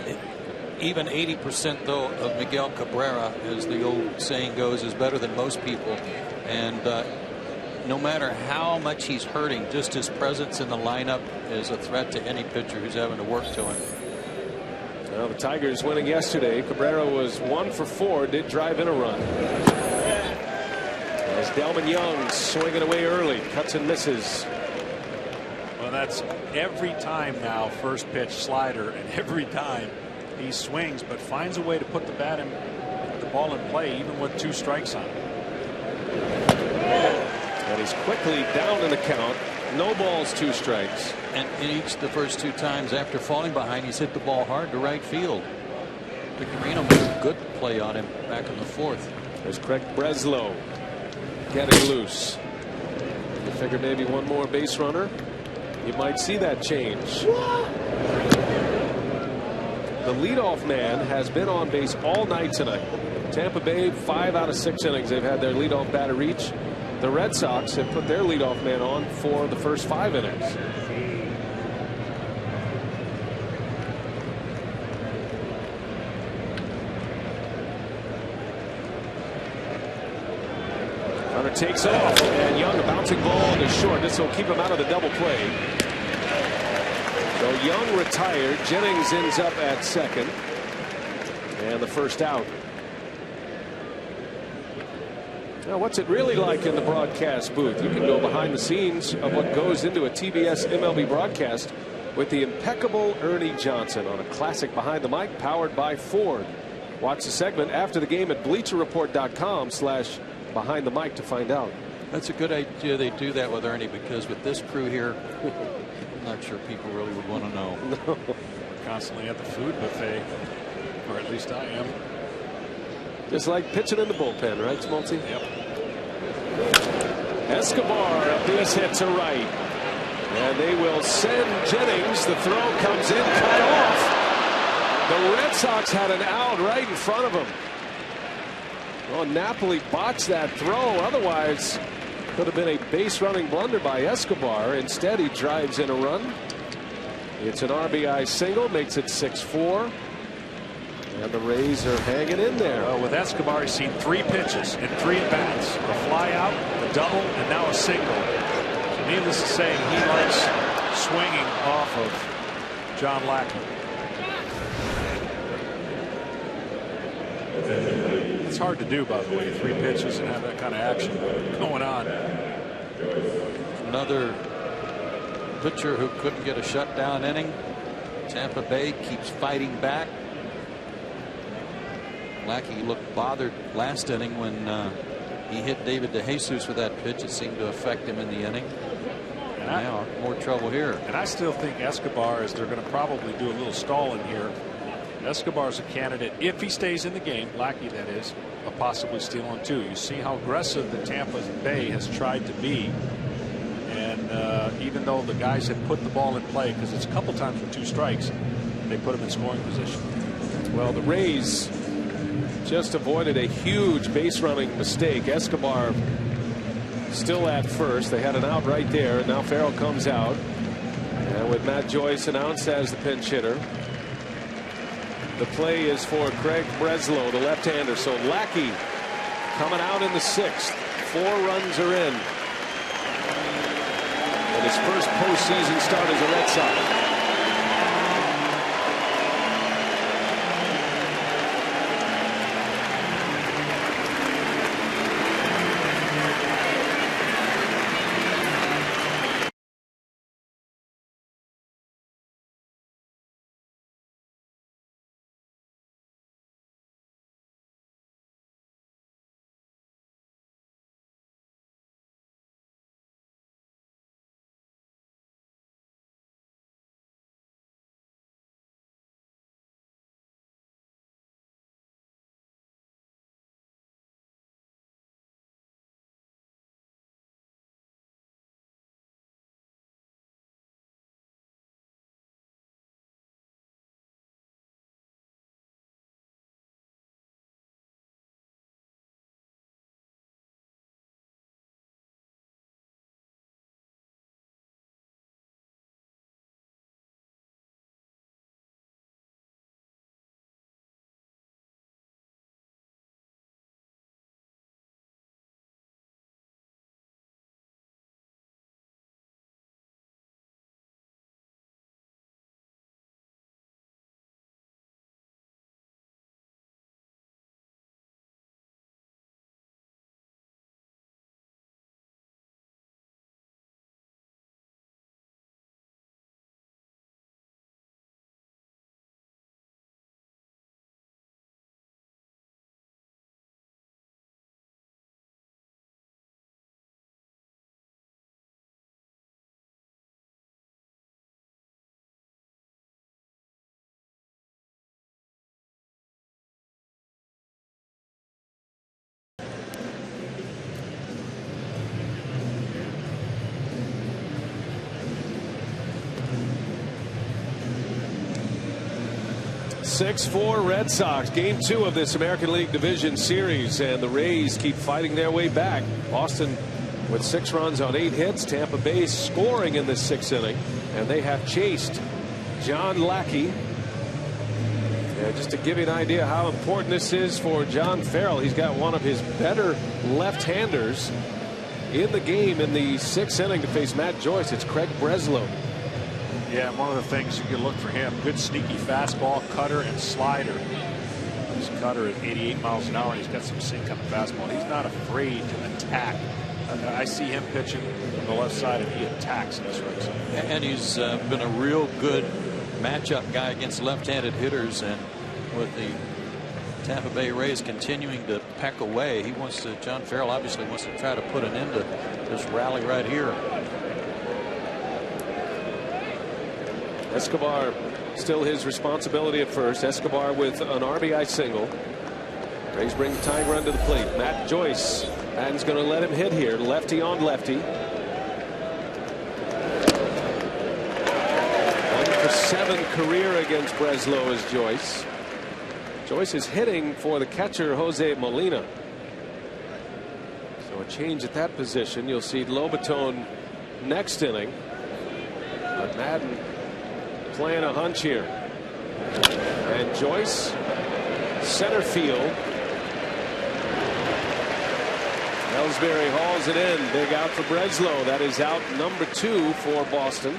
even 80% though of Miguel Cabrera, as the old saying goes, is better than most people. And no matter how much he's hurting, just his presence in the lineup is a threat to any pitcher who's having to work to him. Well, the Tigers winning yesterday. Cabrera was 1 for 4, did drive in a run. As Delman Young swinging away early, cuts and misses. Well, that's every time now, first pitch slider, and every time he swings, but finds a way to put the ball in play, even with 2 strikes on him. And he's quickly down in the count. No balls, 2 strikes. And in each the first 2 times after falling behind, he's hit the ball hard to right field. Victorino made a good play on him back in the 4th. There's Craig Breslo getting loose. You figure maybe one more base runner, you might see that change. The leadoff man has been on base all night tonight. Tampa Bay, 5 out of 6 innings they've had their leadoff batter each. The Red Sox have put their leadoff man on for the first 5 innings. Hunter takes off, and Young a bouncing ball to short. This will keep him out of the double play. So Young retired. Jennings ends up at second, and the first out. Now, what's it really like in the broadcast booth? You can go behind the scenes of what goes into a TBS MLB broadcast with the impeccable Ernie Johnson on a classic Behind the Mic powered by Ford. Watch the segment after the game at BleacherReport.com/Behind the Mic to find out. That's a good idea they do that with Ernie, because with this crew here, I'm not sure people really would want to know. No. Constantly at the food buffet, or at least I am. Just like pitching in the bullpen, right, Smoltzy? Yep. Escobar, a base hit to right. And they will send Jennings. The throw comes in, cut off. The Red Sox had an out right in front of them. Well, Napoli botched that throw. Otherwise, could have been a base running blunder by Escobar. Instead, he drives in a run. It's an RBI single, makes it 6-4. And the Rays are hanging in there. Well, with Escobar, he's seen 3 pitches in 3 at-bats. A fly out, a double, and now a single. So needless to say, he likes swinging off of John Lackey. It's hard to do, by the way, 3 pitches and have that kind of action going on. Another pitcher who couldn't get a shutdown inning. Tampa Bay keeps fighting back. Lackey looked bothered last inning when he hit David DeJesus with that pitch. It seemed to affect him in the inning. And now more trouble here. And I still think Escobar, is they're going to probably do a little stalling here. Escobar's a candidate, if he stays in the game, Lackey that is, of possibly stealing 2. You see how aggressive the Tampa Bay has tried to be. And even though the guys have put the ball in play, because it's a couple times with 2 strikes, they put him in scoring position. Well, the Rays just avoided a huge base running mistake. Escobar still at first. They had an out right there. And now Farrell comes out. And with Matt Joyce announced as the pinch hitter. The play is for Craig Breslo, the left-hander. So Lackey coming out in the 6th. 4 runs are in. And his first postseason start as a Red Sox. 6-4 Red Sox. Game 2 of this American League Division Series, and the Rays keep fighting their way back. Boston with 6 runs on 8 hits. Tampa Bay scoring in the 6th inning, and they have chased John Lackey. Just to give you an idea how important this is for John Farrell, he's got one of his better left-handers in the game in the 6th inning to face Matt Joyce. It's Craig Breslo. Yeah, one of the things you can look for him, good sneaky fastball, cutter, and slider. His cutter at 88 miles an hour, and he's got some sink on the fastball. He's not afraid to attack. I see him pitching from the left side, and he attacks in this race. And he's been a real good matchup guy against left-handed hitters, and with the Tampa Bay Rays continuing to peck away, John Farrell obviously wants to try to put an end to this rally right here. Escobar still his responsibility at first. Escobar with an RBI single. Rays bring the tying run to the plate. Matt Joyce. Madden's going to let him hit here. Lefty on lefty. 1 for 7 career against Breslo is Joyce. Joyce is hitting for the catcher Jose Molina. So a change at that position. You'll see Lobaton next inning. But Madden playing a hunch here. And Joyce, center field. Ellsbury hauls it in. Big out for Breslo. That is out number 2 for Boston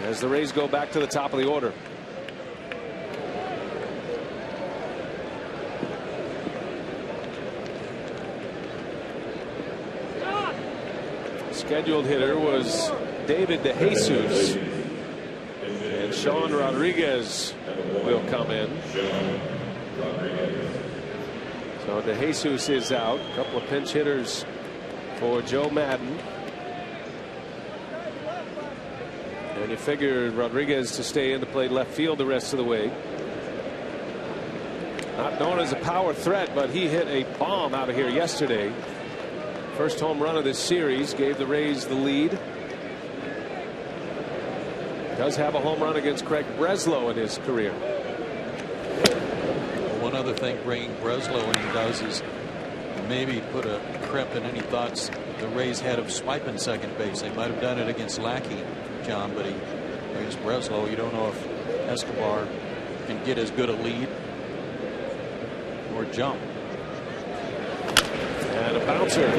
as the Rays go back to the top of the order. Scheduled hitter was David DeJesus. And Sean Rodriguez will come in. So DeJesus is out. A couple of pinch hitters for Joe Madden. And you figure Rodriguez to stay in to play left field the rest of the way. Not known as a power threat, but he hit a bomb out of here yesterday. First home run of this series, gave the Rays the lead. Does have a home run against Craig Breslo in his career. One other thing bringing Breslo in does is maybe put a crimp in any thoughts the Rays had of swiping second base. They might have done it against Lackey, John, but against Breslo, you don't know if Escobar can get as good a lead or jump. And a bouncer.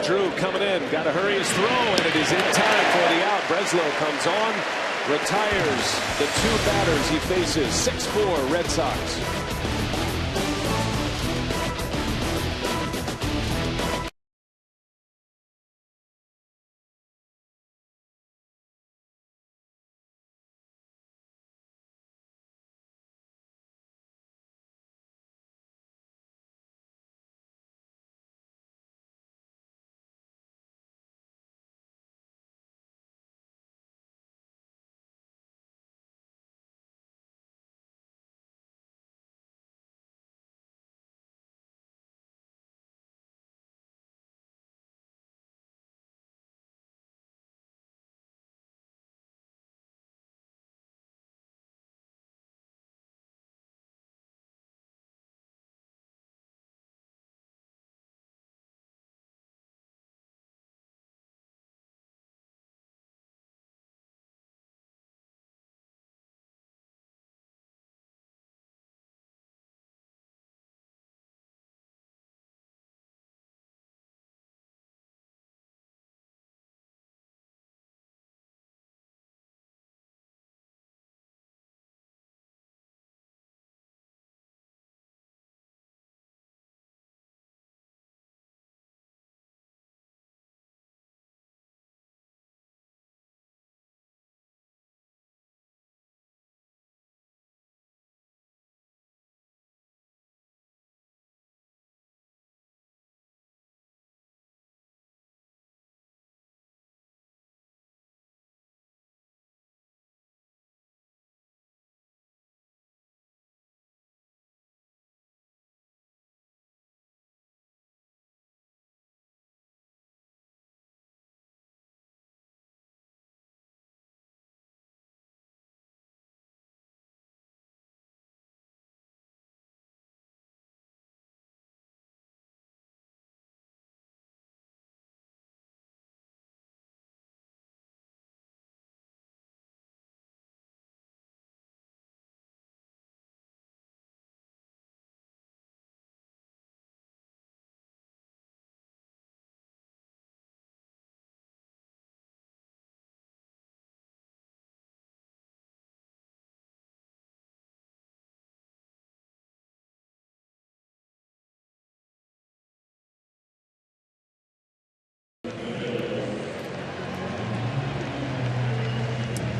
Drew coming in. Got to hurry his throw, and it is in time for the out. Breslo comes on. Retires the 2 batters he faces. 6-4 Red Sox.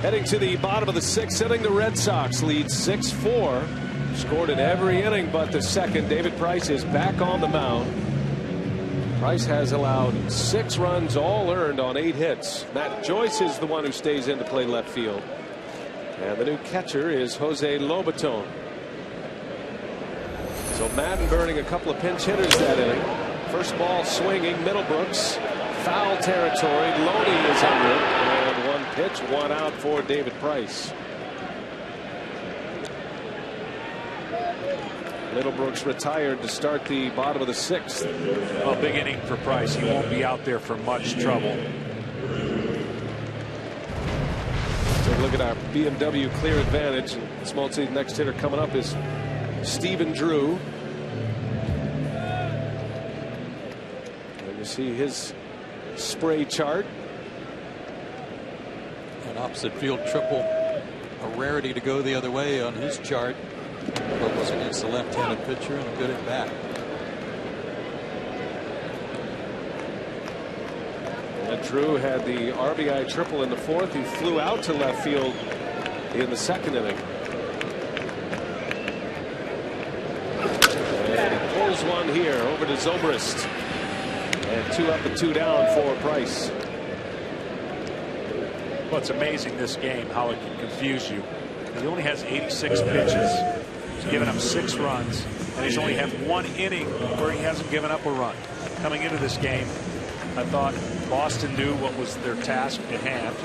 Heading to the bottom of the 6th inning, the Red Sox lead 6-4. Scored in every inning but the second. David Price is back on the mound. Price has allowed 6 runs, all earned on 8 hits. Matt Joyce is the one who stays in to play left field. And the new catcher is Jose Lobaton. So Madden burning a couple of pinch hitters that inning. First ball swinging, Middlebrooks. Foul territory. Loney is under it. And 1 pitch, 1 out for David Price. Middlebrooks retired to start the bottom of the 6th. Well, big inning for Price. He won't be out there for much trouble. Take a look at our BMW clear advantage. Small C's next hitter coming up is Stephen Drew. And you see his spray chart. An opposite field triple, a rarity to go the other way on his chart. But was against the left-handed pitcher and a good at bat. And Drew had the RBI triple in the 4th. He flew out to left field in the 2nd inning. And he pulls one here over to Zobrist. And 2 up and 2 down for Price. Well, it's amazing this game how it can confuse you. He only has 86 pitches. He's given up 6 runs, and he's only had 1 inning where he hasn't given up a run. Coming into this game, I thought Boston knew what was their task at hand.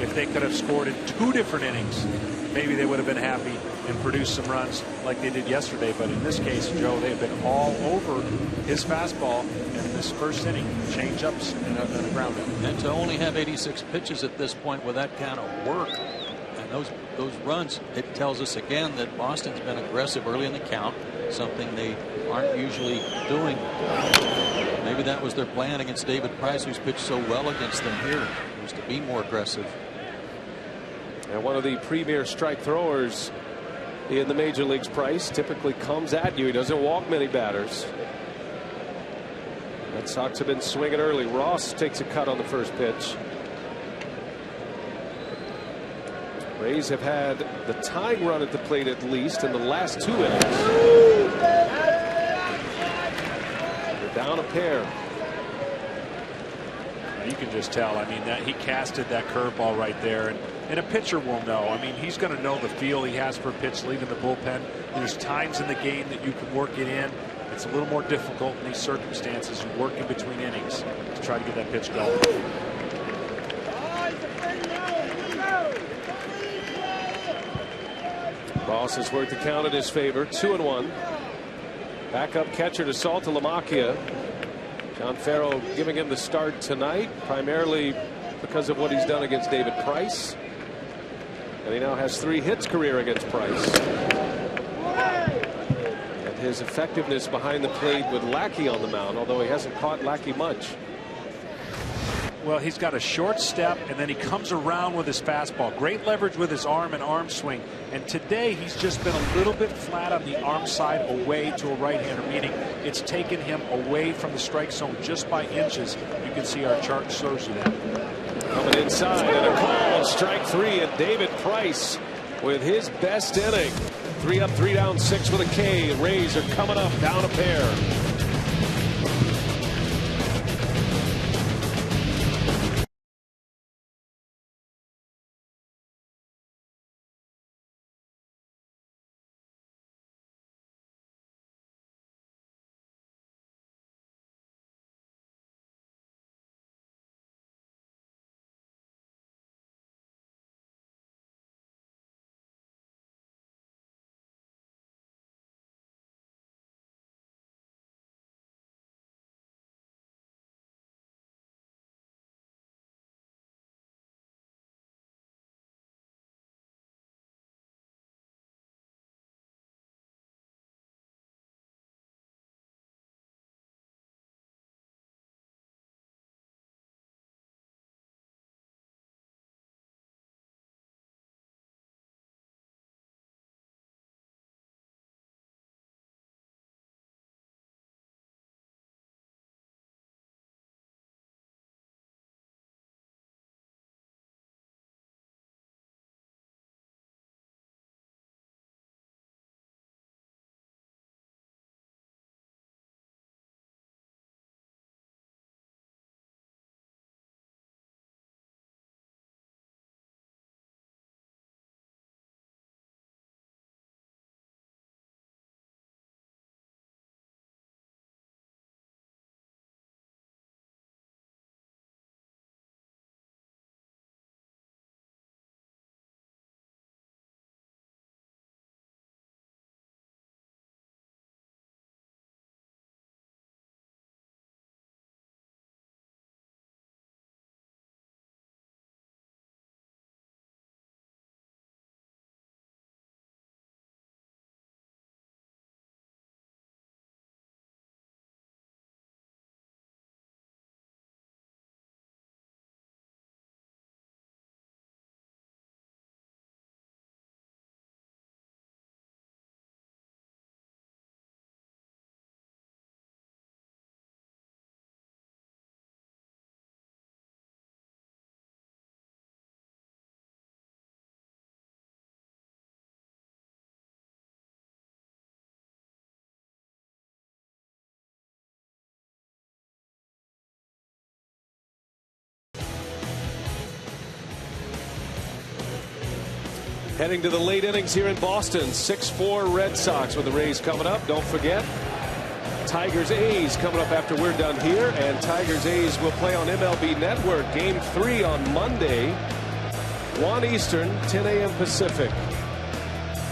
If they could have scored in 2 different innings, maybe they would have been happy and produced some runs like they did yesterday. But in this case, Joe, they've been all over his fastball in this first inning. Change-ups and a grounder. And to only have 86 pitches at this point with that kind of work. Those runs, it tells us again that Boston's been aggressive early in the count, something they aren't usually doing. Maybe that was their plan against David Price, who's pitched so well against them here, was to be more aggressive. And one of the premier strike throwers in the major leagues, Price, typically comes at you. He doesn't walk many batters. Red Sox have been swinging early. Ross takes a cut on the first pitch. Rays have had the tying run at the plate at least in the last 2 innings. They're down a pair. You can just tell. I mean, that he casted that curveball right there, and a pitcher will know. I mean, he's going to know the feel he has for a pitch leaving the bullpen. There's times in the game that you can work it in. It's a little more difficult in these circumstances. You work in between innings to try to get that pitch going. Ross has worked the count in his favor. 2-1. Backup catcher to Saltalamacchia. John Farrell giving him the start tonight, primarily because of what he's done against David Price. And he now has 3 hits career against Price. And his effectiveness behind the plate with Lackey on the mound, although he hasn't caught Lackey much. Well, he's got a short step, and then he comes around with his fastball. Great leverage with his arm and arm swing. And today he's just been a little bit flat on the arm side away to a right-hander, meaning it's taken him away from the strike zone just by inches. You can see our chart shows you that. Coming inside and a call, strike 3, and David Price with his best inning. 3 up, 3 down, 6 with a K. Rays are coming up, down a pair. Heading to the late innings here in Boston. 6-4 Red Sox with the Rays coming up. Don't forget, Tigers A's coming up after we're done here. And Tigers A's will play on MLB Network. Game 3 on Monday. 1 Eastern, 10 a.m. Pacific.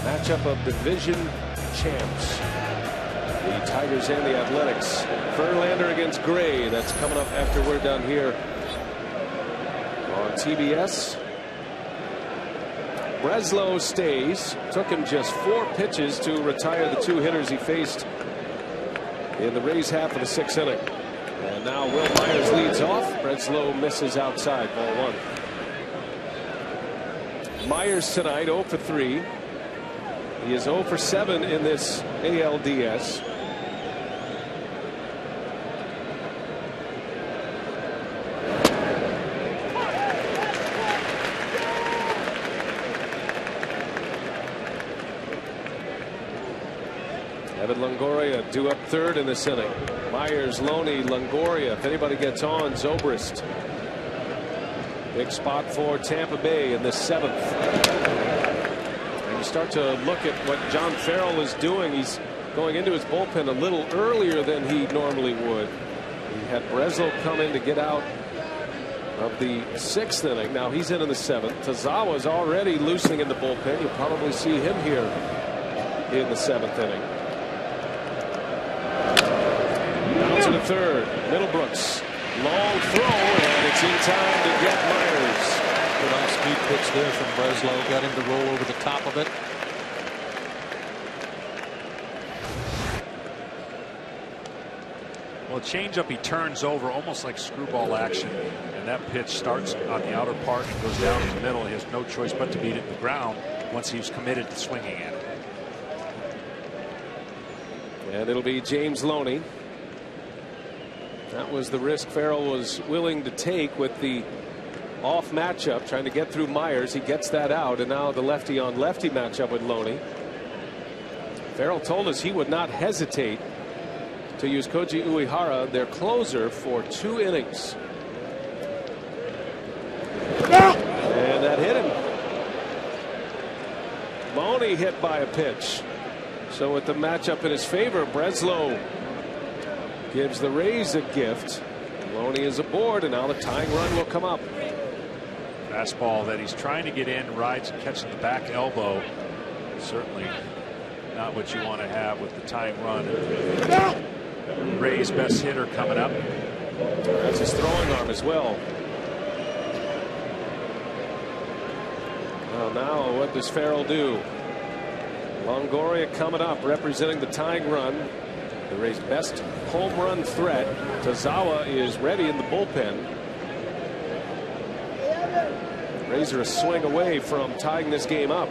Matchup of division champs. The Tigers and the Athletics. Verlander against Gray. That's coming up after we're done here on TBS. Breslo stays. Took him just 4 pitches to retire the 2 hitters he faced in the Rays half of the 6th inning. And now Will Myers leads off. Breslo misses outside, ball 1. Myers tonight 0 for 3. He is 0 for 7 in this ALDS. Longoria due up 3rd in this inning. Myers, Loney, Longoria. If anybody gets on, Zobrist. Big spot for Tampa Bay in the 7th. And you start to look at what John Farrell is doing. He's going into his bullpen a little earlier than he normally would. He had Breslo come in to get out of the 6th inning. Now he's in the 7th. Tazawa is already loosening in the bullpen. You'll probably see him here in the 7th inning. To the 3rd, Middlebrooks, long throw, and it's in time to get Myers. Good off-speed pitch there from Breslo, got him to roll over the top of it. Well, changeup he turns over almost like screwball action, and that pitch starts on the outer part and goes down in the middle. He has no choice but to beat it to the ground once he was committed to swinging at it. And it'll be James Loney. That was the risk Farrell was willing to take with the off matchup, trying to get through Myers. He gets that out, and now the lefty on lefty matchup with Loney. Farrell told us he would not hesitate to use Koji Uehara, their closer, for 2 innings. And that hit him. Loney hit by a pitch. So with the matchup in his favor, Breslo gives the Rays a gift. Loney is aboard, and now the tying run will come up. Fastball that he's trying to get in, rides and catching the back elbow. Certainly not what you want to have with the tying run. Rays' best hitter coming up. That's his throwing arm as well. Well, now what does Farrell do? Longoria coming up, representing the tying run. The Rays' best home run threat. Tazawa is ready in the bullpen. Rays are a swing away from tying this game up.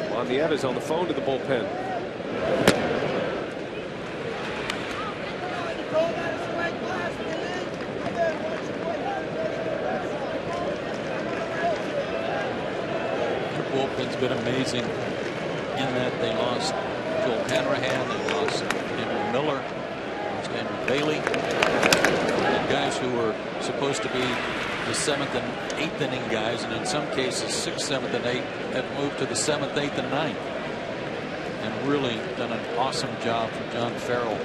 Mondietta is on the phone to the bullpen. The bullpen's been amazing in that they lost Joel Hanrahan, they lost Andrew Miller, lost Andrew Bailey, and guys who were supposed to be the 7th and 8th inning guys, and in some cases 6th, 7th, and 8th have moved to the 7th, 8th, and 9th, and really done an awesome job for John Farrell.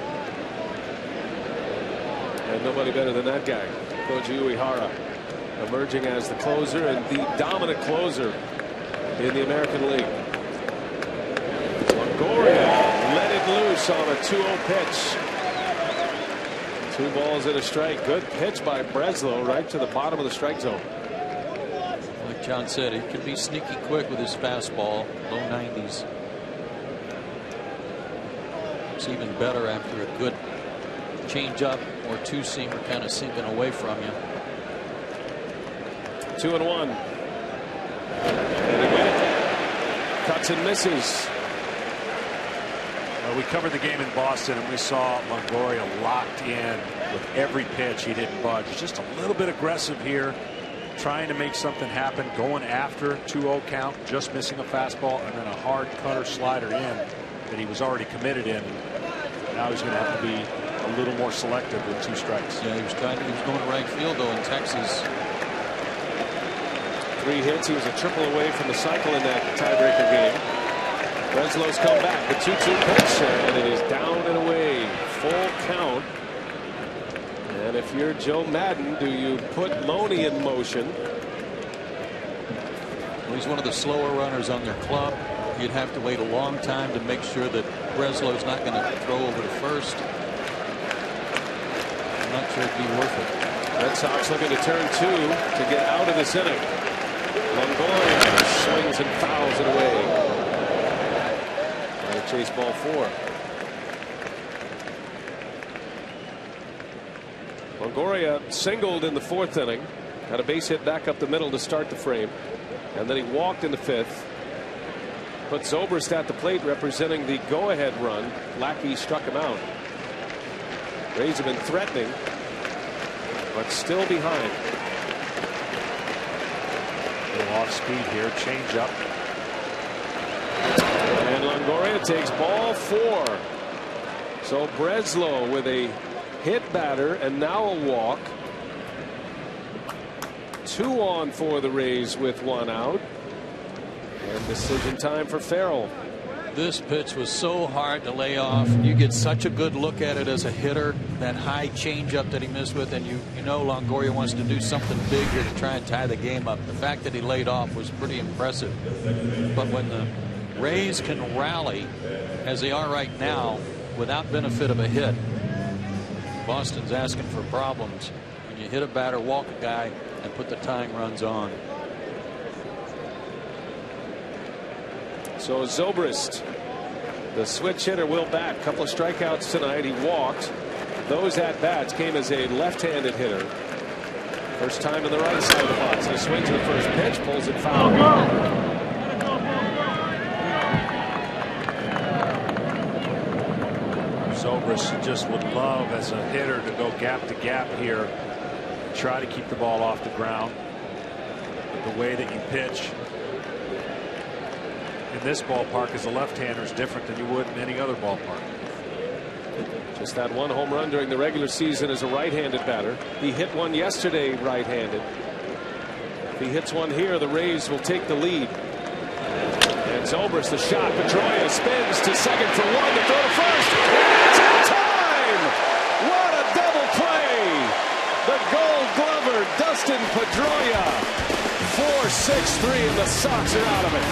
And nobody better than that guy, Koji Uehara, emerging as the closer and the dominant closer in the American League. Longoria let it loose on a 2-0 pitch. 2 balls and a strike. Good pitch by Breslo right to the bottom of the strike zone. Like John said, he can be sneaky quick with his fastball, low 90s. It's even better after a good changeup or 2-seamer kind of sinking away from you. 2-1. And he went. Cuts and misses. We covered the game in Boston, and we saw Longoria locked in with every pitch. He didn't budge. Just a little bit aggressive here, trying to make something happen, going after 2-0 count, just missing a fastball, and then a hard cutter slider in that he was already committed in. Now he's going to have to be a little more selective with 2 strikes. Yeah, he was going to right field though in Texas. 3 hits. He was a triple away from the cycle in that tiebreaker game. Breslo's come back. The 2-2 pitch, and it is down and away. Full count. And if you're Joe Madden, do you put Loney in motion? Well, he's one of the slower runners on their club. You'd have to wait a long time to make sure that Breslo's not going to throw over to first. I'm not sure it'd be worth it. Red Sox looking to turn 2 to get out of this inning. Longoria swings and fouls it away. And a chase ball 4. Longoria singled in the 4th inning. Got a base hit back up the middle to start the frame. And then he walked in the 5th. Put Zobrist at the plate representing the go-ahead run. Lackey struck him out. Rays have been threatening, but still behind. A little off speed here. Change up. And Longoria takes ball 4. So Breslo with a hit batter and now a walk. 2 on for the Rays with 1 out. And decision time for Farrell. This pitch was so hard to lay off. You get such a good look at it as a hitter. That high changeup that he missed with, and you know Longoria wants to do something big here to try and tie the game up. The fact that he laid off was pretty impressive. But when the Rays can rally as they are right now without benefit of a hit, Boston's asking for problems. When you hit a batter, walk a guy, and put the tying runs on. So Zobrist, the switch hitter, will bat. Couple of strikeouts tonight. He walked. Those at bats came as a left-handed hitter. First time in the right side of the box. He swings to the first pitch, pulls it foul. Zobrist just would love as a hitter to go gap to gap here. Try to keep the ball off the ground. But the way that you pitch in this ballpark as a left-hander is different than you would in any other ballpark. Just that 1 home run during the regular season as a right-handed batter. He hit one yesterday right-handed. If he hits one here, the Rays will take the lead. And Zobrist, the shot. Pedroia spins to second for 1 to throw to first. It's in time! What a double play! The Gold Glover, Dustin Pedroia. 4-6-3, and the Sox are out of it.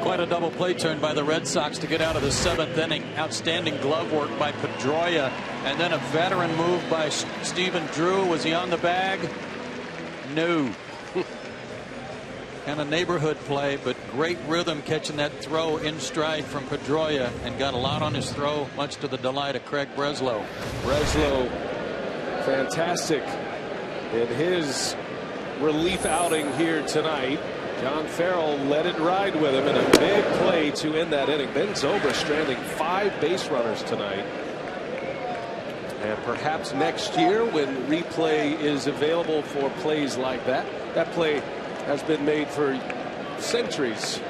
Quite a double play turn by the Red Sox to get out of the 7th inning. Outstanding glove work by Pedroia, and then a veteran move by Stephen Drew. Was he on the bag? No. And a neighborhood play, but great rhythm catching that throw in stride from Pedroia, and got a lot on his throw, much to the delight of Craig Breslo. Breslo, fantastic in his relief outing here tonight. John Farrell let it ride with him in a big play to end that inning. Ben Zobrist stranding 5 base runners tonight. And perhaps next year, when replay is available for plays like that, that play has been made for centuries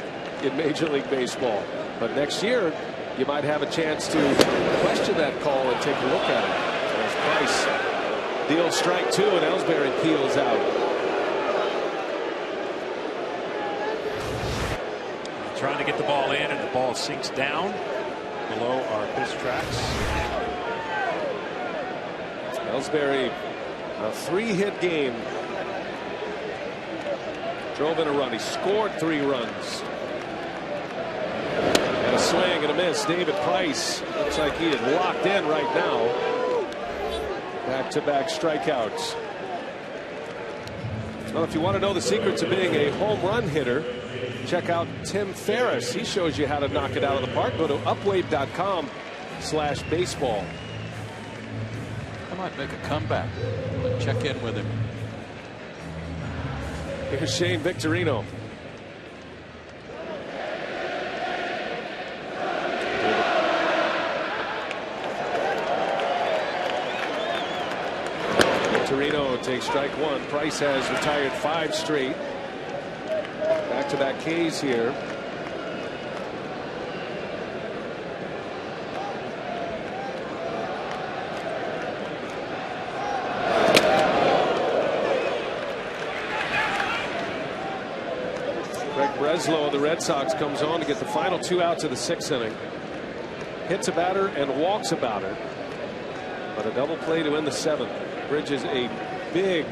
in Major League Baseball. But next year, you might have a chance to question that call and take a look at it. There's Price. Deals strike 2, and Ellsbury peels out. Trying to get the ball in, and the ball sinks down below our pitch tracks. Ellsbury, a 3-hit game. Drove in a run. He scored 3 runs. And a swing and a miss. David Price looks like he is locked in right now. Back-to-back strikeouts. Well, if you want to know the secrets of being a home run hitter, check out Tim Ferriss. He shows you how to knock it out of the park. Go to upwave.com/baseball. I might make a comeback. Check in with him. Here's Shane Victorino. Victorino takes strike 1. Price has retired 5 straight. Back-to-back Ks here. Breslo of the Red Sox comes on to get the final 2 outs of the 6th inning. Hits a batter and walks a batter. But a double play to end the 7th. Bridges a big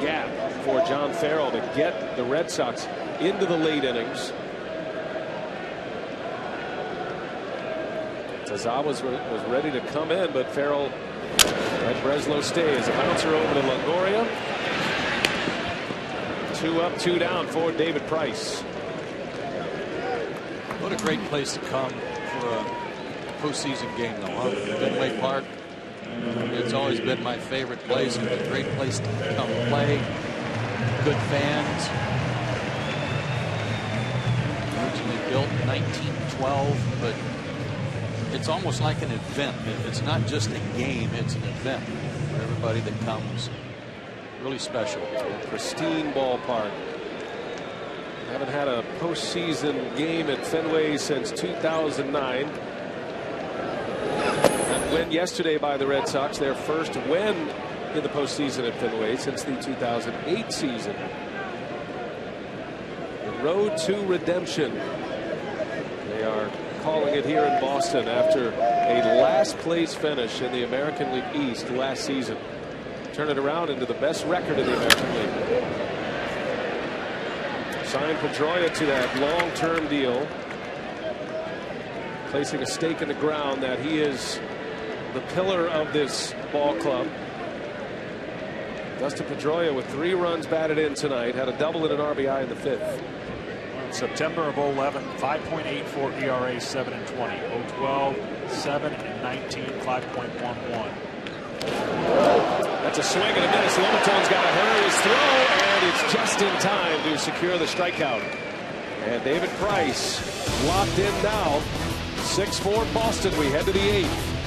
gap for John Farrell to get the Red Sox into the late innings. Tazawa was ready to come in, but Farrell let Breslo stay as a bouncer over to Longoria. 2 up, 2 down for David Price. What a great place to come for a postseason game, though, huh? Fenway Park. It's always been my favorite place. It's a great place to come play. Good fans. Originally built in 1912, but it's almost like an event. It's not just a game, it's an event for everybody that comes. Really special. Pristine ballpark. Haven't had a postseason game at Fenway since 2009. And win yesterday by the Red Sox, their first win in the postseason at Fenway since the 2008 season. The road to redemption. They are calling it here in Boston after a last place finish in the American League East last season. Turn it around into the best record in the American League. Signed Pedroia to that long-term deal, placing a stake in the ground that he is the pillar of this ball club. Dustin Pedroia with 3 runs batted in tonight, had a double and an RBI in the 5th. September of 11, 5.84 ERA, 7-20. 012, 7-19, 5.11. That's a swing and a miss. Lomaton's got to hurry his throw, and it's just in time to secure the strikeout. And David Price locked in now. 6-4 Boston. We head to the 8th.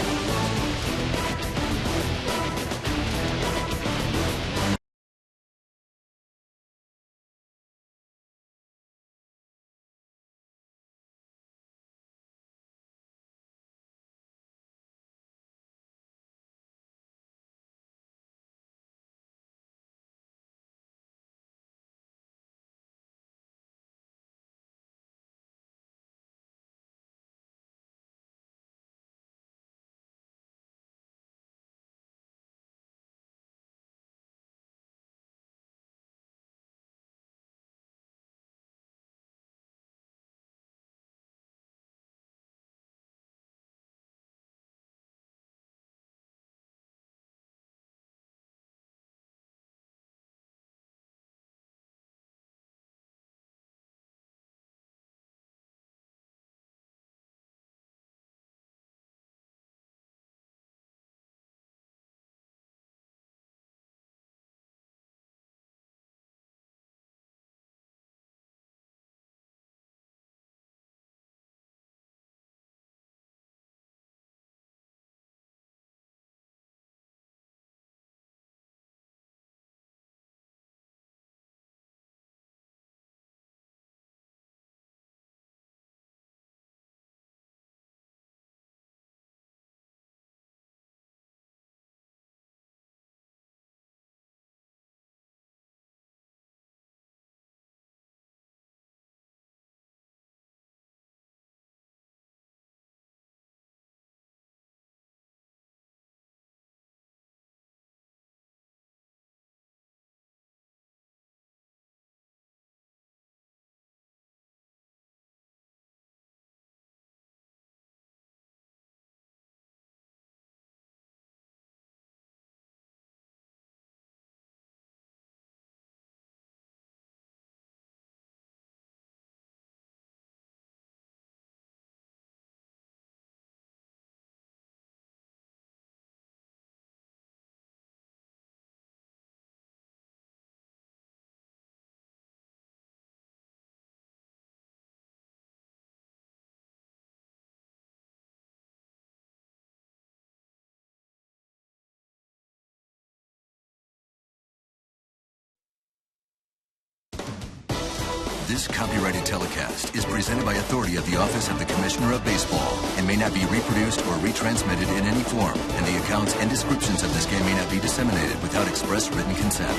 This copyrighted telecast is presented by authority of the Office of the Commissioner of Baseball and may not be reproduced or retransmitted in any form, and the accounts and descriptions of this game may not be disseminated without express written consent.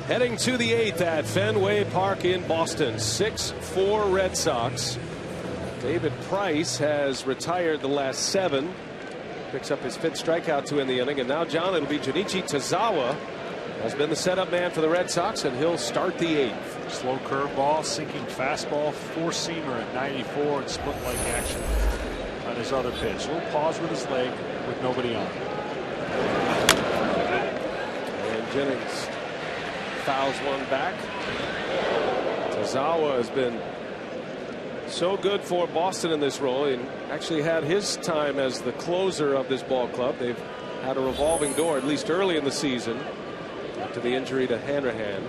Heading to the 8th at Fenway Park in Boston. 6-4 Red Sox. David Price has retired the last 7. Picks up his 5th strikeout to end the inning. And now, John, it'll be Junichi Tazawa. Has been the setup man for the Red Sox, and he'll start the 8th. Slow curveball, sinking fastball, 4-seamer at 94, and split-like action on his other pitch. A little pause with his leg with nobody on. And Jennings fouls one back. Tazawa has been so good for Boston in this role, and actually had his time as the closer of this ball club. They've had a revolving door, at least early in the season, after the injury to Hanrahan.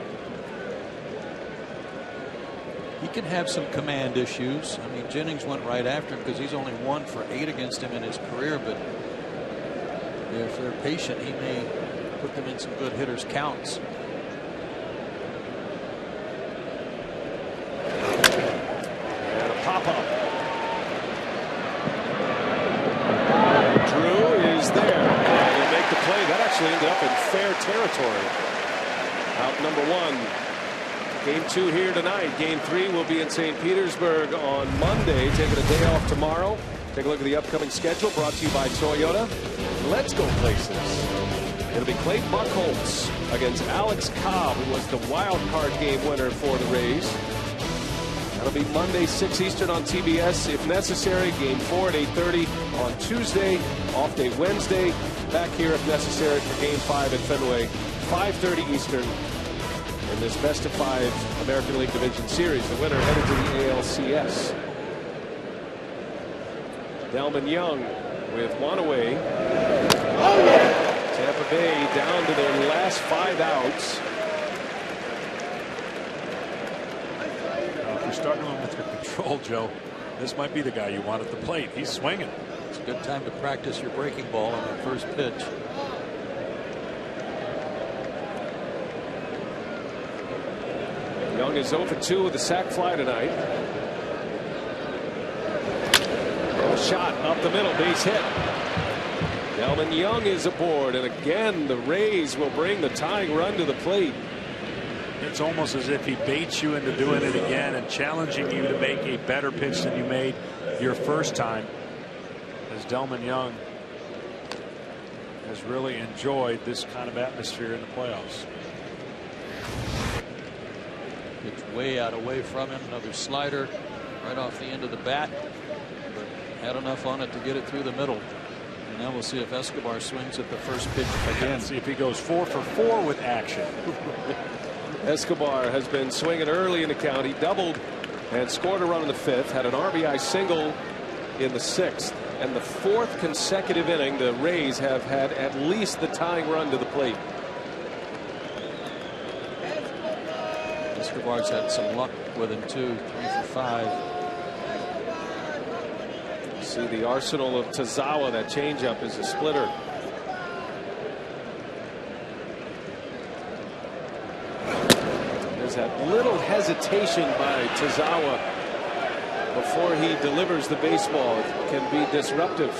He can have some command issues. I mean, Jennings went right after him because he's only 1 for 8 against him in his career, but if they're patient, he may put them in some good hitters' counts. And a pop-up. Drew is there. And he'll make the play. That actually ended up in fair territory. Out number 1. Game 2 here tonight. Game 3 will be in St. Petersburg on Monday. Taking a day off tomorrow. Take a look at the upcoming schedule, brought to you by Toyota. Let's go places. It'll be Clay Buchholz against Alex Cobb, who was the wild card game winner for the Rays. That'll be Monday, 6 Eastern on TBS. If necessary, Game 4 at 8:30 on Tuesday. Off day Wednesday. Back here if necessary for Game 5 at Fenway, 5:30 Eastern. In this best of 5 American League Division Series, the winner headed to the ALCS. Delman Young with 1 away. Tampa Bay down to their last 5 outs. If you're struggling with your control, Joe, this might be the guy you want at the plate. He's swinging. It's a good time to practice your breaking ball on the first pitch. Young is 0 for 2 with a sac fly tonight. A shot up the middle, base hit. Delman Young is aboard, and again the Rays will bring the tying run to the plate. It's almost as if he baits you into doing it again and challenging you to make a better pitch than you made your first time, as Delman Young has really enjoyed this kind of atmosphere in the playoffs. It's way out away from him. Another slider right off the end of the bat, but had enough on it to get it through the middle. And now we'll see if Escobar swings at the first pitch again. See if he goes 4 for 4 with action. Escobar has been swinging early in the count. He doubled and scored a run in the 5th, had an RBI single in the 6th, and the 4th consecutive inning the Rays have had at least the tying run to the plate. Escobar's had some luck with him too. 3 for 5. See the arsenal of Tazawa. That changeup is a splitter. There's that little hesitation by Tazawa before he delivers the baseball. It can be disruptive.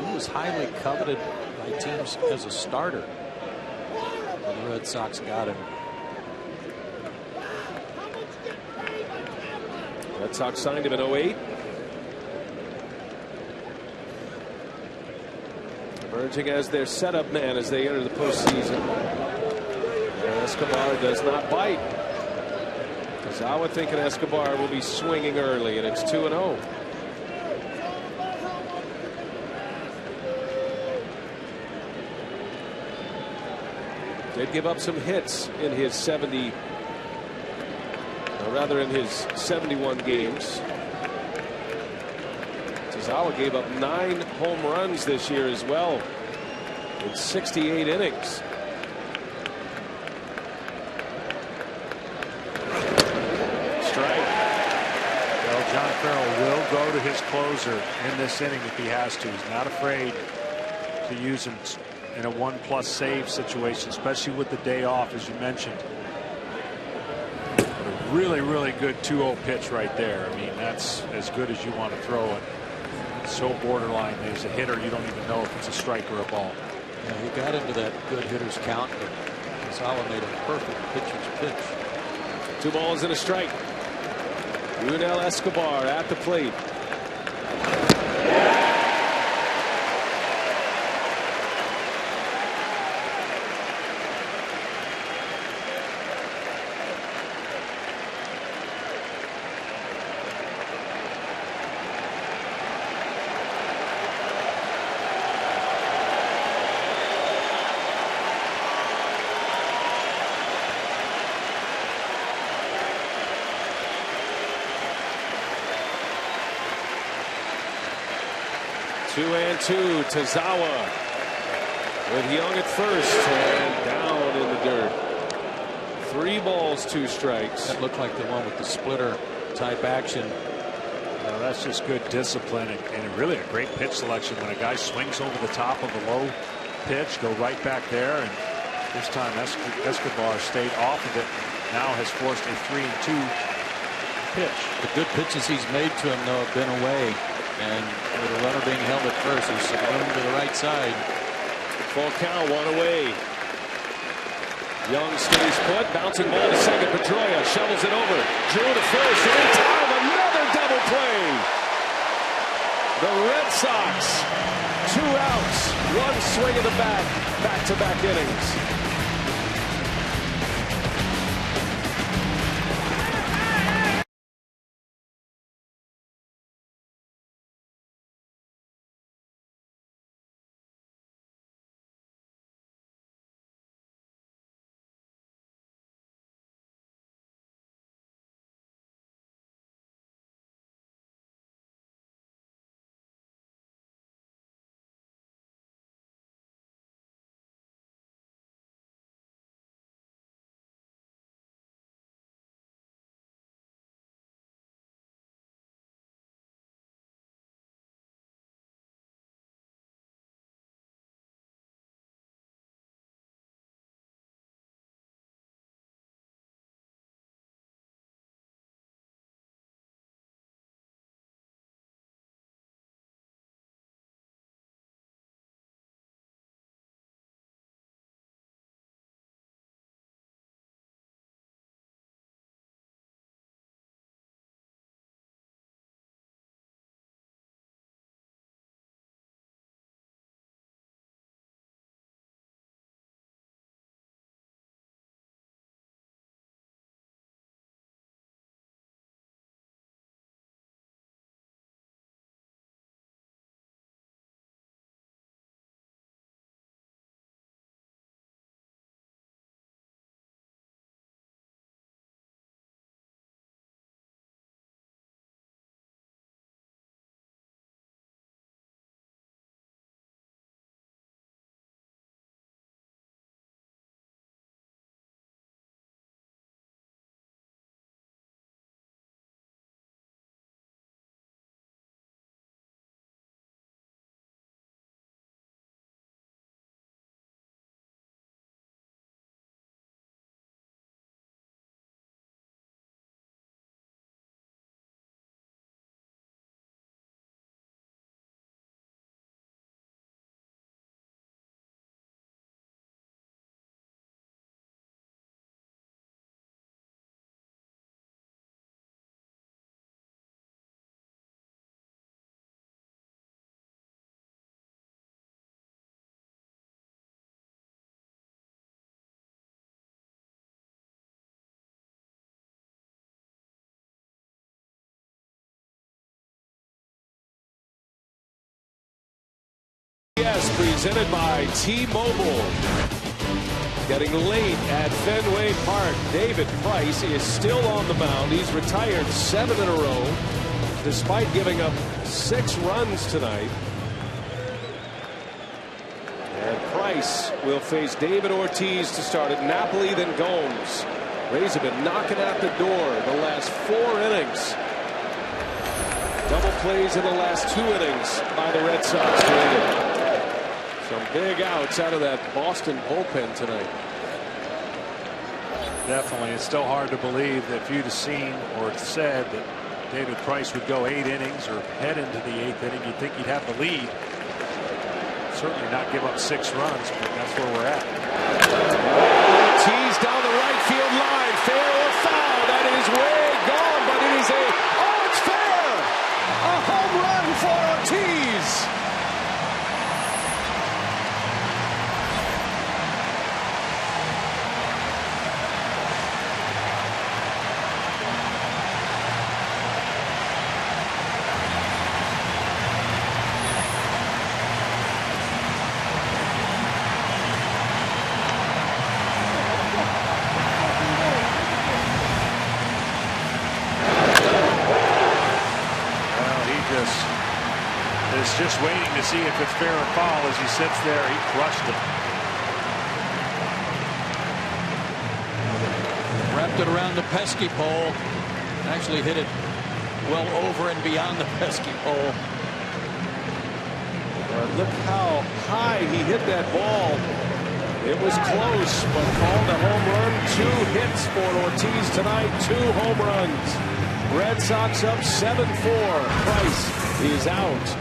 He was highly coveted by teams as a starter. The Red Sox got him. Red Sox signed him in 08. Emerging as their setup man as they enter the postseason. And Escobar does not bite. Tazawa thinking Escobar will be swinging early, and it's 2-0. Did give up some hits in his 70. Rather in his 71 games. Tazawa gave up 9 home runs this year as well in 68 innings. Strike. Well, John Farrell will go to his closer in this inning if he has to. He's not afraid to use him in a 1+ save situation, especially with the day off, as you mentioned. But a really, really good 2-0 pitch right there. I mean, that's as good as you want to throw it. It's so borderline. As a hitter, you don't even know if it's a strike or a ball. Yeah, he got into that good hitter's count, but Tazawa made a perfect pitcher's pitch. 2 balls and a strike. Yunel Escobar at the plate. Two and two. Tazawa with Young at first and down in the dirt. 3 balls, 2 strikes. That looked like the one with the splitter type action. Now that's just good discipline and really a great pitch selection. When a guy swings over the top of a low pitch, go right back there. And this time Escobar stayed off of it. Now has forced a 3-2 pitch. The good pitches he's made to him, though, have been away. And with the runner being held at first, there's some room to the right side. Full count, 1 away. Young stays put, bouncing ball to second. Pedroia shovels it over. Drew to first. In time, another double play. The Red Sox, 2 outs, 1 swing of the bat, back-to-back innings. Presented by T-Mobile. Getting late at Fenway Park. David Price is still on the mound. He's retired 7 in a row, despite giving up 6 runs tonight. And Price will face David Ortiz to start at Napoli, then Gomes. Rays have been knocking at the door the last 4 innings. Double plays in the last 2 innings by the Red Sox. Some big outs out of that Boston bullpen tonight. Definitely. It's still hard to believe that if you'd have seen or said that David Price would go 8 innings or head into the 8th inning, you'd think he'd have the lead. Certainly not give up 6 runs, but that's where we're at. Ortiz down the right field line. Fair or foul. That is way gone, but it is it's fair. A home run for Ortiz. Just waiting to see if it's fair or foul. As he sits there, he crushed it. Wrapped it around the pesky pole. Actually hit it well over and beyond the pesky pole. Look how high he hit that ball. It was close, but called a home run. 2 hits for Ortiz tonight. 2 home runs. Red Sox up 7-4. Price is out.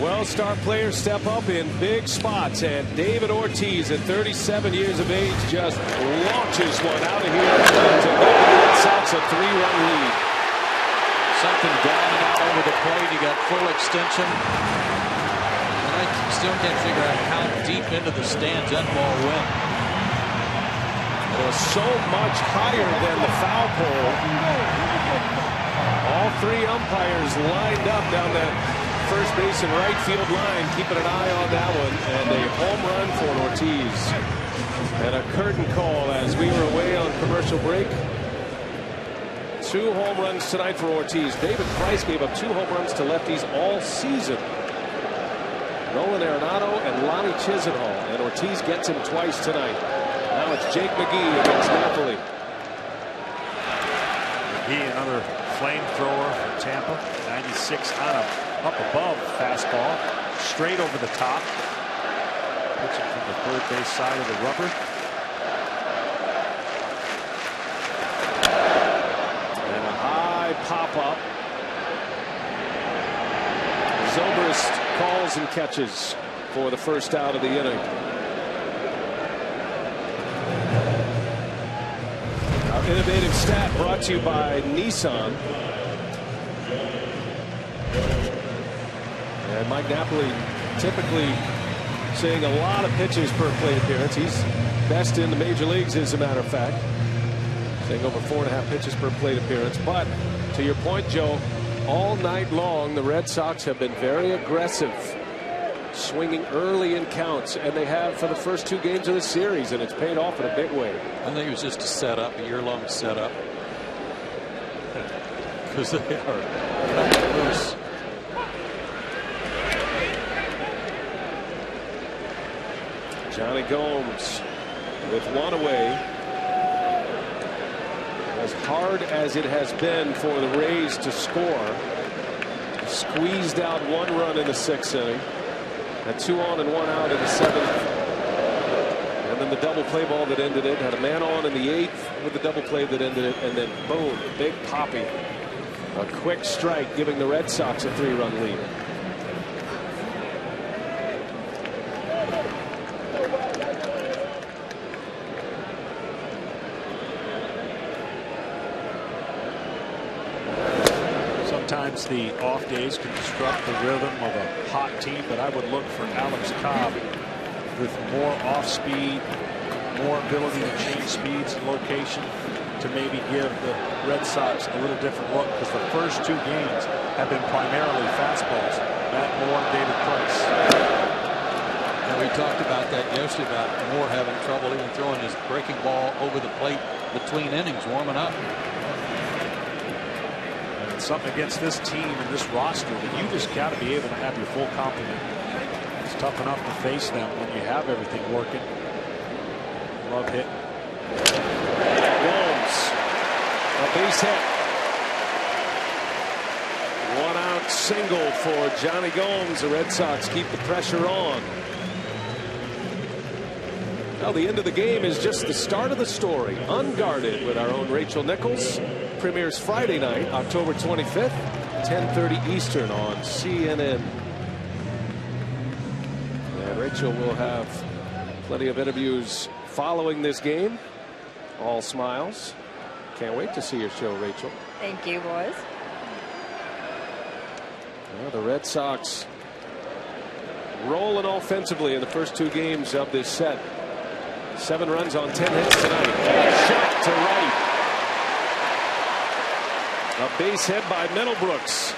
Well, star players step up in big spots, and David Ortiz at 37 years of age just launches one out of here to give the Red Sox a 3-run lead. Something down and out over the plate. He got full extension. And I still can't figure out how deep into the stands that ball went. It was so much higher than the foul pole. All 3 umpires lined up down that first base and right field line, keeping an eye on that one, and a home run for Ortiz. And a curtain call as we were away on commercial break. 2 home runs tonight for Ortiz. David Price gave up 2 home runs to lefties all season. Nolan Arenado and Lonnie Chisenhall, and Ortiz gets him twice tonight. Now it's Jake McGee against Napoli. McGee, another flamethrower for Tampa. 96 on him. Up above fastball, straight over the top. Pitching from the third base side of the rubber. And a high pop up. Zobrist calls and catches for the first out of the inning. Our innovative stat brought to you by Nissan. And Mike Napoli typically seeing a lot of pitches per plate appearance. He's best in the major leagues, as a matter of fact. Seeing over 4.5 pitches per plate appearance. But to your point, Joe, all night long the Red Sox have been very aggressive, swinging early in counts, and they have for the first 2 games of the series, and it's paid off in a big way. I think it was just a setup, a year-long setup. because they are loose. Johnny Gomes with one away. As hard as it has been for the Rays to score, squeezed out one run in the 6th inning. Had 2 on and 1 out in the 7th. And then the double play ball that ended it. Had a man on in the 8th with the double play that ended it. And then boom, big poppy. A quick strike giving the Red Sox a 3-run lead. Sometimes the off days can disrupt the rhythm of a hot team, but I would look for Alex Cobb with more off speed, more ability to change speeds and location to maybe give the Red Sox a little different look, because the first 2 games have been primarily fastballs. Matt Moore and David Price. And we talked about that yesterday, about Moore having trouble even throwing his breaking ball over the plate between innings, warming up. Something against this team and this roster that you just got to be able to have your full complement. It's tough enough to face them when you have everything working. Love hit. Gomes, a base hit. 1-out single for Johnny Gomes. The Red Sox keep the pressure on. Well, the end of the game is just the start of the story. Unguarded with our own Rachel Nichols. Premieres Friday night, October 25th, 10:30 Eastern on CNN. And Rachel will have plenty of interviews following this game. All smiles. Can't wait to see your show, Rachel. Thank you, boys. Well, the Red Sox rolling offensively in the first 2 games of this set. 7 runs on 10 hits tonight. Shot to right. A base hit by Middlebrooks.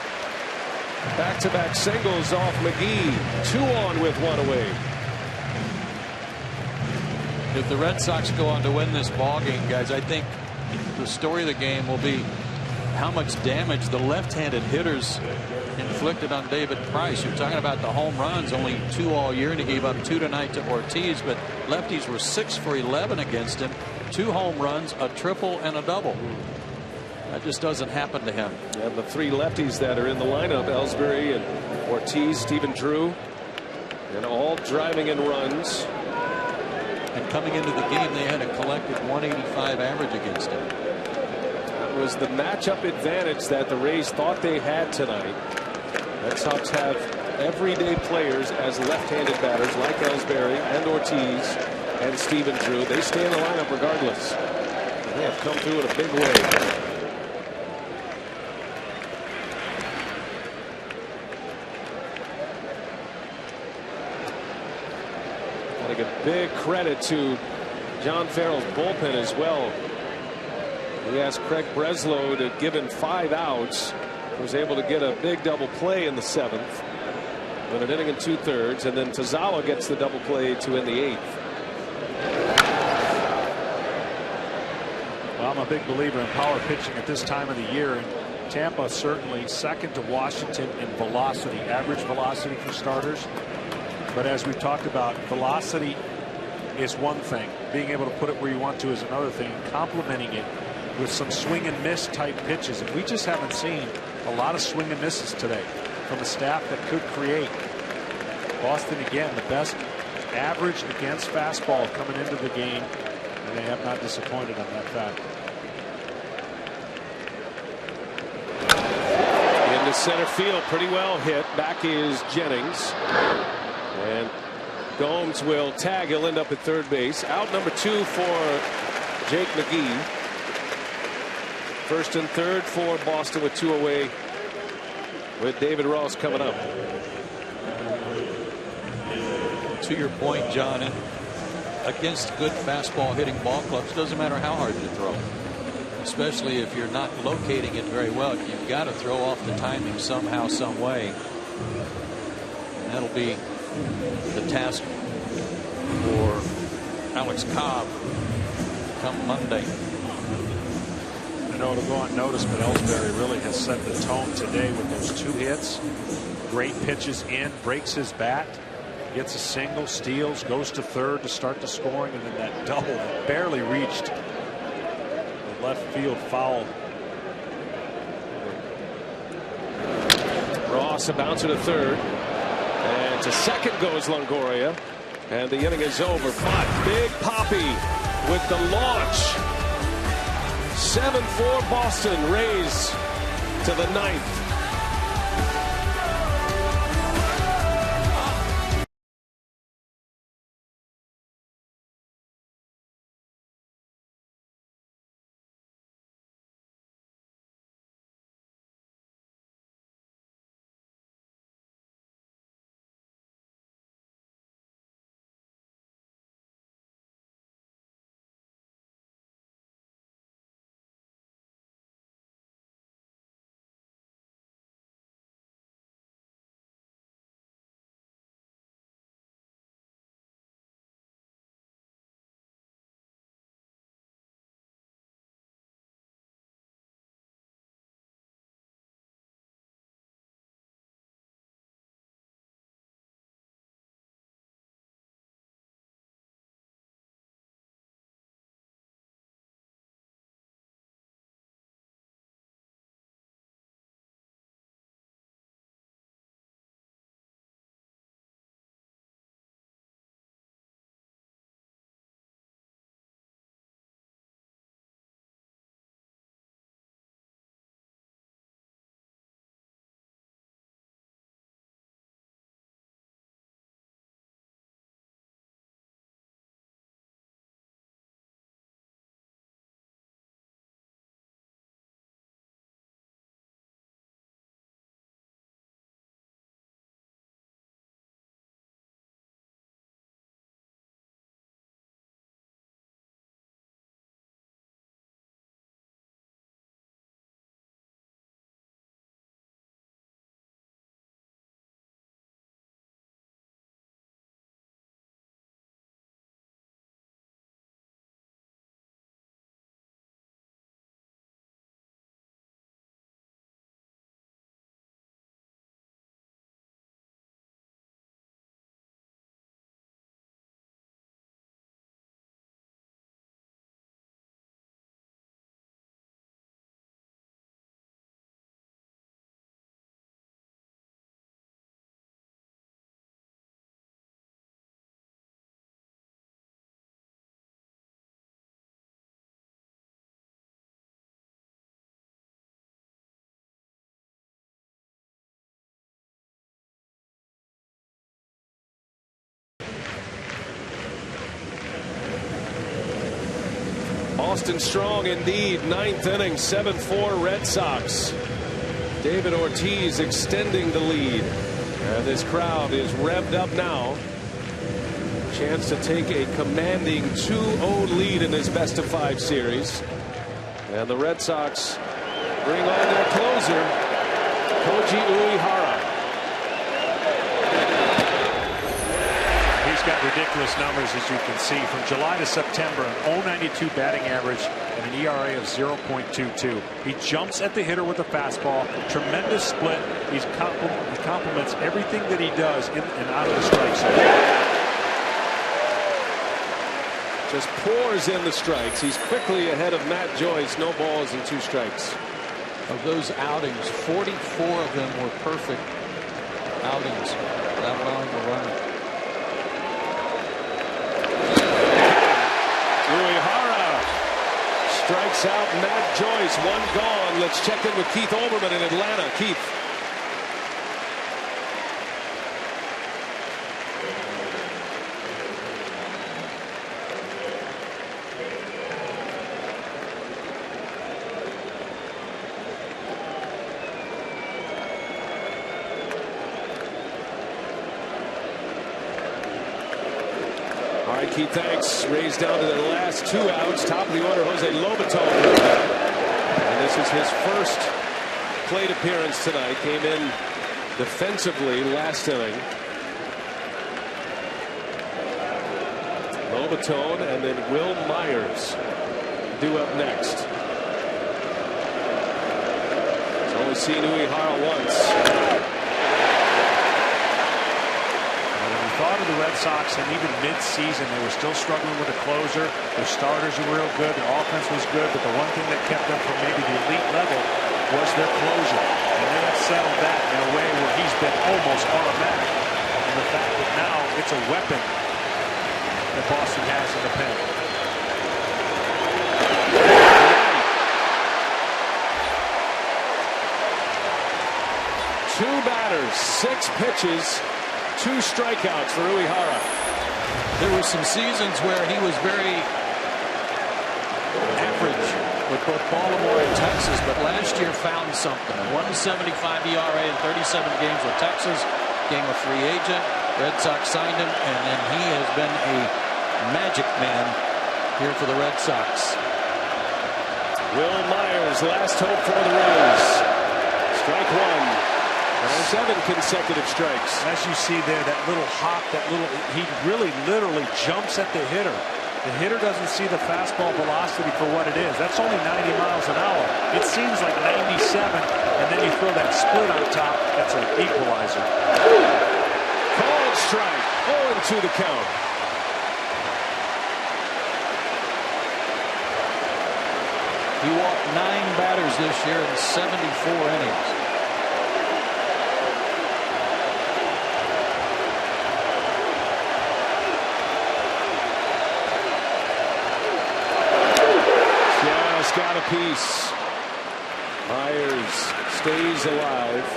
Back-to-back singles off McGee. 2 on with 1 away. If the Red Sox go on to win this ball game, guys, I think the story of the game will be how much damage the left-handed hitters inflicted on David Price. You're talking about the home runs, only 2 all year, and he gave up 2 tonight to Ortiz, but lefties were 6 for 11 against him. 2 home runs, a triple, and a double. That just doesn't happen to him. And the 3 lefties that are in the lineup, Ellsbury and Ortiz, Stephen Drew, and all driving in runs. And coming into the game, they had a collective 185 average against him. That was the matchup advantage that the Rays thought they had tonight. Red Sox have everyday players as left-handed batters like Ellsbury and Ortiz and Stephen Drew. They stay in the lineup regardless. They have come through in a big way. Gotta give big credit to John Farrell's bullpen as well. He asked Craig Breslo to give him 5 outs. Was able to get a big double play in the 7th. But an inning and 2/3, and then Tazawa gets the double play to end the 8th. Well, I'm a big believer in power pitching at this time of the year, and Tampa certainly second to Washington in velocity, average velocity for starters. But as we've talked about, velocity is one thing. Being able to put it where you want to is another thing. Complementing it with some swing and miss type pitches. And we just haven't seen a lot of swing and misses today from a staff that could create. Boston, again, the best average against fastball coming into the game, and they have not disappointed on that fact. Into center field, pretty well hit. Back is Jennings. And Gomes will tag. He'll end up at third base. Out number 2 for Jake McGee. First and third for Boston with 2 away, with David Ross coming up. To your point, John, and against good fastball hitting ball clubs, doesn't matter how hard you throw, especially if you're not locating it very well. You've got to throw off the timing somehow, some way. And that'll be the task for Alex Cobb come Monday. I know it'll go unnoticed, but Ellsbury really has set the tone today with those 2 hits. Great pitches in, breaks his bat, gets a single, steals, goes to third to start the scoring, and then that double that barely reached the left field foul. Ross, a bouncer to third, and to second goes Longoria, and the inning is over. But Big Papi with the launch. 7-4 Boston, Rays to the 9th. Boston strong indeed. 9th inning, 7-4 Red Sox. David Ortiz extending the lead. And this crowd is revved up now. Chance to take a commanding 2-0 lead in this best-of-5 series. And the Red Sox bring on their closer, Koji Uehara. He's got ridiculous numbers, as you can see. From July to September, an .092 batting average and an ERA of 0.22. He jumps at the hitter with a fastball. Tremendous split. He complements everything that he does in and out of the strike zone. Just pours in the strikes. He's quickly ahead of Matt Joyce. No balls and 2 strikes. Of those outings, 44 of them were perfect outings without allowing a run. Uehara strikes out Matt Joyce. 1 gone. Let's check in with Keith Olbermann in Atlanta. Keith. All right, Keith, thanks. Raised down to the last 2 outs. Top of the order, Jose Lobaton. And this is his first plate appearance tonight. Came in defensively last inning. Lobaton and then Will Myers due up next. only seen Uehara once. When we thought of the Red Sox, and even mid-season, they were still struggling with a closer. Their starters were real good. Their offense was good. But the one thing that kept them from maybe the elite level was their closer. And they have settled that in a way where he's been almost automatic. And the fact that now it's a weapon that Boston has in the pen. Two batters, 6 pitches, 2 strikeouts for Uehara. There were some seasons where he was very average with both Baltimore and Texas, but last year found something. 1.75 ERA in 37 games with Texas. Became a free agent. Red Sox signed him, and then he has been a magic man here for the Red Sox. Will Myers, last hope for the Rays. Strike 1. 7 consecutive strikes. As you see there, that little hop, he really literally jumps at the hitter. The hitter doesn't see the fastball velocity for what it is. That's only 90 miles an hour. It seems like 97, and then you throw that split on top. That's an equalizer. Called strike. 0-2 the count. He walked 9 batters this year in 74 innings. Got a piece. Myers stays alive.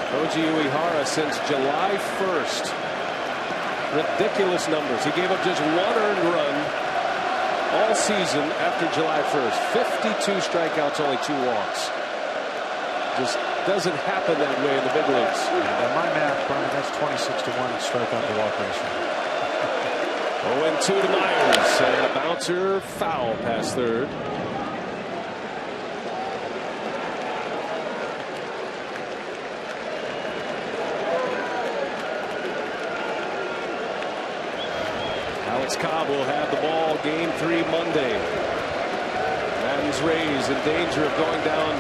Koji Uehara since July 1st. Ridiculous numbers. He gave up just 1 earned run all season after July 1st. 52 strikeouts, only 2 walks. Just doesn't happen that way in the big leagues. Yeah, my math, Brian, that's 26-1 strikeout to walk ratio. 0-2 to Myers, and a bouncer foul past third. Alex Cobb will have the ball game 3 Monday. Madden's Rays in danger of going down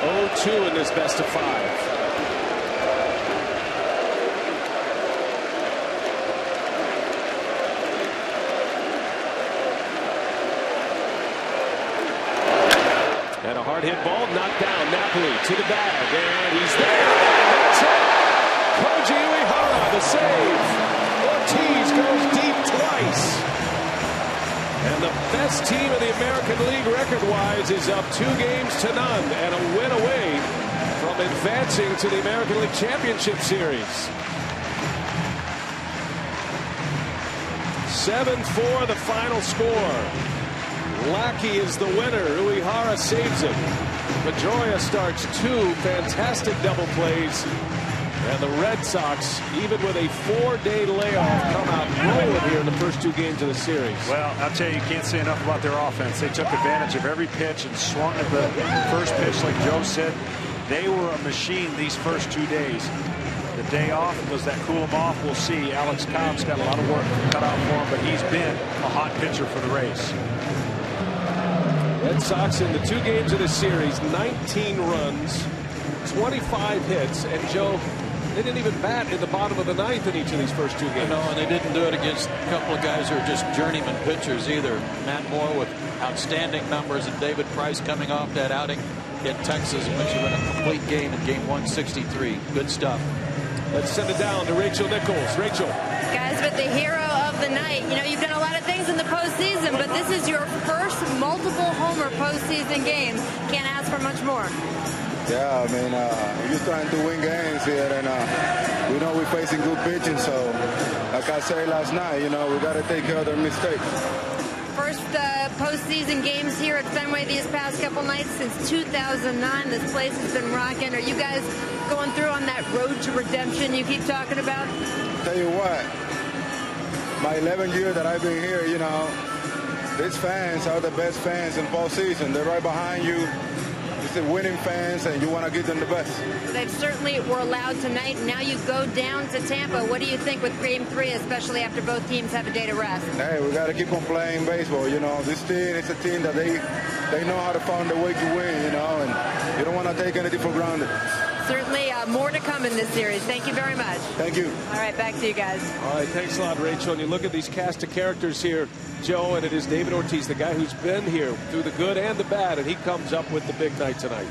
0-2 in this best of 5. And a hard hit ball knocked down. Napoli to the bag, and he's there. And that's it. Koji Uehara, the save. Ortiz goes deep twice. And the best team in the American League record-wise is up 2 games to none, and a win away from advancing to the American League Championship Series. 7-4 the final score. Lackey is the winner. Uehara saves it. Pedroia starts 2 fantastic double plays. And the Red Sox, even with a 4-day layoff, come out rolling here in the first 2 games of the series. Well, I'll tell you can't say enough about their offense. They took advantage of every pitch and swung at the first pitch, like Joe said. They were a machine these first 2 days. The day off, does that cool them off? We'll see. Alex Cobb's got a lot of work cut out for him, but he's been a hot pitcher for the Rays. Red Sox in the 2 games of the series, 19 runs, 25 hits, and Joe, they didn't even bat in the bottom of the 9th in each of these first 2 games. No, and they didn't do it against a couple of guys who are just journeyman pitchers either. Matt Moore with outstanding numbers, and David Price coming off that outing in Texas, in which he went a complete game in game 163. Good stuff. Let's send it down to Rachel Nichols. Rachel. Guys, but the hero of the night, you know, you've done a lot of things in the postseason, but this is your first multiple homer postseason game. Can't ask for much more. Yeah, I mean, we're just trying to win games here, and we know we're facing good pitching, so like I said last night, you know, we got to take care of their mistakes. First postseason games here at Fenway these past couple nights since 2009. This place has been rocking. Are you guys going through on that road to redemption you keep talking about? Tell you what, my 11th year that I've been here, you know, these fans are the best fans in postseason. They're right behind you. It's the winning fans, and you want to give them the best. They certainly were allowed tonight. Now you go down to Tampa. What do you think with Game 3, especially after both teams have a day to rest? Hey, we got to keep on playing baseball. You know, this team is a team that they they know how to find a way to win, you know, and you don't want to take anything for granted. Certainly more to come in this series. Thank you very much. Thank you. All right, back to you guys. All right, thanks a lot, Rachel. And you look at these cast of characters here, Joe, and it is David Ortiz, the guy who's been here through the good and the bad, and he comes up with the big night tonight.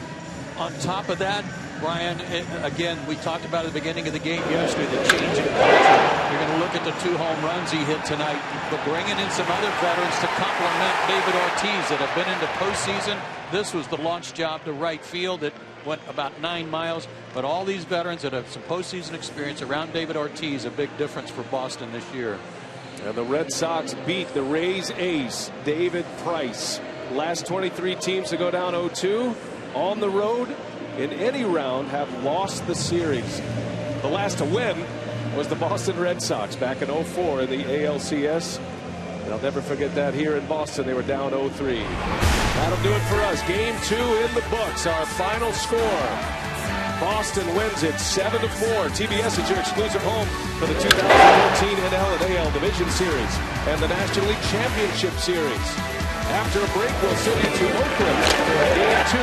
On top of that, Brian, again, we talked about at the beginning of the game yesterday, the change in culture. You're going to look at the 2 home runs he hit tonight, but bringing in some other veterans to complement David Ortiz that have been into postseason. This was the launch job to right field. It went about 9 miles, but all these veterans that have some postseason experience around David Ortiz, a big difference for Boston this year. And the Red Sox beat the Rays ace, David Price. Last 23 teams to go down 0-2 on the road in any round have lost the series. The last to win was the Boston Red Sox back in 04 in the ALCS. They'll never forget that here in Boston. They were down 0-3. That'll do it for us. Game 2 in the books. Our final score. Boston wins it 7-4. TBS is your exclusive home for the 2014 NL and AL Division Series and the National League Championship Series. After a break, we'll send you to Oakland for Game 2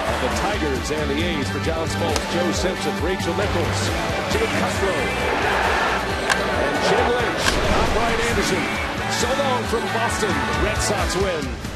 of the Tigers and the A's. For John Smoltz, Joe Simpson, Rachel Nichols, Jake Cutler, and Jim Lynch. I'm Brian Anderson. So long from Boston. Red Sox win.